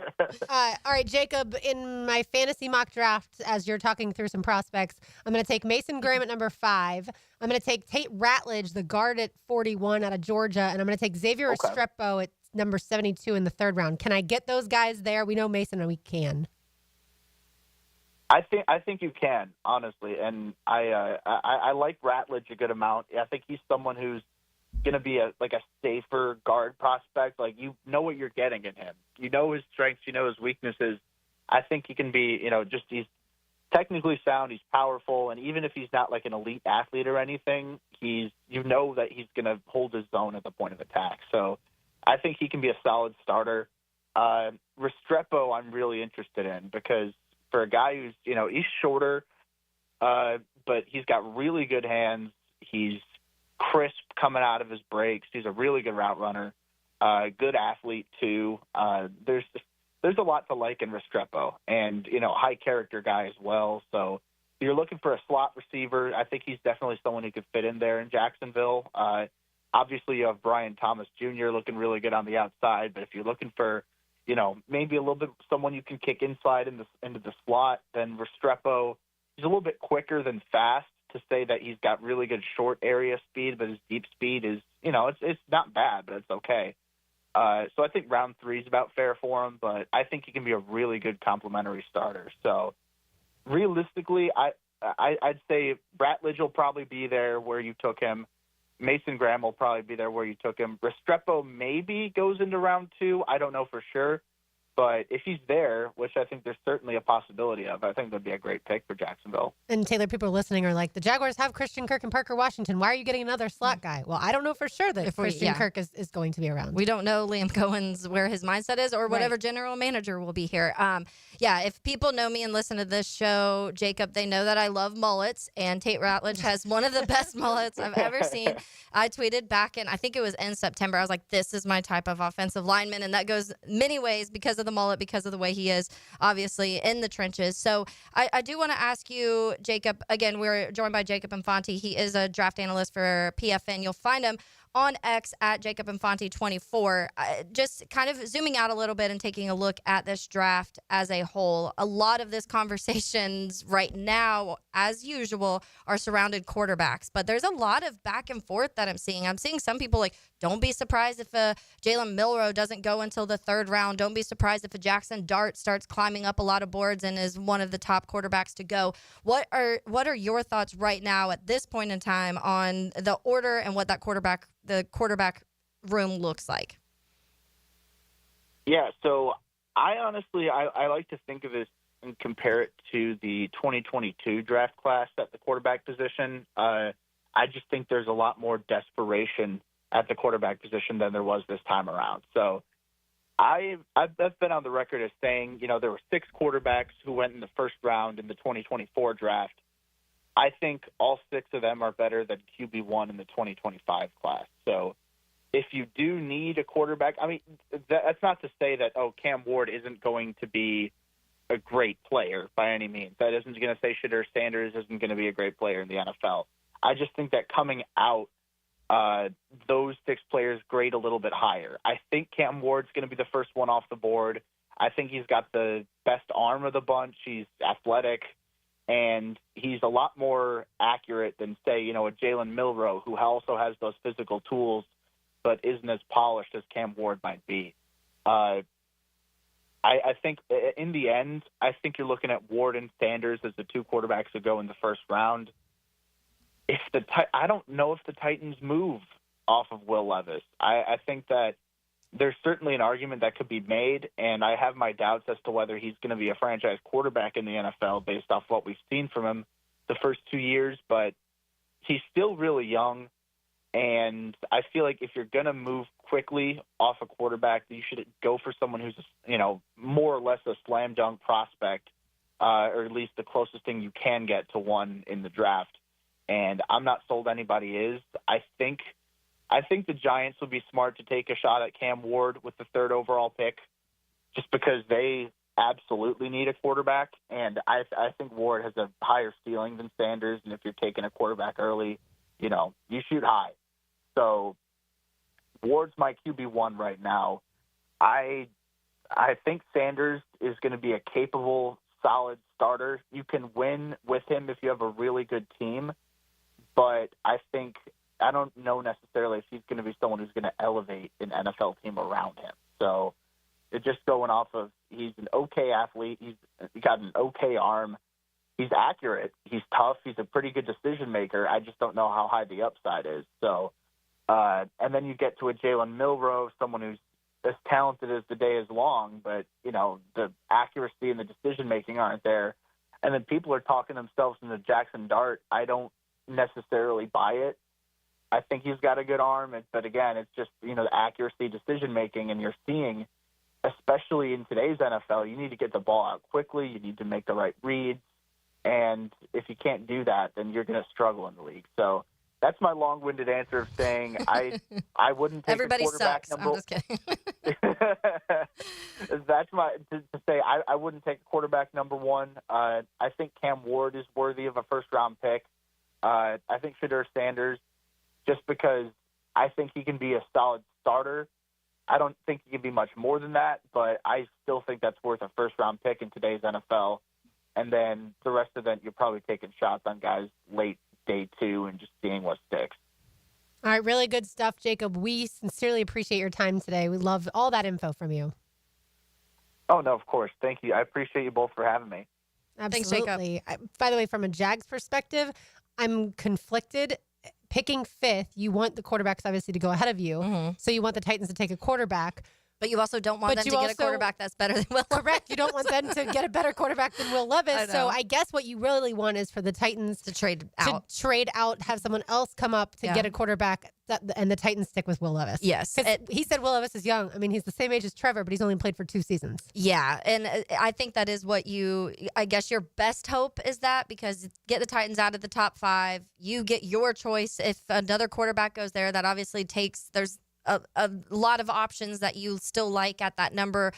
All right, Jacob, in my fantasy mock draft, as you're talking through some prospects, I'm going to take Mason Graham at number 5. I'm going to take Tate Ratledge, the guard at 41 out of Georgia, and I'm going to take Xavier Restrepo at number 72 in the 3rd round. Can I get those guys there? We know Mason and we can. I think you can, honestly, and I like Ratledge a good amount. I think he's someone who's going to be a safer guard prospect. Like, you know what you're getting in him. You know his strengths, you know his weaknesses. I think he can be, he's technically sound, he's powerful, and even if he's not like an elite athlete or anything, that he's going to hold his own at the point of attack. So I think he can be a solid starter. Restrepo I'm really interested in because for a guy who's, he's shorter, but he's got really good hands. He's crisp coming out of his breaks. He's a really good route runner, good athlete too. There's a lot to like in Restrepo, and high character guy as well. So if you're looking for a slot receiver, I think he's definitely someone who could fit in there in Jacksonville. Obviously, you have Brian Thomas Jr. looking really good on the outside, but if you're looking for maybe a little bit someone you can kick inside into the slot, then Restrepo, he's a little bit quicker than fast. To say that he's got really good short area speed, but his deep speed is, it's not bad, but it's okay. So I think round 3 is about fair for him, but I think he can be a really good complementary starter. So realistically, I'd say Bratledge will probably be there where you took him. Mason Graham will probably be there where you took him. Restrepo maybe goes into round 2. I don't know for sure. But if he's there, which I think there's certainly a possibility of, I think that'd be a great pick for Jacksonville. And Taylor, people listening are like, the Jaguars have Christian Kirk and Parker Washington. Why are you getting another slot guy? Well, I don't know for sure that Christian Kirk is going to be around. We don't know Liam Cohen's where his mindset is or whatever general manager will be here. If people know me and listen to this show, Jacob, they know that I love mullets, and Tate Ratledge has one of the best mullets I've ever seen. I tweeted back I think it was in September, I was like, this is my type of offensive lineman, and that goes many ways because of the mullet, because of the way he is obviously in the trenches. So I do want to ask you, Jacob, again, we're joined by Jacob Infante. He is a draft analyst for PFN. You'll find him on X at Jacob Infante 24. Just kind of zooming out a little bit and taking a look at this draft as a whole. A lot of this conversations right now, as usual, are surrounded quarterbacks, but there's a lot of back and forth that I'm seeing. I'm seeing some people like, don't be surprised if Jalen Milroe doesn't go until the 3rd round. Don't be surprised if a Jackson Dart starts climbing up a lot of boards and is one of the top quarterbacks to go. What are your thoughts right now at this point in time on the order and what the quarterback room looks like? Yeah, so I honestly like to think of this and compare it to the 2022 draft class at the quarterback position. I just think there's a lot more desperation at the quarterback position than there was this time around. So I've been on the record as saying, there were 6 quarterbacks who went in the 1st round in the 2024 draft. I think all 6 of them are better than QB1 in the 2025 class. So if you do need a quarterback, I mean, that's not to say that, Cam Ward isn't going to be a great player by any means. That isn't going to say Shadur Sanders isn't going to be a great player in the NFL. I just think that coming out, those 6 players grade a little bit higher. I think Cam Ward's going to be the first one off the board. I think he's got the best arm of the bunch. He's athletic, and he's a lot more accurate than, say, a Jalen Milroe, who also has those physical tools but isn't as polished as Cam Ward might be. I think in the end, I think you're looking at Ward and Sanders as the 2 quarterbacks that go in the 1st round. I don't know if the Titans move off of Will Levis. I think that there's certainly an argument that could be made, and I have my doubts as to whether he's going to be a franchise quarterback in the NFL based off what we've seen from him the first 2 years, but he's still really young, and I feel like if you're going to move quickly off a quarterback, you should go for someone who's, more or less a slam dunk prospect, or at least the closest thing you can get to one in the draft. And I'm not sold anybody is. I think the Giants would be smart to take a shot at Cam Ward with the 3rd overall pick, just because they absolutely need a quarterback. And I think Ward has a higher ceiling than Sanders. And if you're taking a quarterback early, you shoot high. So Ward's my QB1 right now. I think Sanders is going to be a capable, solid starter. You can win with him if you have a really good team. But I don't know necessarily if he's going to be someone who's going to elevate an NFL team around him. So it's just going off of, he's an okay athlete. He's got an okay arm. He's accurate. He's tough. He's a pretty good decision maker. I just don't know how high the upside is. So, and then you get to a Jalen Milroe, someone who's as talented as the day is long, but, the accuracy and the decision making aren't there. And then people are talking themselves into Jackson Dart. I don't necessarily buy it. I think he's got a good arm, but again, it's just, the accuracy, decision making, and you're seeing, especially in today's NFL, you need to get the ball out quickly. You need to make the right reads. And if you can't do that, then you're going to struggle in the league. So that's my long-winded answer of saying I wouldn't take Everybody a quarterback sucks. number. I'm just kidding. That's to say I wouldn't take a quarterback number one. I think Cam Ward is worthy of a first-round pick. I think Shedeur Sanders, just because I think he can be a solid starter. I don't think he can be much more than that, but I still think that's worth a first-round pick in today's NFL. And then the rest of it, you're probably taking shots on guys late day two and just seeing what sticks. All right, really good stuff, Jacob. We sincerely appreciate your time today. We love all that info from you. Oh, no, of course. Thank you. I appreciate you both for having me. Absolutely. By the way, from a Jags perspective, I'm conflicted. Picking fifth, you want the quarterbacks obviously to go ahead of you. So you want the Titans to take a quarterback. But you also don't want them to get a quarterback that's better than Will Levis. Correct. You don't want them to get a better quarterback than Will Levis. So I guess what you really want is for the Titans to trade out, have someone else come up to get a quarterback, and the Titans stick with Will Levis. Yes. He said Will Levis is young. I mean, he's the same age as Trevor, but he's only played for 2 seasons. Yeah, and I think that is what I guess your best hope is that, because get the Titans out of the top 5. You get your choice. If another quarterback goes there, that obviously there's a lot of options that you still like at that number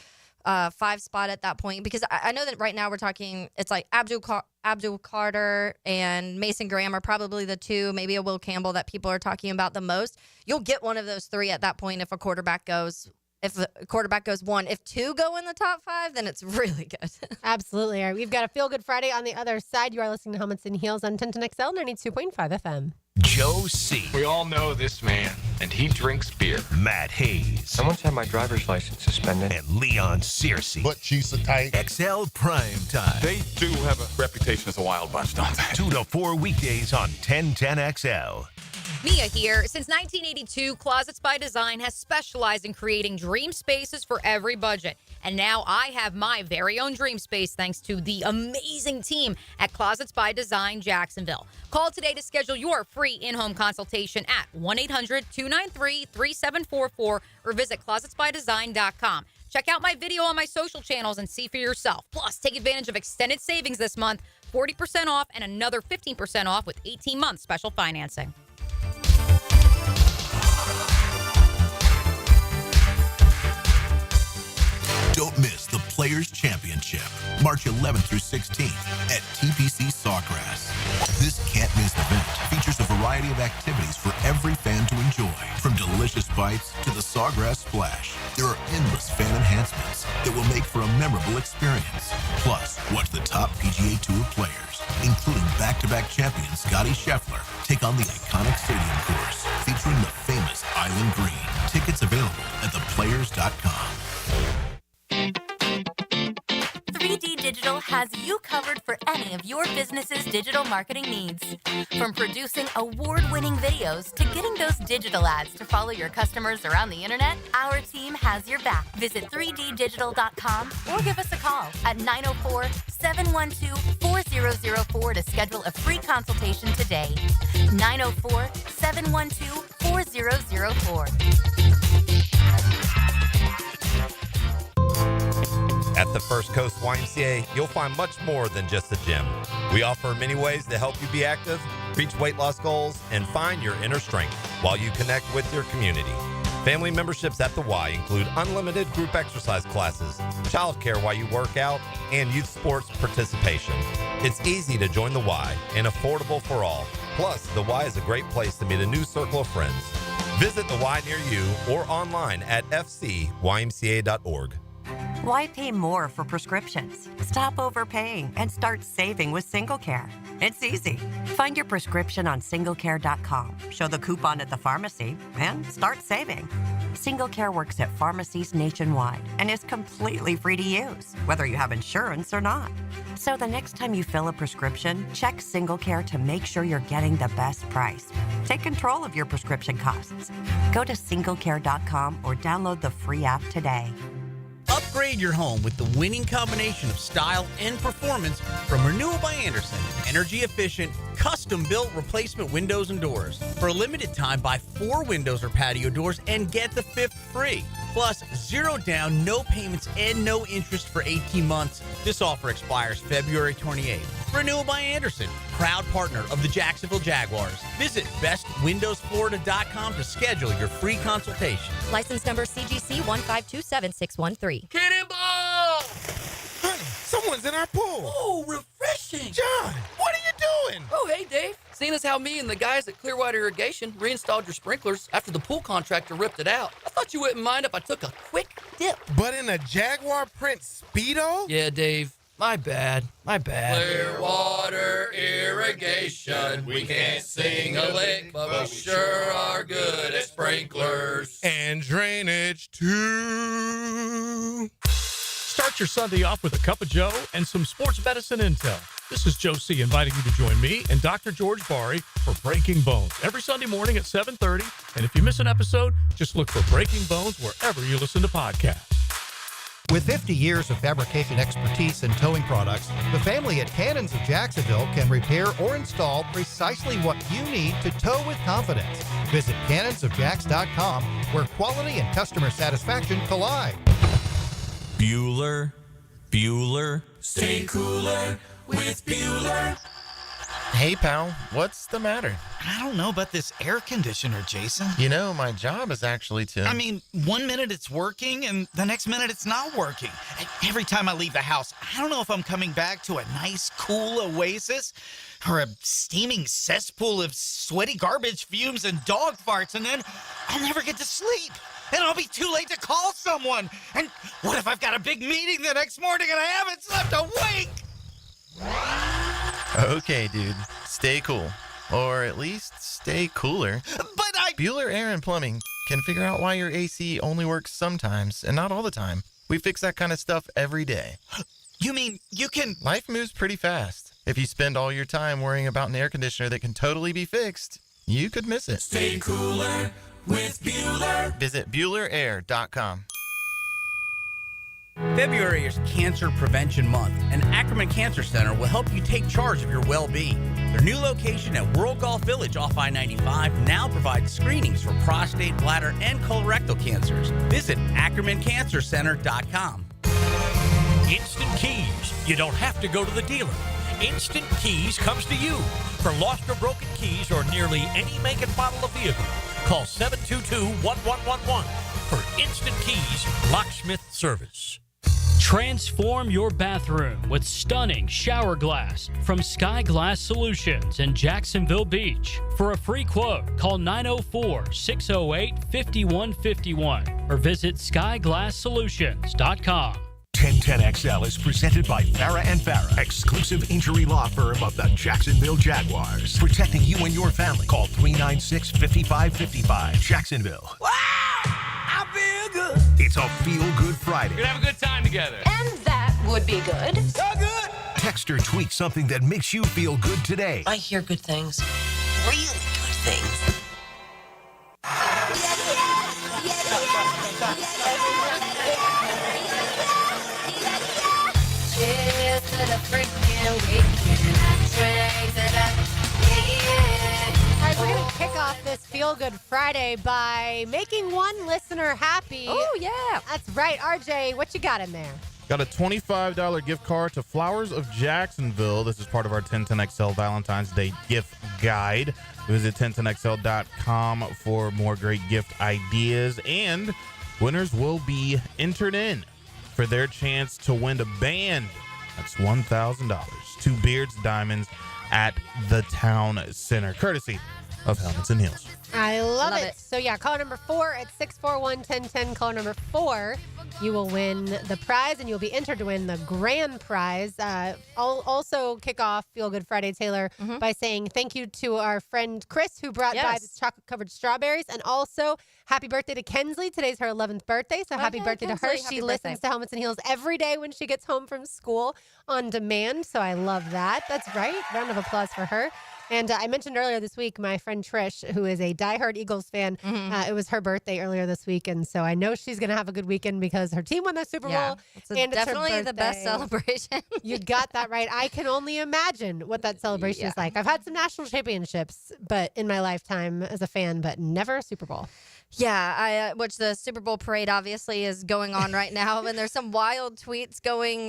5 spot at that point. Because I know that right now we're talking, it's like Abdul Carter and Mason Graham are probably the 2, maybe a Will Campbell that people are talking about the most. You'll get one of those 3 at that point if a quarterback goes 1. If 2 go in the top 5, then it's really good. Absolutely. All right, we've got a Feel Good Friday on the other side. You are listening to Helmets and Heels on 1010XL 92.5 FM. Joe C. We all know this man, and he drinks beer. Matt Hayes. Someone's had my driver's license suspended. And Leon Searcy. But she's so tight. XL Prime Time. They do have a reputation as a wild bunch, don't they? 2 to 4 weekdays on 1010XL. Mia here. Since 1982, Closets by Design has specialized in creating dream spaces for every budget. And now I have my very own dream space thanks to the amazing team at Closets by Design Jacksonville. Call today to schedule your free in-home consultation at 1-800-293-3744 or visit closetsbydesign.com. Check out my video on my social channels and see for yourself. Plus, take advantage of extended savings this month, 40% off and another 15% off with 18 months special financing. Don't miss the Players Championship, March 11th through 16th at TPC Sawgrass. This can't-miss event features a variety of activities for every fan to enjoy, from delicious bites to the Sawgrass Splash. There are endless fan enhancements that will make for a memorable experience. Plus, watch the top PGA Tour players, including back-to-back champion Scotty Scheffler, take on the iconic stadium course featuring the famous Island Green. Tickets available at theplayers.com. 3D Digital has you covered for any of your business's digital marketing needs. From producing award-winning videos to getting those digital ads to follow your customers around the internet, our team has your back. Visit 3ddigital.com or give us a call at 904-712-4004 to schedule a free consultation today. 904-712-4004. At the First Coast YMCA, you'll find much more than just a gym. We offer many ways to help you be active, reach weight loss goals, and find your inner strength while you connect with your community. Family memberships at the Y include unlimited group exercise classes, childcare while you work out, and youth sports participation. It's easy to join the Y and affordable for all. Plus, the Y is a great place to meet a new circle of friends. Visit the Y near you or online at fcymca.org. Why pay more for prescriptions? Stop overpaying and start saving with SingleCare. It's easy. Find your prescription on singlecare.com, show the coupon at the pharmacy, and start saving. SingleCare works at pharmacies nationwide and is completely free to use, whether you have insurance or not. So the next time you fill a prescription, check SingleCare to make sure you're getting the best price. Take control of your prescription costs. Go to singlecare.com or download the free app today. Upgrade your home with the winning combination of style and performance from Renewal by Andersen. Energy efficient, custom-built replacement windows and doors. For a limited time, buy 4 windows or patio doors and get the 5th free. Plus, 0 down, no payments, and no interest for 18 months. This offer expires February 28th. Renewal by Andersen, proud partner of the Jacksonville Jaguars. Visit bestwindowsflorida.com to schedule your free consultation. License number CGC 1527613. Cannonball! Honey, someone's in our pool. Oh, refreshing. John, what are you doing? Oh, hey, Dave. Seeing as how me and the guys at Clearwater Irrigation reinstalled your sprinklers after the pool contractor ripped it out, I thought you wouldn't mind if I took a quick dip. But in a Jaguar print Speedo? Yeah, Dave. My bad. Clearwater Irrigation. We can't sing a lick, but we sure are good at sprinklers. And drainage, too. Start your Sunday off with a cup of Joe and some sports medicine intel. This is Joe C. inviting you to join me and Dr. George Bari for Breaking Bones every Sunday morning at 7:30. And if you miss an episode, just look for Breaking Bones wherever you listen to podcasts. With 50 years of fabrication expertise in towing products, the family at Cannons of Jacksonville can repair or install precisely what you need to tow with confidence. Visit cannonsofjacks.com, where quality and customer satisfaction collide. Bueller, stay cooler with Bueller. Hey, pal, what's the matter? I don't know about this air conditioner, Jason. You know, my job is actually to... I mean, 1 minute it's working and the next minute it's not working. Every time I leave the house, I don't know if I'm coming back to a nice, cool oasis or a steaming cesspool of sweaty garbage fumes and dog farts, and then I'll never get to sleep. And I'll be too late to call someone. And what if I've got a big meeting the next morning and I haven't slept a wink? Okay, dude, stay cool. Or at least stay cooler. But Bueller Air and Plumbing can figure out why your AC only works sometimes and not all the time. We fix that kind of stuff every day. You mean you can... Life moves pretty fast. If you spend all your time worrying about an air conditioner that can totally be fixed, you could miss it. Stay cooler with Bueller. Visit BuellerAir.com. February is Cancer Prevention Month, and Ackerman Cancer Center will help you take charge of your well-being. Their new location at World Golf Village off I-95 now provides screenings for prostate, bladder, and colorectal cancers. Visit AckermanCancerCenter.com. Instant Keys. You don't have to go to the dealer. Instant Keys comes to you. For lost or broken keys or nearly any make and model of vehicle, call 722-1111 for Instant Keys locksmith service. Transform your bathroom with stunning shower glass from Sky Glass Solutions in Jacksonville Beach. For a free quote, call 904-608-5151 or visit skyglasssolutions.com. 1010XL is presented by Farah and Farah, exclusive injury law firm of the Jacksonville Jaguars. Protecting you and your family. Call 396-5555. Jacksonville. Wow! I feel good. It's a feel-good Friday. We're gonna have a good time together. And that would be good. So good. Text or tweet something that makes you feel good today. I hear good things. Really good things. Cheers to the freaking weekend. Drink it up. All right, we're going to kick off this Feel Good Friday by making one listener happy. Oh, yeah. That's right. RJ, what you got in there? Got a $25 gift card to Flowers of Jacksonville. This is part of our 1010XL Valentine's Day gift guide. Visit 1010XL.com for more great gift ideas. And winners will be entered in for their chance to win a band. That's $1,000. 2 Beards Diamonds at the Town Center, courtesy of Helmets and Heels. I love it. So, yeah, caller number 4 at 641-1010. Caller number 4, you will win the prize, and you'll be entered to win the grand prize. I'll also kick off Feel Good Friday, Taylor, by saying thank you to our friend Chris, who brought by the chocolate-covered strawberries, and also happy birthday to Kensley. Today's her 11th birthday, so happy birthday Kensley. to her. Happy She birthday. listens to Helmets and Heels every day when she gets home from school on demand, so I love that. That's right. Round of applause for her. And I mentioned earlier this week, my friend Trish, who is a diehard Eagles fan, it was her birthday earlier this week. And so I know she's going to have a good weekend because her team won the Super Bowl. It's and definitely it's her the best birthday. celebration. You got that right. I can only imagine what that celebration is like. I've had some national championships but in my lifetime as a fan, but never a Super Bowl. Yeah, which the Super Bowl parade obviously is going on right now, and there's some wild tweets going.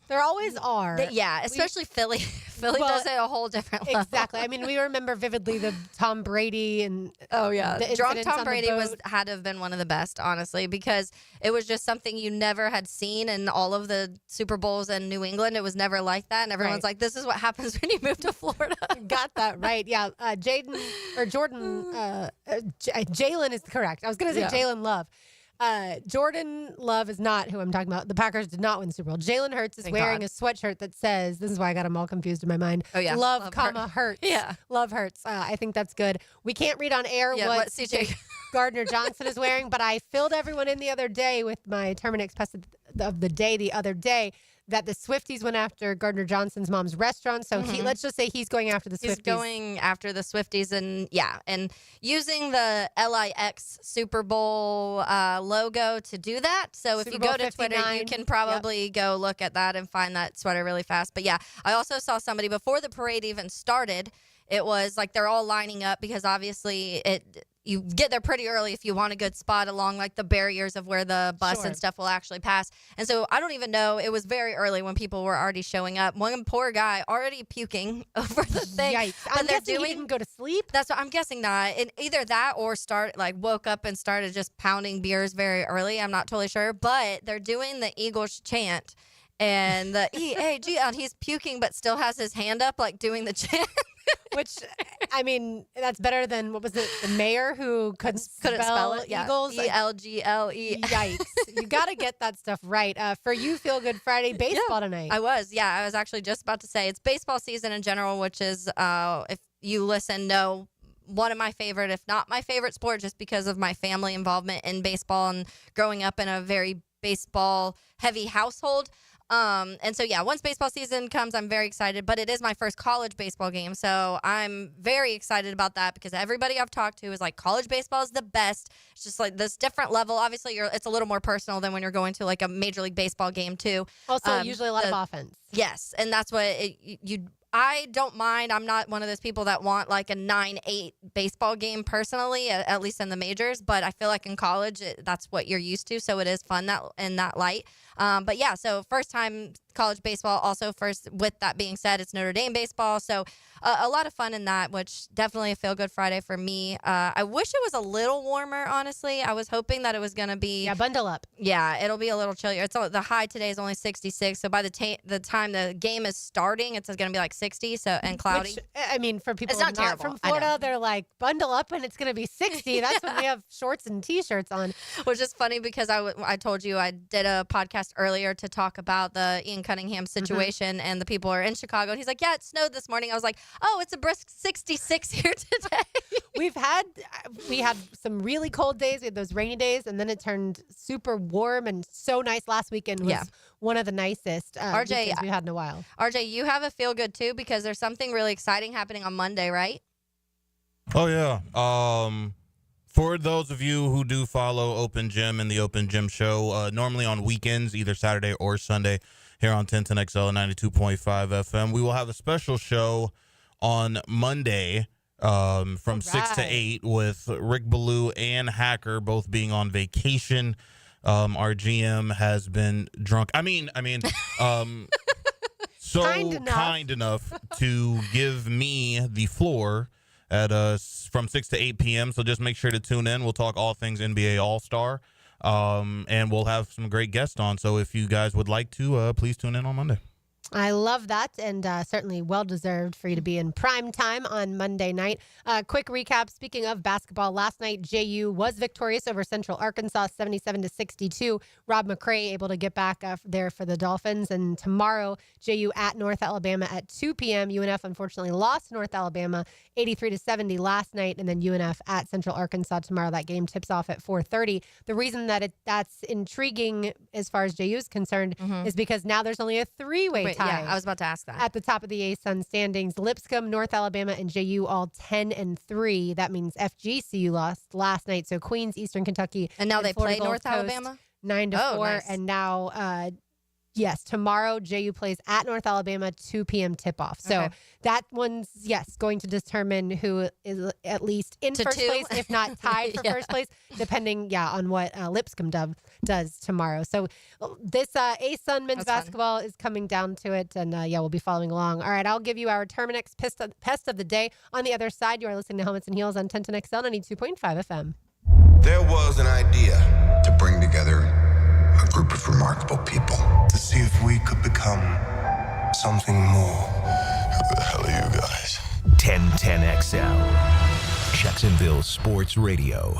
There always are. Especially Philly Philly does it a whole different level. Exactly. I mean, we remember vividly the Tom Brady and the drunk incidents Tom on the Brady boat. had to have been one of the best, honestly, because it was just something you never had seen in all of the Super Bowls in New England. It was never like that, and everyone's like, "This is what happens when you move to Florida." Got that right. Yeah, Jalen is correct. I was going to say Jalen Love. Jordan Love is not who I'm talking about. The Packers did not win the Super Bowl. Jalen Hurts is wearing a sweatshirt that says, this is why I got them all confused in my mind. Oh, yeah. Love comma Hurts. Yeah. Love Hurts. I think that's good. We can't read on air what CJ Gardner Johnson is wearing, but I filled everyone in the other day with my Terminix Pest of the Day the other day that the Swifties went after Gardner Johnson's mom's restaurant. So let's just say he's going after the Swifties. He's going after the Swifties and using the LIX Super Bowl logo to do that. So Super if you Bowl go to 59, Twitter, you can probably go look at that and find that sweater really fast. But yeah, I also saw somebody before the parade even started. It was like they're all lining up because obviously you get there pretty early if you want a good spot along like the barriers of where the bus and stuff will actually pass. And so I don't even know. It was very early when people were already showing up. One poor guy already puking over the thing. Yikes. But I'm guessing he didn't go to sleep. That's what I'm guessing not. And either that or woke up and started just pounding beers very early. I'm not totally sure. But they're doing the Eagles chant and the EAG, and he's puking but still has his hand up like doing the chant. Which, I mean, that's better than, what was it, the mayor who couldn't spell it? Yeah. Eagles? ELGLE. Yikes. You got to get that stuff right. For you, Feel Good Friday, baseball tonight. I was actually just about to say it's baseball season in general, which is, if you know, one of my favorite, if not my favorite sport, just because of my family involvement in baseball and growing up in a very baseball-heavy household. And so, once baseball season comes, I'm very excited, but it is my first college baseball game. So I'm very excited about that because everybody I've talked to is like, college baseball is the best. It's just like this different level. Obviously it's a little more personal than when you're going to like a Major League Baseball game too. Also, usually a lot of offense. Yes. And that's what I don't mind. I'm not one of those people that want like a 9-8 baseball game personally, at least in the majors. But I feel like in college, that's what you're used to. So it is fun in that light. But yeah, so first time college baseball. Also, first, with that being said, it's Notre Dame baseball. So a lot of fun in that, which definitely a feel-good Friday for me. I wish it was a little warmer, honestly. I was hoping that it was going to be... Yeah, bundle up. Yeah, it'll be a little chillier. The high today is only 66. So by the time the game is starting, it's going to be like 60 and cloudy. Which, I mean, for people it's not terrible. From Florida, they're like, bundle up and it's going to be 60. That's when we have shorts and T-shirts on. Which is funny because I told you I did a podcast earlier to talk about the Ian Cunningham situation and the people are in Chicago. And he's like, yeah, it snowed this morning. I was like, oh, it's a brisk 66 here today. We had some really cold days. We had those rainy days, and then it turned super warm and so nice. Last weekend was one of the nicest weekends we had in a while. RJ, you have a feel good too because there's something really exciting happening on Monday, right? Oh, yeah. For those of you who do follow Open Gym and the Open Gym Show, normally on weekends, either Saturday or Sunday, here on 1010XL 92.5 FM, we will have a special show on Monday from 6 to 8 with Rick Ballou and Hacker both being on vacation. Our GM has been drunk. So kind enough to give me the floor at from 6 to 8 p.m. So just make sure to tune in. We'll talk all things NBA All-Star, and we'll have some great guests on. So if you guys would like to, please tune in on Monday. I love that, and certainly well-deserved for you to be in prime time on Monday night. Quick recap, speaking of basketball, last night JU was victorious over Central Arkansas, 77-62. Rob McCray able to get back there for the Dolphins, and tomorrow JU at North Alabama at 2 p.m. UNF unfortunately lost North Alabama 83-70 last night, and then UNF at Central Arkansas tomorrow. That game tips off at 4:30. The reason that that's intriguing as far as JU is concerned is because now there's only a three-way tie. Yeah, I was about to ask that. At the top of the ASUN standings, Lipscomb, North Alabama, and JU all 10-3. That means FGCU lost last night. So Queens, Eastern Kentucky, and now they Florida play Gulf North Coast, Alabama 9-4, nice. And now Yes, tomorrow JU plays at North Alabama, 2 p.m. tip-off. So that one's, going to determine who is at least in first place, if not tied for first place, depending, on what Lipscomb does tomorrow. So this ASUN men's basketball is coming down to it, and we'll be following along. All right, I'll give you our Terminex Pest of the Day. On the other side, you are listening to Helmets and Heels on 1010XL 92.5 FM. There was an idea to bring together a group of remarkable people to see if we could become something more. Who the hell are you guys? 1010XL, Jacksonville Sports Radio.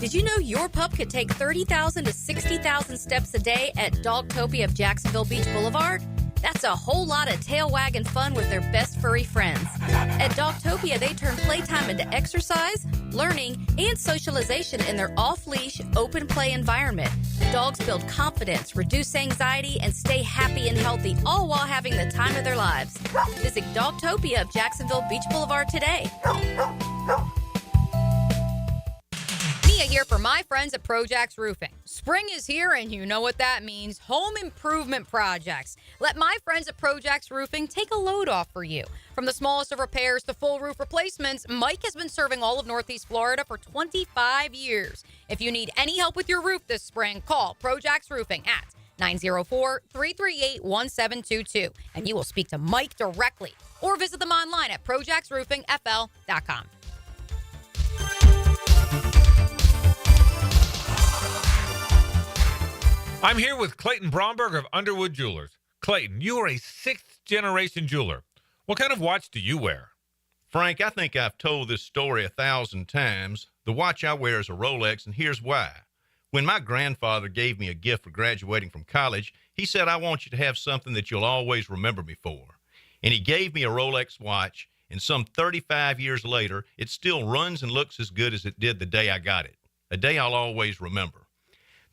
Did you know your pup could take 30,000 to 60,000 steps a day at Dogtopia of Jacksonville Beach Boulevard? That's a whole lot of tail wagging fun with their best furry friends. At Dogtopia, they turn playtime into exercise, learning, and socialization in their off-leash, open play environment. Dogs build confidence, reduce anxiety, and stay happy and healthy, all while having the time of their lives. Visit Dogtopia of Jacksonville Beach Boulevard today. Mia here for my friends at Projax Roofing. Spring is here, and you know what that means. Home improvement projects. Let my friends at Projax Roofing take a load off for you. From the smallest of repairs to full roof replacements, Mike has been serving all of Northeast Florida for 25 years. If you need any help with your roof this spring, call Projax Roofing at 904-338-1722, and you will speak to Mike directly, or visit them online at projaxroofingfl.com. I'm here with Clayton Bromberg of Underwood Jewelers. Clayton, you are a sixth-generation jeweler. What kind of watch do you wear? Frank, I think I've told this story 1,000 times. The watch I wear is a Rolex, and here's why. When my grandfather gave me a gift for graduating from college, he said, I want you to have something that you'll always remember me for. And he gave me a Rolex watch, and some 35 years later, it still runs and looks as good as it did the day I got it, a day I'll always remember.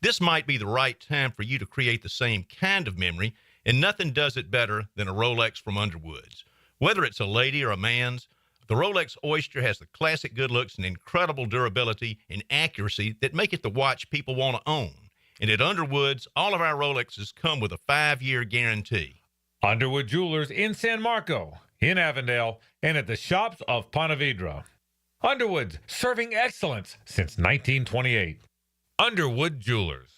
This might be the right time for you to create the same kind of memory, and nothing does it better than a Rolex from Underwoods. Whether it's a lady or a man's, the Rolex Oyster has the classic good looks and incredible durability and accuracy that make it the watch people want to own. And at Underwoods, all of our Rolexes come with a 5-year guarantee. Underwood Jewelers in San Marco, in Avondale, and at the shops of Ponte Vedra. Underwood's, serving excellence since 1928. Underwood Jewelers.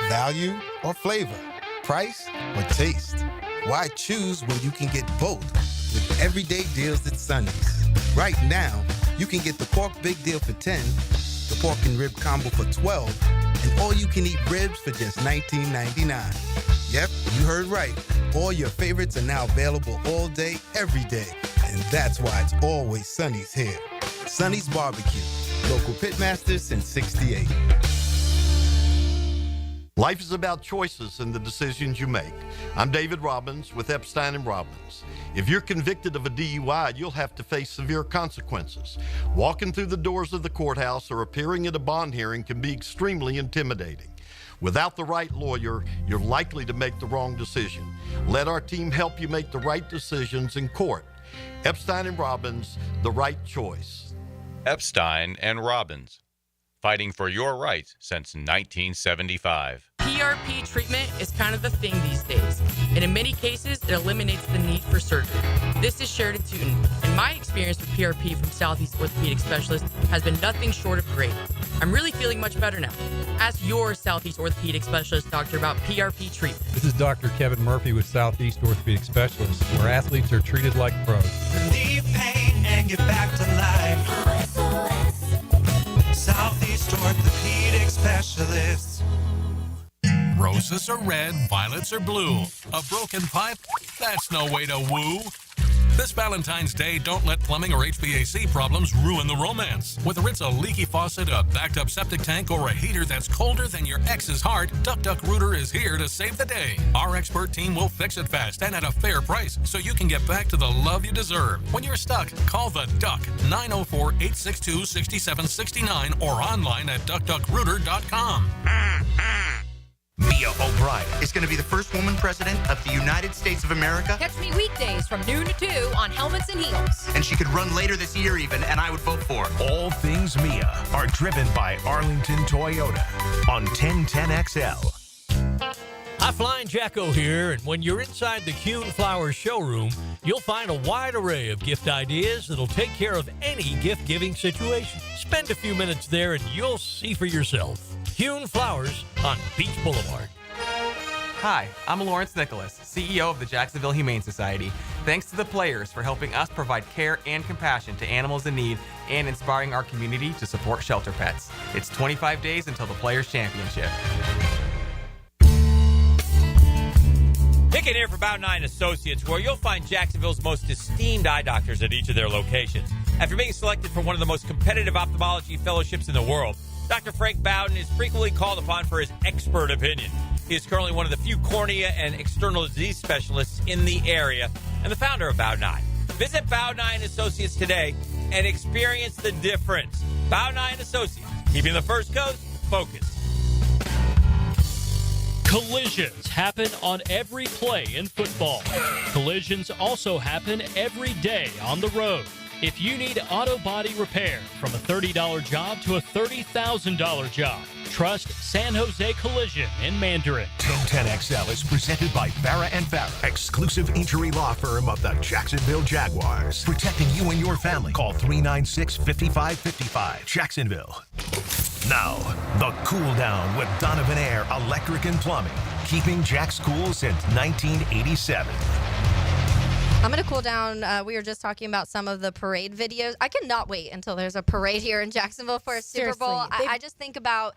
Value or flavor? Price or taste? Why choose when you can get both with everyday deals at Sonny's? Right now, you can get the pork big deal for $10, the pork and rib combo for $12, and all you can eat ribs for just $19.99. Yep, you heard right. All your favorites are now available all day, every day. And that's why it's always Sonny's here. Sonny's Barbecue. Local pitmasters since '68. Life is about choices and the decisions you make. I'm David Robbins with Epstein & Robbins. If you're convicted of a DUI, you'll have to face severe consequences. Walking through the doors of the courthouse or appearing at a bond hearing can be extremely intimidating. Without the right lawyer, you're likely to make the wrong decision. Let our team help you make the right decisions in court. Epstein & Robbins, the right choice. Epstein & Robbins, fighting for your rights since 1975. PRP treatment is kind of the thing these days, and in many cases, it eliminates the need for surgery. This is Sheridan Tootin, and my experience with PRP from Southeast Orthopedic Specialist has been nothing short of great. I'm really feeling much better now. Ask your Southeast Orthopedic Specialist doctor about PRP treatment. This is Dr. Kevin Murphy with Southeast Orthopedic Specialists, where athletes are treated like pros. Relieve pain and get back to life. Southeast Orthopedic Specialists. Roses are red, violets are blue. A broken pipe? That's no way to woo. This Valentine's Day, don't let plumbing or HVAC problems ruin the romance. Whether it's a leaky faucet, a backed-up septic tank, or a heater that's colder than your ex's heart, Duck Rooter is here to save the day. Our expert team will fix it fast and at a fair price, so you can get back to the love you deserve. When you're stuck, call the Duck, 904-862-6769, or online at duckduckrooter.com. Mia O'Brien is going to be the first woman president of the United States of America. Catch me weekdays from noon to 2 on Helmets and Heels. And she could run later this year even, and I would vote for her. All things Mia are driven by Arlington Toyota on 1010XL. Hi, Flying Jacko here, and when you're inside the Kuhn Flowers showroom, you'll find a wide array of gift ideas that'll take care of any gift-giving situation. Spend a few minutes there and you'll see for yourself. Kuhn Flowers on Beach Boulevard. Hi, I'm Lawrence Nicholas, CEO of the Jacksonville Humane Society. Thanks to the players for helping us provide care and compassion to animals in need and inspiring our community to support shelter pets. It's 25 days until the Players' Championship. Pick it here for About 9 Associates, where you'll find Jacksonville's most esteemed eye doctors at each of their locations. After being selected for one of the most competitive ophthalmology fellowships in the world, Dr. Frank Bowden is frequently called upon for his expert opinion. He is currently one of the few cornea and external disease specialists in the area and the founder of Bow 9. Visit Bow 9 Associates today and experience the difference. Bow 9 Associates, keeping the First Coast focused. Collisions happen on every play in football. Collisions also happen every day on the road. If you need auto body repair, from a $30 job to a $30,000 job, trust San Jose Collision in Mandarin. 1010XL is presented by Farah & Farah, exclusive injury law firm of the Jacksonville Jaguars. Protecting you and your family. Call 396-5555. Jacksonville. Now, the cool down with Donovan Air Electric and Plumbing. Keeping Jack's cool since 1987. I'm going to cool down. We were just talking about some of the parade videos. I cannot wait until there's a parade here in Jacksonville for a Super Bowl. I just think about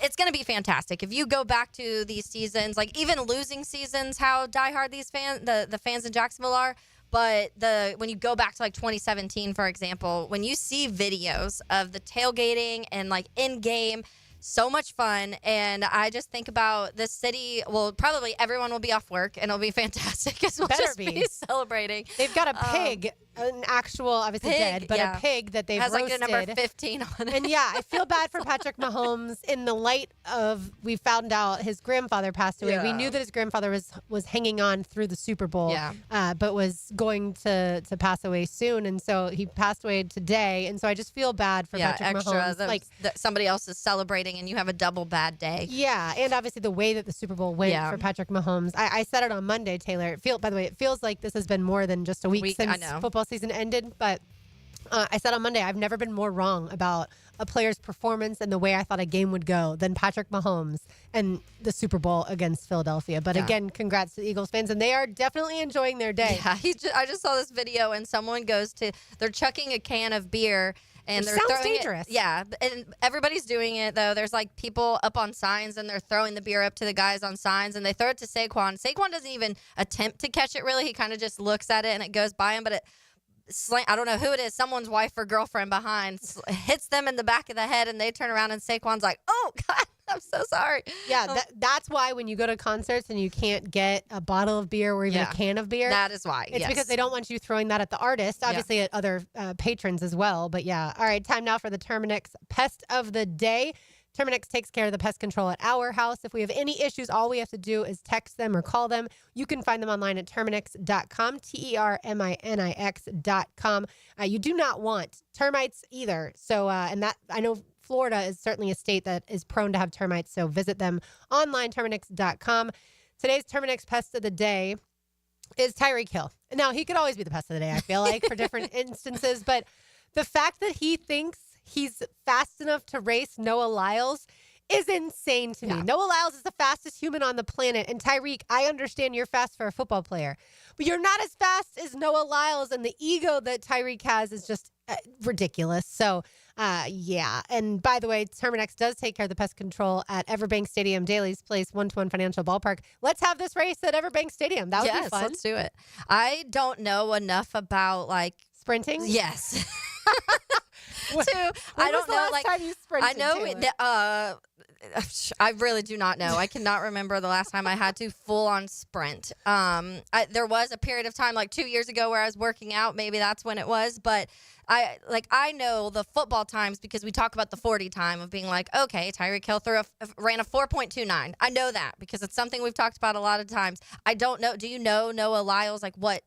it's going to be fantastic. If you go back to these seasons, like even losing seasons, how diehard these fans, the fans in Jacksonville are. But when you go back to like 2017, for example, when you see videos of the tailgating and like in-game, so much fun. And I just think about this city. Well, probably everyone will be off work and it'll be fantastic because we'll just be celebrating. They've got a pig, an actual, obviously dead, but a pig that they've has roasted. like the number 15 on it. And yeah, I feel bad for Patrick Mahomes in the light of we found out his grandfather passed away. Yeah. We knew that his grandfather was hanging on through the Super Bowl, but was going to pass away soon. And so he passed away today. And so I just feel bad for Patrick Mahomes. That somebody else is celebrating and you have a double bad day. Yeah, and obviously the way that the Super Bowl went for Patrick Mahomes. I said it on Monday, Taylor. By the way, it feels like this has been more than just a week since football season ended. But I said on Monday, I've never been more wrong about a player's performance and the way I thought a game would go than Patrick Mahomes and the Super Bowl against Philadelphia. But again, congrats to the Eagles fans, and they are definitely enjoying their day. Yeah, I just saw this video, and someone they're chucking a can of beer. And they're sounds throwing dangerous. And everybody's doing it, though. There's like people up on signs, and they're throwing the beer up to the guys on signs, and they throw it to Saquon. Saquon doesn't even attempt to catch it, really. He kind of just looks at it, and it goes by him, but I don't know who it is, someone's wife or girlfriend behind, hits them in the back of the head, and they turn around, and Saquon's like, oh, God, I'm so sorry. Yeah, that's why when you go to concerts and you can't get a bottle of beer or even a can of beer. That is why, It's because they don't want you throwing that at the artist, obviously at other patrons as well. But yeah, all right, time now for the Terminix Pest of the Day. Terminix takes care of the pest control at our house. If we have any issues, all we have to do is text them or call them. You can find them online at Terminix.com, Terminix.com. You do not want termites either. So, and that I know Florida is certainly a state that is prone to have termites. So visit them online, Terminix.com. Today's Terminix Pest of the Day is Tyreek Hill. Now, he could always be the pest of the day, I feel like, for different instances. But the fact that he thinks he's fast enough to race Noah Lyles is insane to me. Noah Lyles is the fastest human on the planet. And Tyreek, I understand you're fast for a football player, but you're not as fast as Noah Lyles. And the ego that Tyreek has is just ridiculous. So, yeah. And by the way, Terminix does take care of the pest control at Everbank Stadium, Daly's Place, 1-to-1 Financial Ballpark. Let's have this race at Everbank Stadium. That would be fun. Let's do it. I don't know enough about sprinting. Yes. When I don't was the know. last time you sprinted, I know. Taylor? I really do not know. I cannot remember the last time I had to full on sprint. There was a period of time like 2 years ago where I was working out. Maybe that's when it was. But I know the football times because we talk about the 40 time of being like, okay, Tyreek Hill ran a 4.29. I know that because it's something we've talked about a lot of times. I don't know. Do you know Noah Lyles? What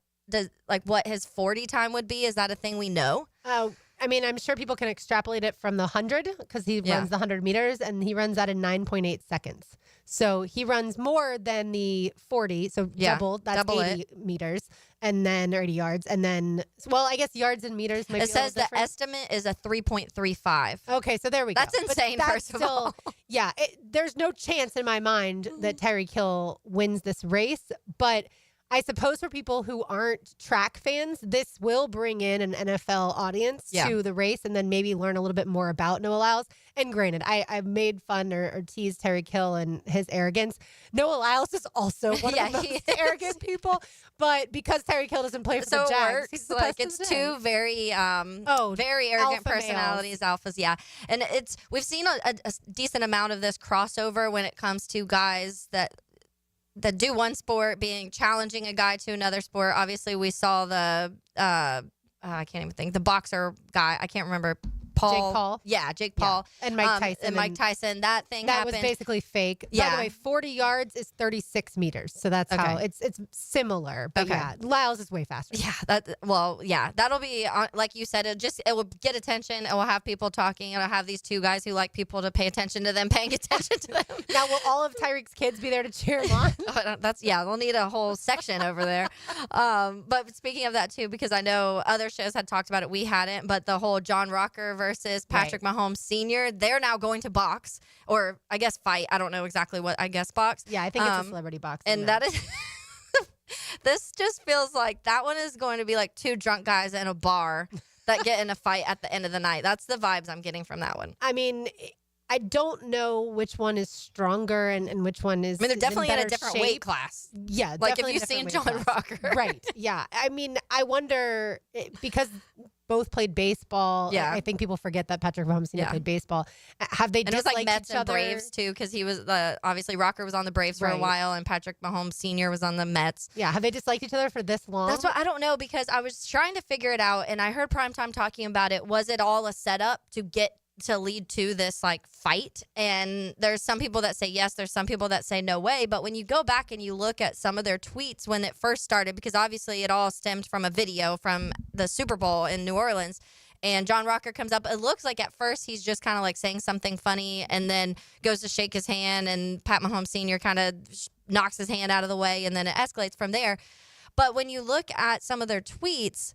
his 40 time would be? Is that a thing we know? Oh. I mean, I'm sure people can extrapolate it from the 100 because he runs the 100 meters and he runs that in 9.8 seconds. So he runs more than the 40. So double, that's double 80 meters. And then, or 80 yards. And then, well, I guess yards and meters might be It says the different. estimate is a 3.35. Okay, so there we go. That's insane, But first of all. Yeah, there's no chance in my mind that Tyreek Hill wins this race. But I suppose for people who aren't track fans, this will bring in an NFL audience to the race and then maybe learn a little bit more about Noah Lyles. And granted, I've made fun or teased Tyreek Hill and his arrogance. Noah Lyles is also one of the most arrogant people. But because Tyreek Hill doesn't play for the Jags, he's the like best it's in the two very very arrogant alpha personalities, alphas, and we've seen a decent amount of this crossover when it comes to guys that do one sport being challenging a guy to another sport. Obviously, we saw the I can't even think, the boxer guy. I can't remember. Jake Paul. Yeah, Jake Paul. And Mike Tyson. And Mike Tyson. That thing that happened. was basically fake. Yeah. By the way, 40 yards is 36 meters. So that's how it's similar. But yeah, Lyles is way faster. Yeah, that'll be, like you said, it will get attention. It will have people talking. It'll have these two guys who like people to pay attention to them, paying attention to them. Now, will all of Tyreek's kids be there to cheer him on? We'll need a whole section over there. But speaking of that too, because I know other shows had talked about it, we hadn't, but the whole John Rocker versus Patrick Mahomes Sr., they're now going to box, or I guess fight. I don't know exactly what, I guess box. Yeah, I think it's a celebrity boxing. And that is, this just feels like that one is going to be like two drunk guys in a bar that get in a fight at the end of the night. That's the vibes I'm getting from that one. I mean, I don't know which one is stronger and which one is. I mean, they're definitely in a better different shape. weight class. Yeah, like if definitely you've a seen different John weight class. Rocker, right? Yeah, I mean, I wonder because both played baseball. Yeah. I think people forget that Patrick Mahomes Sr. Yeah. played baseball. Have they And it was like disliked Mets each and other? Braves too, because he was obviously Rocker was on the Braves for a Right. while, and Patrick Mahomes Sr. was on the Mets. Yeah, have they disliked each other for this long? That's what I don't know, because I was trying to figure it out, and I heard Primetime talking about it. Was it all a setup to lead to this like fight? And there's some people that say yes, there's some people that say no way. But when you go back and you look at some of their tweets when it first started, because obviously it all stemmed from a video from the Super Bowl in New Orleans. And John Rocker comes up. It looks like at first he's just kind of like saying something funny and then goes to shake his hand, and Pat Mahomes Sr. kind of knocks his hand out of the way, and then it escalates from there. But when you look at some of their tweets,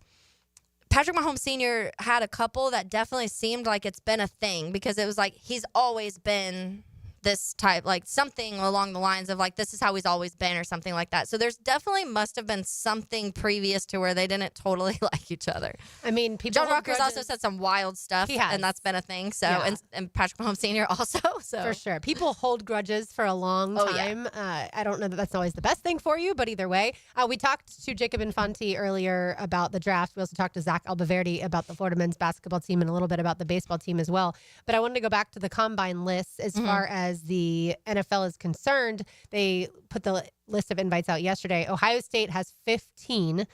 Patrick Mahomes Sr. had a couple that definitely seemed like it's been a thing, because it was like he's always been this type, like something along the lines of like this is how he's always been or something like that. So there's definitely must have been something previous to where they didn't totally like each other. I mean, people. John hold Rocker's grudges. also said some wild stuff, He has. and that's been a thing. So Yeah. and Patrick Mahomes Sr. also. So For sure. People hold grudges for a long Oh, yeah. time. I don't know that that's always the best thing for you, but either way. We talked to Jacob Infante earlier about the draft. We also talked to Zach Albaverdi about the Florida men's basketball team and a little bit about the baseball team as well. But I wanted to go back to the combine lists as far as the NFL is concerned. They put the list of invites out yesterday. Ohio State has 15,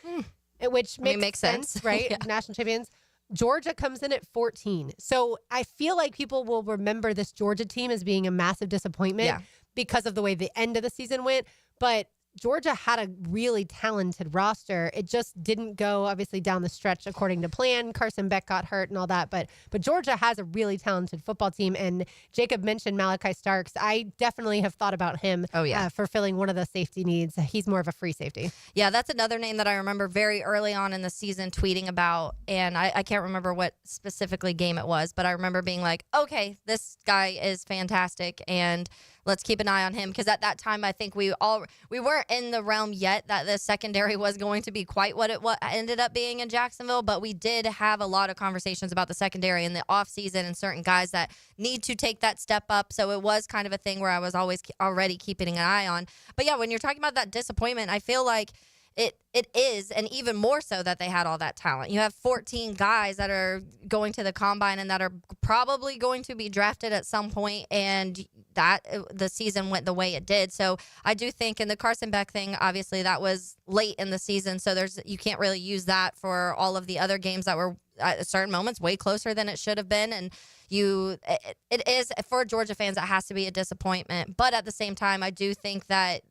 which makes sense, right? Yeah. National champions. Georgia comes in at 14. So I feel like people will remember this Georgia team as being a massive disappointment because of the way the end of the season went. But Georgia had a really talented roster. It just didn't go, obviously, down the stretch according to plan. Carson Beck got hurt and all that. But Georgia has a really talented football team. And Jacob mentioned Malachi Starks. I definitely have thought about him for filling one of the safety needs. He's more of a free safety. Yeah, that's another name that I remember very early on in the season tweeting about, and I can't remember what specifically game it was, but I remember being like, okay, this guy is fantastic, and let's keep an eye on him, because at that time I think we weren't in the realm yet that the secondary was going to be quite what it ended up being in Jacksonville, but we did have a lot of conversations about the secondary in the offseason and certain guys that need to take that step up. So it was kind of a thing where I was always already keeping an eye on. But yeah, when you're talking about that disappointment, I feel like it is, and even more so that they had all that talent. You have 14 guys that are going to the combine and that are probably going to be drafted at some point, and that the season went the way it did. So I do think in the Carson Beck thing, obviously that was late in the season, so you can't really use that for all of the other games that were at certain moments way closer than it should have been. And it is, for Georgia fans, it has to be a disappointment. But at the same time, I do think that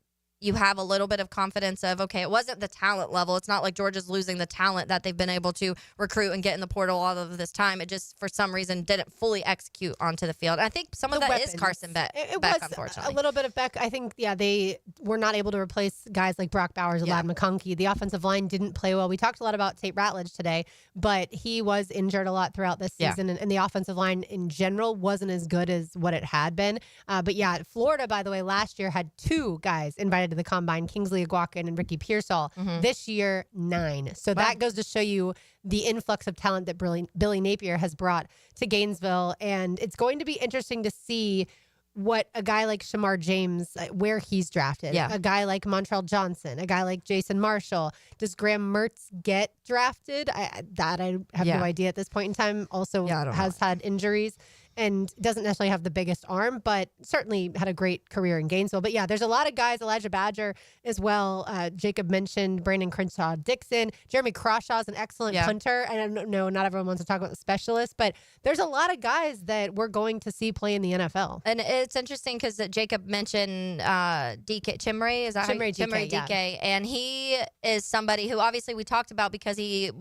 you have a little bit of confidence of, okay, it wasn't the talent level. It's not like Georgia's losing the talent that they've been able to recruit and get in the portal all of this time. It just, for some reason, didn't fully execute onto the field. I think some of that is Carson Beck, It Beck, was unfortunately. a little bit of Beck. I think, they were not able to replace guys like Brock Bowers or Ladd McConkey. The offensive line didn't play well. We talked a lot about Tate Ratledge today, but he was injured a lot throughout this season, and the offensive line in general wasn't as good as what it had been. But Florida, by the way, last year had 2 guys invited to the combine, Kingsley Aguakin and Ricky Pearsall. This year, 9. So that goes to show you the influx of talent that Billy Napier has brought to Gainesville. And it's going to be interesting to see what a guy like Shamar James, where he's drafted. A guy like Montrell Johnson, a guy like Jason Marshall. Does Graham Mertz get drafted? I have no idea at this point in time. Also has had injuries and doesn't necessarily have the biggest arm, but certainly had a great career in Gainesville. But there's a lot of guys, Elijah Badger as well. Jacob mentioned Brandon Crenshaw Dixon. Jeremy Crawshaw is an excellent punter. And I know not everyone wants to talk about the specialists, but there's a lot of guys that we're going to see play in the NFL. And it's interesting because Jacob mentioned DK Chimray. Is that Chimray DK? And he is somebody who obviously we talked about because he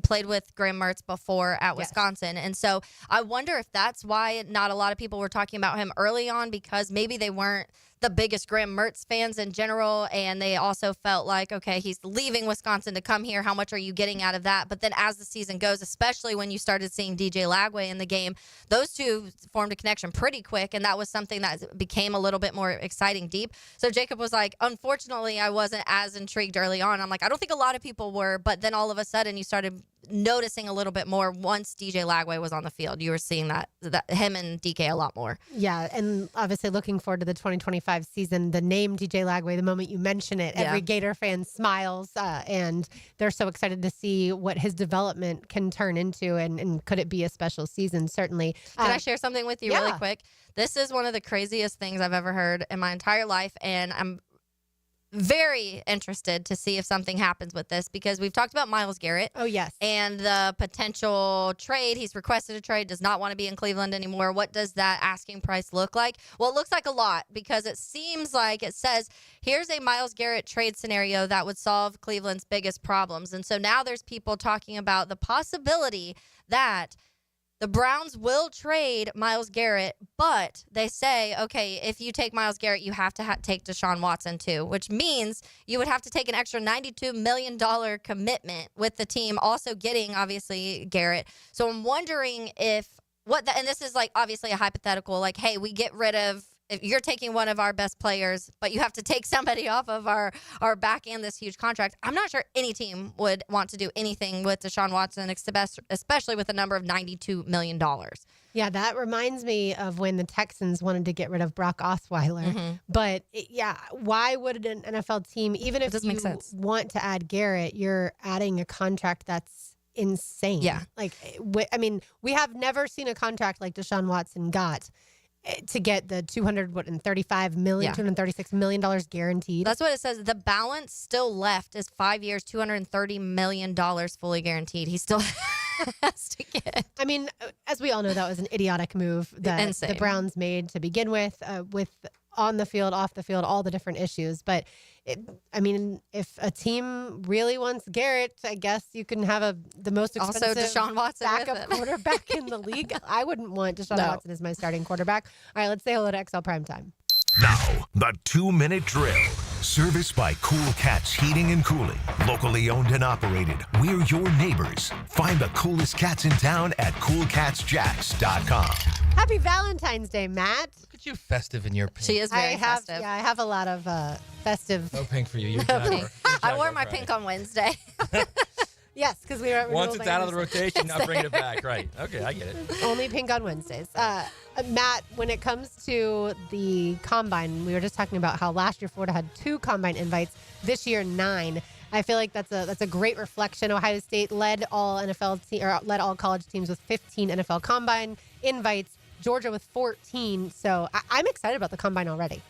played with Graham Mertz before at Wisconsin. And so I wonder if that's why not a lot of people were talking about him early on, because maybe they weren't the biggest Graham Mertz fans in general, and they also felt like, okay, he's leaving Wisconsin to come here. How much are you getting out of that? But then as the season goes, especially when you started seeing DJ Lagway in the game, those two formed a connection pretty quick, and that was something that became a little bit more exciting deep. So Jacob was like, unfortunately, I wasn't as intrigued early on. I'm like, I don't think a lot of people were, but then all of a sudden you started noticing a little bit more once DJ Lagway was on the field. You were seeing that him and DK a lot more. Yeah, and obviously looking forward to the 2025 season. The name DJ Lagway, the moment you mention it, every Gator fan smiles, and they're so excited to see what his development can turn into, and could it be a special season? Certainly. Can I share something with you really quick? This is one of the craziest things I've ever heard in my entire life, and I'm very interested to see if something happens with this, because we've talked about Myles Garrett. Oh, yes. And the potential trade. He's requested a trade, does not want to be in Cleveland anymore. What does that asking price look like? Well, it looks like a lot, because it seems like it says, here's a Myles Garrett trade scenario that would solve Cleveland's biggest problems. And so now there's people talking about the possibility that the Browns will trade Myles Garrett, but they say, okay, if you take Myles Garrett, you have to take Deshaun Watson too, which means you would have to take an extra $92 million commitment with the team also getting, obviously, Garrett. So I'm wondering and this is like obviously a hypothetical, like, hey, we get rid of, if you're taking one of our best players, but you have to take somebody off of our back end this huge contract. I'm not sure any team would want to do anything with Deshaun Watson, especially with a number of $92 million. Yeah, that reminds me of when the Texans wanted to get rid of Brock Osweiler. Mm-hmm. But why would an NFL team, even if you want to add Garrett, you're adding a contract that's insane. Yeah. Like, we have never seen a contract like Deshaun Watson got to get the $236 million guaranteed. That's what it says. The balance still left is 5 years, $230 million fully guaranteed. He still has to get. I mean, as we all know, that was an idiotic move that the Browns made to begin with on the field, off the field, all the different issues. But if a team really wants Garrett, I guess you can have the most expensive Deshaun Watson backup quarterback in the league. I wouldn't want Deshaun Watson as my starting quarterback. All right, let's say hello to XL Primetime. Now, the 2-minute drill. Serviced by Cool Cats Heating and Cooling. Locally owned and operated. We're your neighbors. Find the coolest cats in town at coolcatsjacks.com. Happy Valentine's Day, Matt. Look at you festive in your pink. She is very festive. Yeah, I have a lot of festive. No pink for you. You're pink. I wore my pink on Wednesday. Yes, because we were at once it's out of the rotation, now bring it back. Right. Okay, I get it. Only pink on Wednesdays. Matt, when it comes to the combine, we were just talking about how last year Florida had 2 combine invites. This year, 9. I feel like that's a great reflection. Ohio State led all college teams with 15 NFL combine invites. Georgia with 14. So I'm excited about the combine already.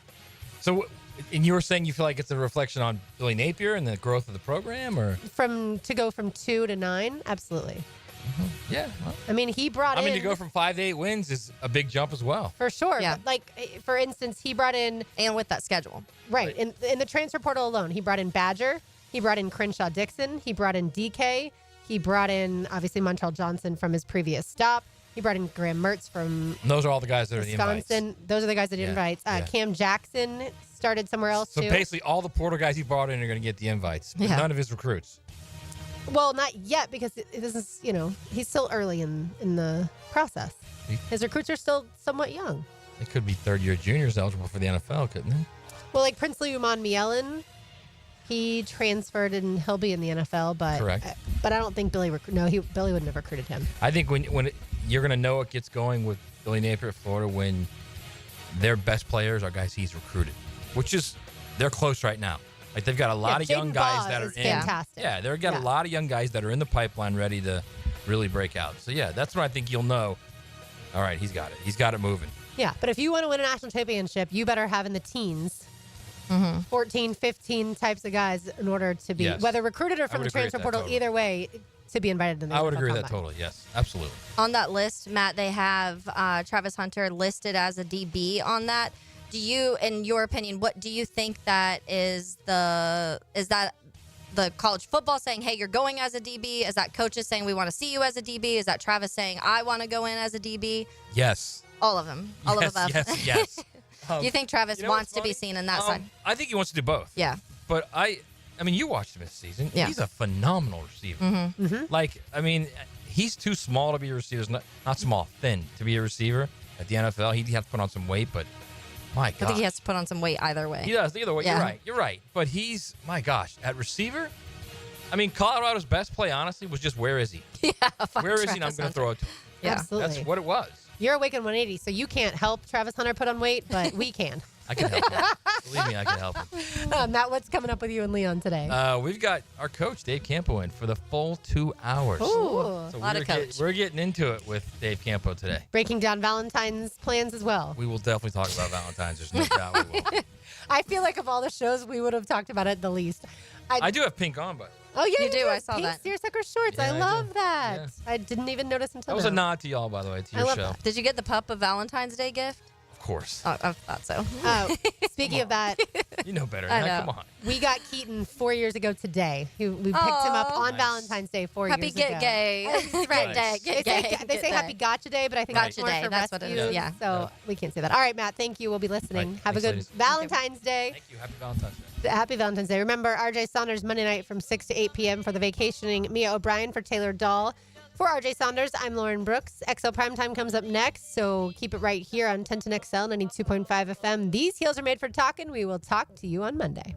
So, and you were saying you feel like it's a reflection on Billy Napier and the growth of the program, or to go from 2 to 9, absolutely. Mm-hmm. Yeah. Well, I mean, he brought in. to go from 5 to 8 wins is a big jump as well. For sure. Yeah. But for instance, he brought in. And with that schedule. Right. In the transfer portal alone, he brought in Badger. He brought in Crenshaw Dixon. He brought in DK. He brought in, obviously, Montrell Johnson from his previous stop. He brought in Graham Mertz from And those are all the guys that are the invites. Wisconsin. Those are the guys that did invites. Cam Jackson started somewhere else, So too. basically, all the portal guys he brought in are going to get the invites, but none of his recruits. Well, not yet, because this is, he's still early in the process. His recruits are still somewhat young. They could be third-year juniors eligible for the NFL, couldn't they? Well, like Princely Uman Mielen, he transferred and he'll be in the NFL, but Correct. But I don't think Billy Billy wouldn't have recruited him. I think when you're going to know it gets going with Billy Napier at Florida when their best players are guys he's recruited, which is they're close right now. Like they've got a lot of young Jaden guys Baugh that are is in. fantastic. Yeah, they've got a lot of young guys that are in the pipeline ready to really break out. So yeah, that's when I think you'll know. All right, he's got it. He's got it moving. Yeah, but if you want to win a national championship, you better have in the teens. 14, 15 types of guys in order to be, whether recruited or from the transfer portal, either way, to be invited to the I would NFL agree with that Combine. totally. Yes, absolutely. On that list, Matt, they have Travis Hunter listed as a DB on that. Do you, in your opinion, what do you think that is that the college football saying, hey, you're going as a DB? Is that coaches saying we want to see you as a DB? Is that Travis saying I want to go in as a DB? Yes. All of them. All of the above. Yes. Do you think Travis wants to be seen in that side? I think he wants to do both. Yeah. But I mean, you watched him this season. Yeah. He's a phenomenal receiver. Like, I mean, he's too small to be a receiver. Not small, thin to be a receiver at the NFL. He'd have to put on some weight, but my God. I think he has to put on some weight either way. He does, either way. Yeah. You're right. But he's, my gosh, at receiver, I mean, Colorado's best play, honestly, was just where is he? Yeah. Where is he? And I'm going to throw it to him. Yeah. Absolutely. That's what it was. You're awake in 180, so you can't help Travis Hunter put on weight, but we can. I can help him. Believe me, I can help him. Matt, what's coming up with you and Leon today? We've got our coach, Dave Campo, in for the full 2 hours. Ooh, So a lot of coach. We're getting into it with Dave Campo today. Breaking down Valentine's plans as well. We will definitely talk about Valentine's. There's no doubt we will. I feel like of all the shows, we would have talked about it the least. I do have pink on, but Oh, yeah, You do, I saw pink that. seersucker shorts. Yeah, I I love do. that. Yeah. I didn't even notice until that was a now. nod to y'all, by the way, to I your love show. that. Did you get the pup a Valentine's Day gift? Of course. Oh, I thought so. Speaking of that, You know better. I Now, know. come on. we got Keaton 4 years ago today. We picked him up on Valentine's Day 4 Happy years get ago. gay. Red day. Get gay. They say Happy Gotcha Day, but I think that's Gotcha more Day, for that's what it rescues, is, yeah. So we can't say that. All right, Matt, thank you. We'll be listening. Right. Have a Thanks, good ladies. Valentine's Day. Thank you. Happy Valentine's Day. Happy Valentine's Day. Remember, RJ Saunders Monday night from 6 to 8 p.m. for the vacationing Mia O'Brien for Taylor Dahl. For RJ Saunders, I'm Lauren Brooks. XL Primetime comes up next, so keep it right here on 1010 XL 92.5 FM. These heels are made for talking. We will talk to you on Monday.